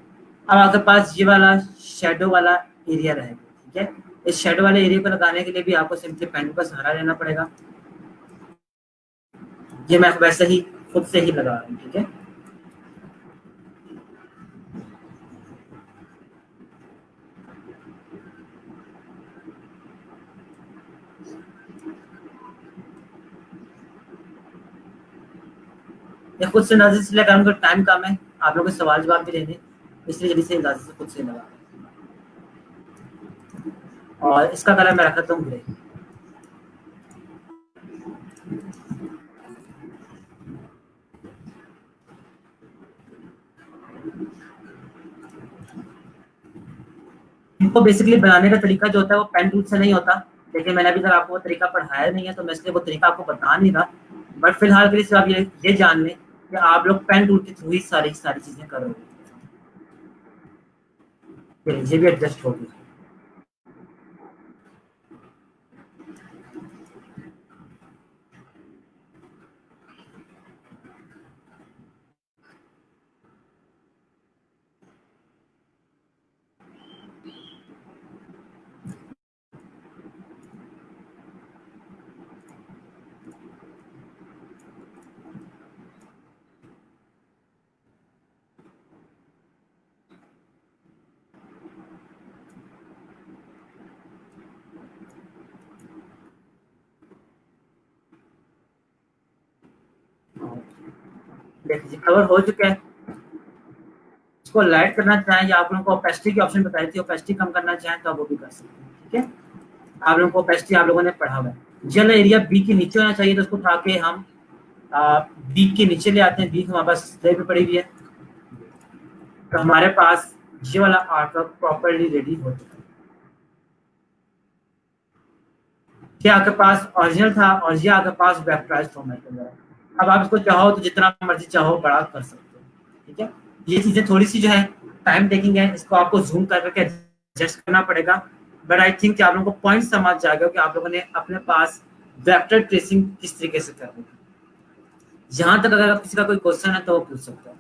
अब आपके पास ये वाला शेडो वाला एरिया रहेगा, ठीक है। इस शेडो वाले एरिया को लगाने के लिए भी आपको सिंपली पेन का सहारा लेना पड़ेगा। ये मैं वैसे ही खुद से ही लगा रहा हूँ, ठीक है। ये खुद से अंदाजे से लगा, उनको टाइम कम है, आप लोगों को सवाल जवाब भी देने, इसलिए जल्दी से अंदाजे से खुद से लगा। और इसका कलर मैं रखता हूँ ग्रे। इनको बेसिकली बनाने का तरीका जो होता है वो पेन टूल से नहीं होता, लेकिन मैंने अभी तक आपको वो तरीका पढ़ाया नहीं है, तो मैं इसलिए वो तरीका आपको बता नहीं रहा। बट फिलहाल के लिए सिर्फ आप ये जान लें कि आप लोग पेन टूल के थ्रू ही सारी सारी चीजें करोगे। ये भी एडजस्ट होगी। देखिए कवर हो चुका है। इसको लाइट करना चाहें या आप लोगों को ओपेसिटी की ऑप्शन बताई थी, ओपेसिटी कम करना चाहें तो आप वो भी कर सकते हैं। ठीक है, आप लोगों को ओपेसिटी आप लोगों ने पढ़ा हुआ है। जल एरिया बी के नीचे होना चाहिए, तो उसको उठा के हम बी के नीचे ले आते हैं। बी हमारे पास स्लेब पे पड़ी हुई है, तो हमारे पास ये वाला आर्टवर्क प्रॉपरली रेडी हो चुका है। ये आपके पास ओरिजिनल था और ये आपके पास वेक्टराइज्ड फॉर्मेट में है। अब आप इसको चाहो तो जितना मर्जी चाहो बड़ा कर सकते हो। ठीक है, ये चीजें थोड़ी सी जो है टाइम टेकिंग है, इसको आपको जूम कर करके एडजस्ट करना पड़ेगा। बट आई थिंक कि आप लोगों को पॉइंट समझ जाएगा कि आप लोगों ने अपने पास वेक्टर ट्रेसिंग किस तरीके से करनी है। जहां तक अगर किसी का कोई क्वेश्चन है तो वो पूछ सकते हो।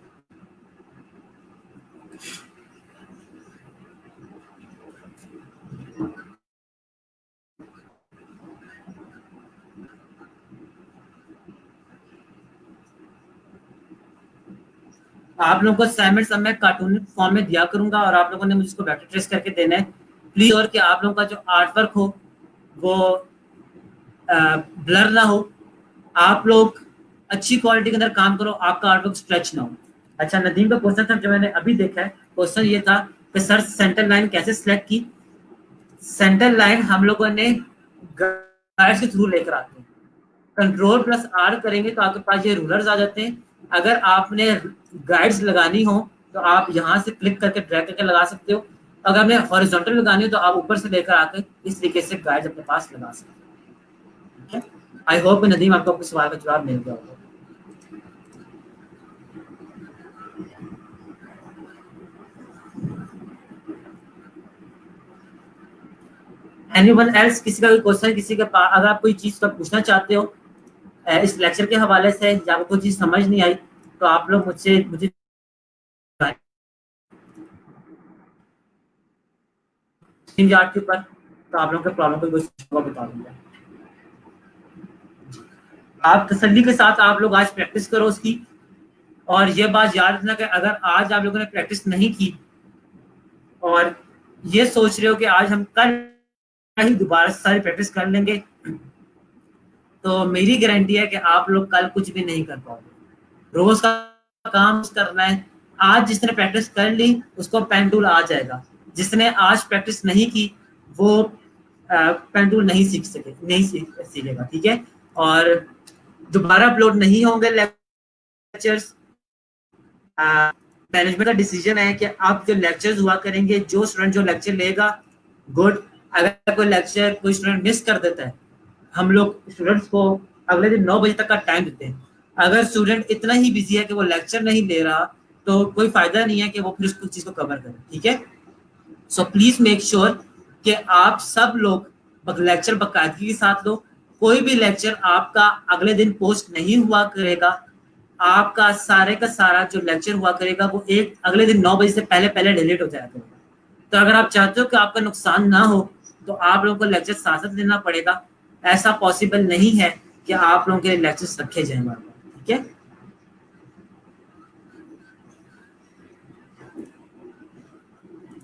आप लोगों को असाइनमेंट सब मैं कार्टूनिक फॉर्म में दिया करूंगा और आप लोगों ने मुझे इसको वेक्टर ट्रेस करके देना है प्लीज, और कि आप लोगों का जो आर्ट वर्क हो वो ब्लर ना हो। आप लोग अच्छी क्वालिटी के अंदर काम करो, आपका आर्ट वर्क स्ट्रेच ना हो। अच्छा, नदीम का क्वेश्चन था जो मैंने अभी देखा है, क्वेश्चन ये था कि सर सेंटर लाइन कैसे सिलेक्ट की। सेंटर लाइन हम लोगों ने गाइड्स के थ्रू लेकर आते हैं। कंट्रोल प्लस आर करेंगे तो आपके पास ये रूलर्स आ जाते हैं। अगर आपने गाइड्स लगानी हो तो आप यहाँ से क्लिक करके ड्रैग करके लगा सकते हो। अगर आपने हॉरिजॉन्टल लगानी हो तो आप ऊपर से लेकर आकर इस तरीके से गाइड्स अपने पास लगा सकते हैं। आई होप नदीम आपको अपने सवाल का जवाब मिल गया होगा। एनीवन एल्स, किसी का कोई क्वेश्चन, किसी के पास अगर आप कोई चीज का पूछना चाहते हो इस लेक्चर के हवाले से या आपको कोई चीज समझ नहीं आई तो आप लोग मुझे चार्ट के ऊपर, तो आप लोगों के प्रॉब्लम को बता दूंगा। आप तसल्ली के साथ आप लोग आज प्रैक्टिस करो उसकी, और ये बात याद रखना कि अगर आज आप लोगों ने प्रैक्टिस नहीं की और ये सोच रहे हो कि आज हम कल ही दोबारा सारी प्रैक्टिस कर लेंगे, तो मेरी गारंटी है कि आप लोग कल कुछ भी नहीं कर पाओगे। रोज का काम करना है। आज जिसने प्रैक्टिस कर ली उसको पेन टूल आ जाएगा, जिसने आज प्रैक्टिस नहीं की वो पेन टूल नहीं सीखेगा। ठीक है, और दोबारा अपलोड नहीं होंगे लेक्चर्स। मैनेजमेंट का डिसीजन है कि आप जो लेक्चर्स हुआ करेंगे, जो स्टूडेंट जो लेक्चर लेगा गुड, अगर कोई लेक्चर कोई स्टूडेंट मिस कर देता है, हम लोग स्टूडेंट्स को अगले दिन 9 बजे तक का टाइम देते हैं। अगर स्टूडेंट इतना ही बिजी है कि वो लेक्चर नहीं ले रहा तो कोई फायदा नहीं है कि वो फिर उस चीज को कवर करे। ठीक है, सो प्लीज मेक श्योर कि आप सब लोग लेक्चर बाकायदगी के साथ लो। कोई भी लेक्चर आपका अगले दिन पोस्ट नहीं हुआ करेगा। आपका सारे का सारा जो लेक्चर हुआ करेगा वो एक अगले दिन 9 बजे से पहले पहले डिलीट हो जाया करेगा। तो अगर आप चाहते हो कि आपका नुकसान ना हो तो आप लोगों को लेक्चर साथ साथ लेना पड़ेगा। ऐसा पॉसिबल नहीं है कि आप लोगों के लेक्चर्स रखे जाए बार बार। ठीक है,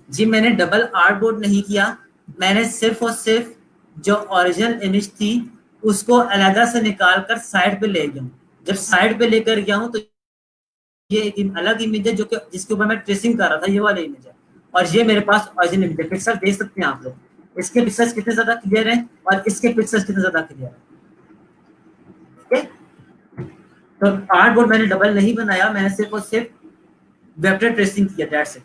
जी मैंने डबल आर्ट बोर्ड नहीं किया, मैंने सिर्फ और सिर्फ जो ओरिजिनल इमेज थी उसको अलग से निकाल कर साइड पे ले गया हूँ। जब साइड पे लेकर गया हूँ तो ये एक अलग इमेज है जो कि जिसके ऊपर मैं ट्रेसिंग कर रहा था, ये वाला इमेज है, और ये मेरे पास ओरिजिनल इमेज है। पिक्सल देख सकते हैं आप लोग, इसके पिक्सल्स कितने ज्यादा क्लियर है और इसके पिक्सल्स कितने ज्यादा क्लियर है। ठीक है, तो आर्टबोर्ड मैंने डबल नहीं बनाया, मैंने सिर्फ और सिर्फ वेक्टर ट्रेसिंग किया, दैट्स इट।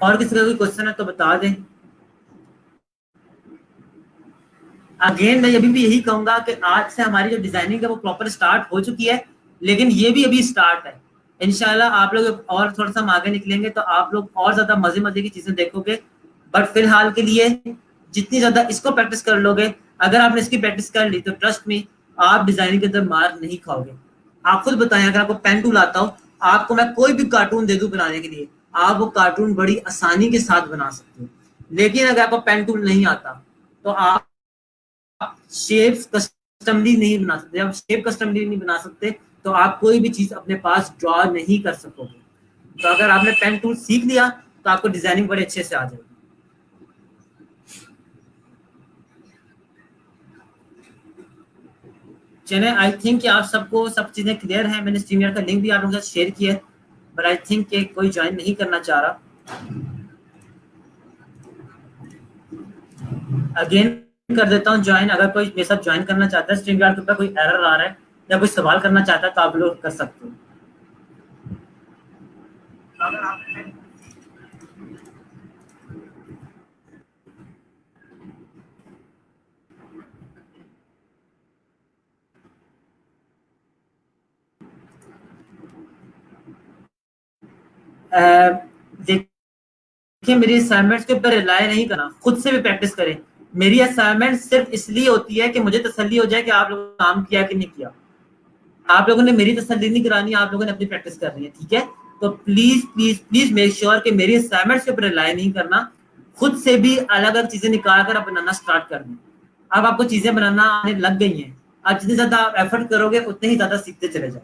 और किसी का कोई क्वेश्चन है तो बता दें। अगेन मैं अभी भी यही कहूंगा कि आज से हमारी जो डिजाइनिंग है वो प्रॉपर स्टार्ट हो चुकी है, लेकिन ये भी अभी स्टार्ट है। इंशाल्लाह आप लोग और थोड़ा सा हम आगे निकलेंगे तो आप लोग और ज्यादा मजे मजे की चीजें देखोगे। बट फिलहाल के लिए जितनी ज्यादा इसको प्रैक्टिस कर लोगे, अगर आपने इसकी प्रैक्टिस कर ली तो ट्रस्ट में आप डिजाइनिंग के अंदर मार नहीं खाओगे। आप खुद बताएं, अगर आपको पेन टूल आता हो, आपको मैं कोई भी कार्टून दे दूं बनाने के लिए, आप वो कार्टून बड़ी आसानी के साथ बना सकते हो। लेकिन अगर आपको पेन टूल नहीं आता तो आप शेप्स कस्टमली नहीं बना सकते। जब शेप कस्टमली नहीं बना सकते तो आप कोई भी चीज अपने पास ड्रॉ नहीं कर सकोगे। तो अगर आपने पेन टूल सीख लिया तो आपको डिजाइनिंग बड़े अच्छे से आ जाएगी। चले, आई थिंक कि आप सबको सब चीजें क्लियर हैं। मैंने स्ट्रीमयार्ड का लिंक भी आप लोगों के साथ शेयर किया है, बट आई थिंक कि कोई ज्वाइन नहीं करना चाह रहा। अगेन कर देता हूँ ज्वाइन। अगर कोई मेरे साथ ज्वाइन करना चाहता है, स्ट्रीमयार्ड के ऊपर कोई एरर आ रहा है या कोई सवाल करना चाहता है तो आप लोग कर सकते हो। देखिए, मेरी असाइनमेंट्स के ऊपर रिलाय नहीं करना, खुद से भी प्रैक्टिस करें। मेरी असाइनमेंट सिर्फ इसलिए होती है कि मुझे तसल्ली हो जाए कि आप लोगों ने काम किया कि नहीं किया। आप लोगों ने मेरी तसल्ली नहीं करानी, आप लोगों ने अपनी प्रैक्टिस करनी है। ठीक है, तो please please please make sure कि मेरी असाइनमेंट्स के ऊपर रिलाय नहीं करना। खुद से भी अलग अलग चीजें निकाल कर आप बनाना स्टार्ट कर दें। अब आपको चीजें बनाना आने लग गई हैं, अब जितनी ज्यादा आप एफर्ट करोगे उतने ही ज्यादा सीखते चले जाओ।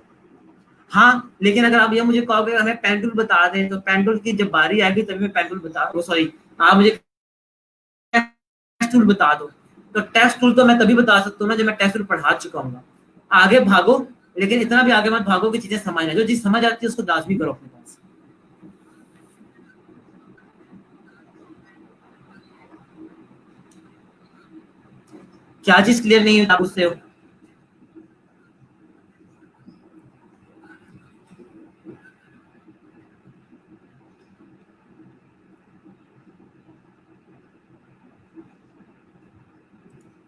हाँ, लेकिन अगर आप ये मुझे कहोगे हमें पेन टूल बता दें, तो पेन टूल की जब बारी आएगी तभी मैं पेन टूल बता, सॉरी, आप मुझे टेस्ट टूल बता दो। तो टेस्ट टूल तो मैं तभी बता सकता हूँ ना जब मैं टेस्ट टूल पढ़ा चुका हूँ। आगे भागो, लेकिन इतना भी आगे मत भागो कि चीजें समझ आए। जो चीज समझ आती है उसको लाजमी करो अपने पास। क्या चीज क्लियर नहीं है आप उससे हो?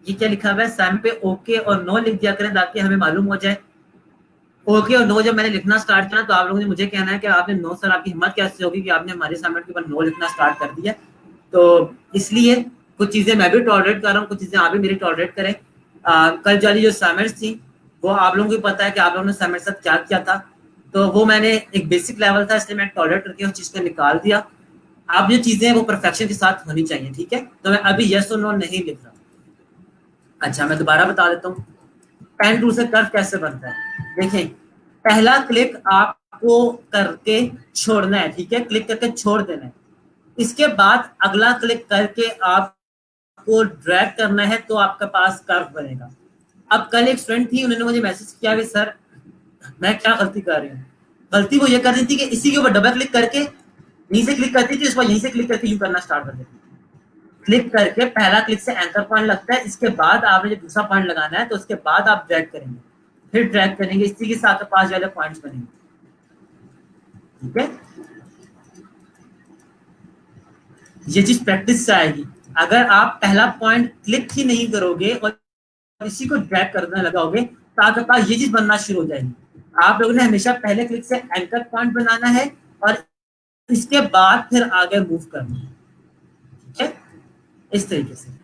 ये क्या लिखा हुआ है, सैम पे ओके और नो लिख दिया करें ताकि हमें मालूम हो जाए। ओके और नो जब मैंने लिखना स्टार्ट किया तो आप लोगों ने मुझे कहना है कि आपने नो सर, आपकी हिम्मत कैसे होगी कि आपने हमारे असाइनमेंट के ऊपर नो लिखना स्टार्ट कर दिया। तो इसलिए कुछ चीजें मैं भी टॉलरेट कर रहा हूँ, कुछ चीजें आप भी मेरी टॉलरेट करें। कल वाली जो असाइनमेंट्स थी वो आप लोगों को पता है कि आप लोगों ने असाइनमेंट साथ क्या किया था। तो वो मैंने एक बेसिक लेवल था इसलिए मैं टॉलरेट करके उस चीज को निकाल दिया। अब जो चीजें हैं वो परफेक्शन के साथ होनी चाहिए। ठीक है, तो मैं अभी यस और नो नहीं लिख रहा। अच्छा, मैं दोबारा बता देता हूँ पेन टूल से कर्व कैसे बनता है। देखें, पहला क्लिक आपको करके छोड़ना है। ठीक है, क्लिक करके छोड़ देना है। इसके बाद अगला क्लिक करके आपको ड्रैग करना है तो आपके पास कर्व बनेगा। अब कल एक स्टूडेंट थी, उन्होंने मुझे मैसेज किया कि सर मैं क्या गलती कर रही हूँ। गलती वो ये कर रही थी कि इसी के ऊपर डबल क्लिक करके यहीं से क्लिक करती थी, उसके बाद यहीं से क्लिक करके यू करना स्टार्ट कर देती थी। क्लिक करके पहला क्लिक से एंकर पॉइंट लगता है, इसके बाद आपने जो दूसरा पॉइंट लगाना है तो उसके बाद आप ड्रैग करेंगे, फिर ड्रैग करेंगे, इसी के साथ पांच वाले पॉइंट्स बनेंगे। ठीक है, ये चीज प्रैक्टिस से आएगी। अगर आप पहला पॉइंट क्लिक ही नहीं करोगे और इसी को ड्रैग करने लगाओगे तो आपके पास ये चीज बनना शुरू हो जाएगी। आप लोगों ने हमेशा पहले क्लिक से एंकर पॉइंट बनाना है और इसके बाद फिर आगे मूव करना है। ठीक है, इस तरीके से।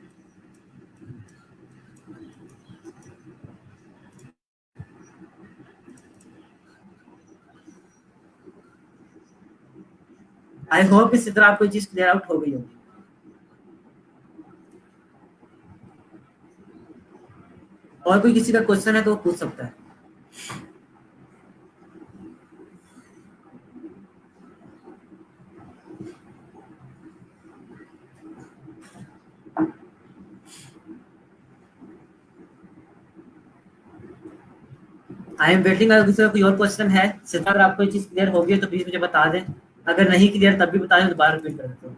आई होप इसी तरह आपको चीज क्लियर आउट हो गई होगी। और कोई किसी का क्वेश्चन है तो वो पूछ सकता है। I am waiting. अगर किसी का कोई और क्वेश्चन है, सिद्धार्थ, अगर आपको ये चीज क्लियर हो गई तो प्लीज मुझे बता दें, अगर नहीं क्लियर तब भी बता दें, दोबारा रिपीट कर देता हूँ।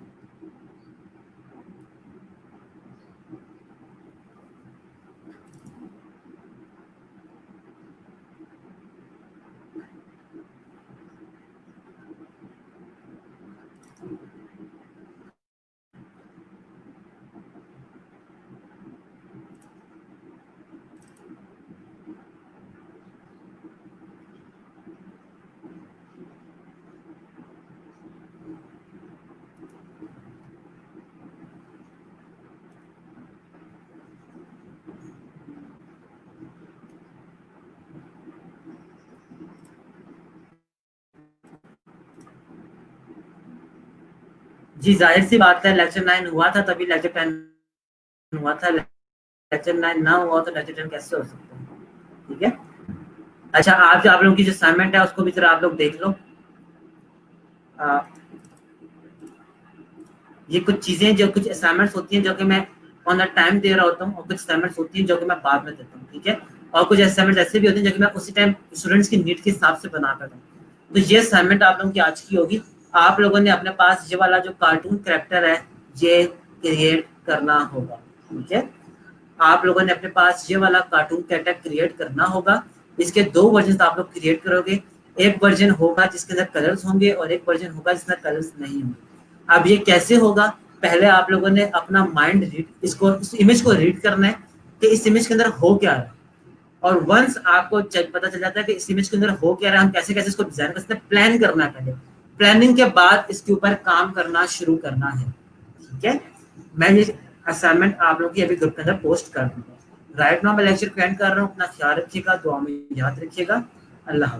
जी जाहिर सी बात है, लेक्चर 9 हुआ था तभी लेक्चर 10 हुआ था। लेक्चर 9 ना हुआ तो लेक्चर 10 कैसे हो सकता है? ठीक है। अच्छा, आज आप लोगों की जो असाइनमेंट है उसको भी जरा आप लोग देख लो। आ, ये कुछ चीजें, जो कुछ असाइनमेंट्स होती हैं जो कि मैं ऑन द टाइम दे रहा होता हूँ, और कुछ असाइनमेंट्स होती हैं जो कि मैं बाद में देता हूँ। ठीक है। और कुछ असाइनमेंट्स ऐसे भी होते हैं जो कि मैं उसी टाइम स्टूडेंट्स की नीड के हिसाब से बना कर दूँ। तो ये असाइनमेंट आप लोगों की आज की होगी। आप लोगों ने अपने पास ये वाला जो कार्टून कैरेक्टर है ये क्रिएट करना होगा। ठीक है। आप लोगों ने अपने पास ये वाला कार्टून कैरेक्टर क्रिएट करना होगा। इसके दो वर्जन आप लोग क्रिएट करोगे। एक वर्जन होगा जिसके अंदर कलर्स होंगे और एक वर्जन होगा जिसमें कलर्स नहीं होंगे। अब ये कैसे होगा? पहले आप लोगों ने अपना माइंड रीड, इसको, इस इमेज को रीड करना है कि इस इमेज के अंदर हो क्या रहा है। और वंस आपको पता चल जाता है कि इस इमेज के अंदर हो क्या रहा है, हम कैसे कैसे इसको डिजाइन कर सकते हैं, प्लान करना है पहले। प्लानिंग के बाद इसके ऊपर काम करना शुरू करना है। ठीक है। मैं ये असाइनमेंट आप लोगों की अभी ग्रुप के अंदर पोस्ट कर दूंगा। राइट नाउ मैं लेक्चर को एंड कर रहा हूँ। अपना ख्याल रखिएगा, दुआ में याद रखिएगा। अल्लाह हाफ़िज़।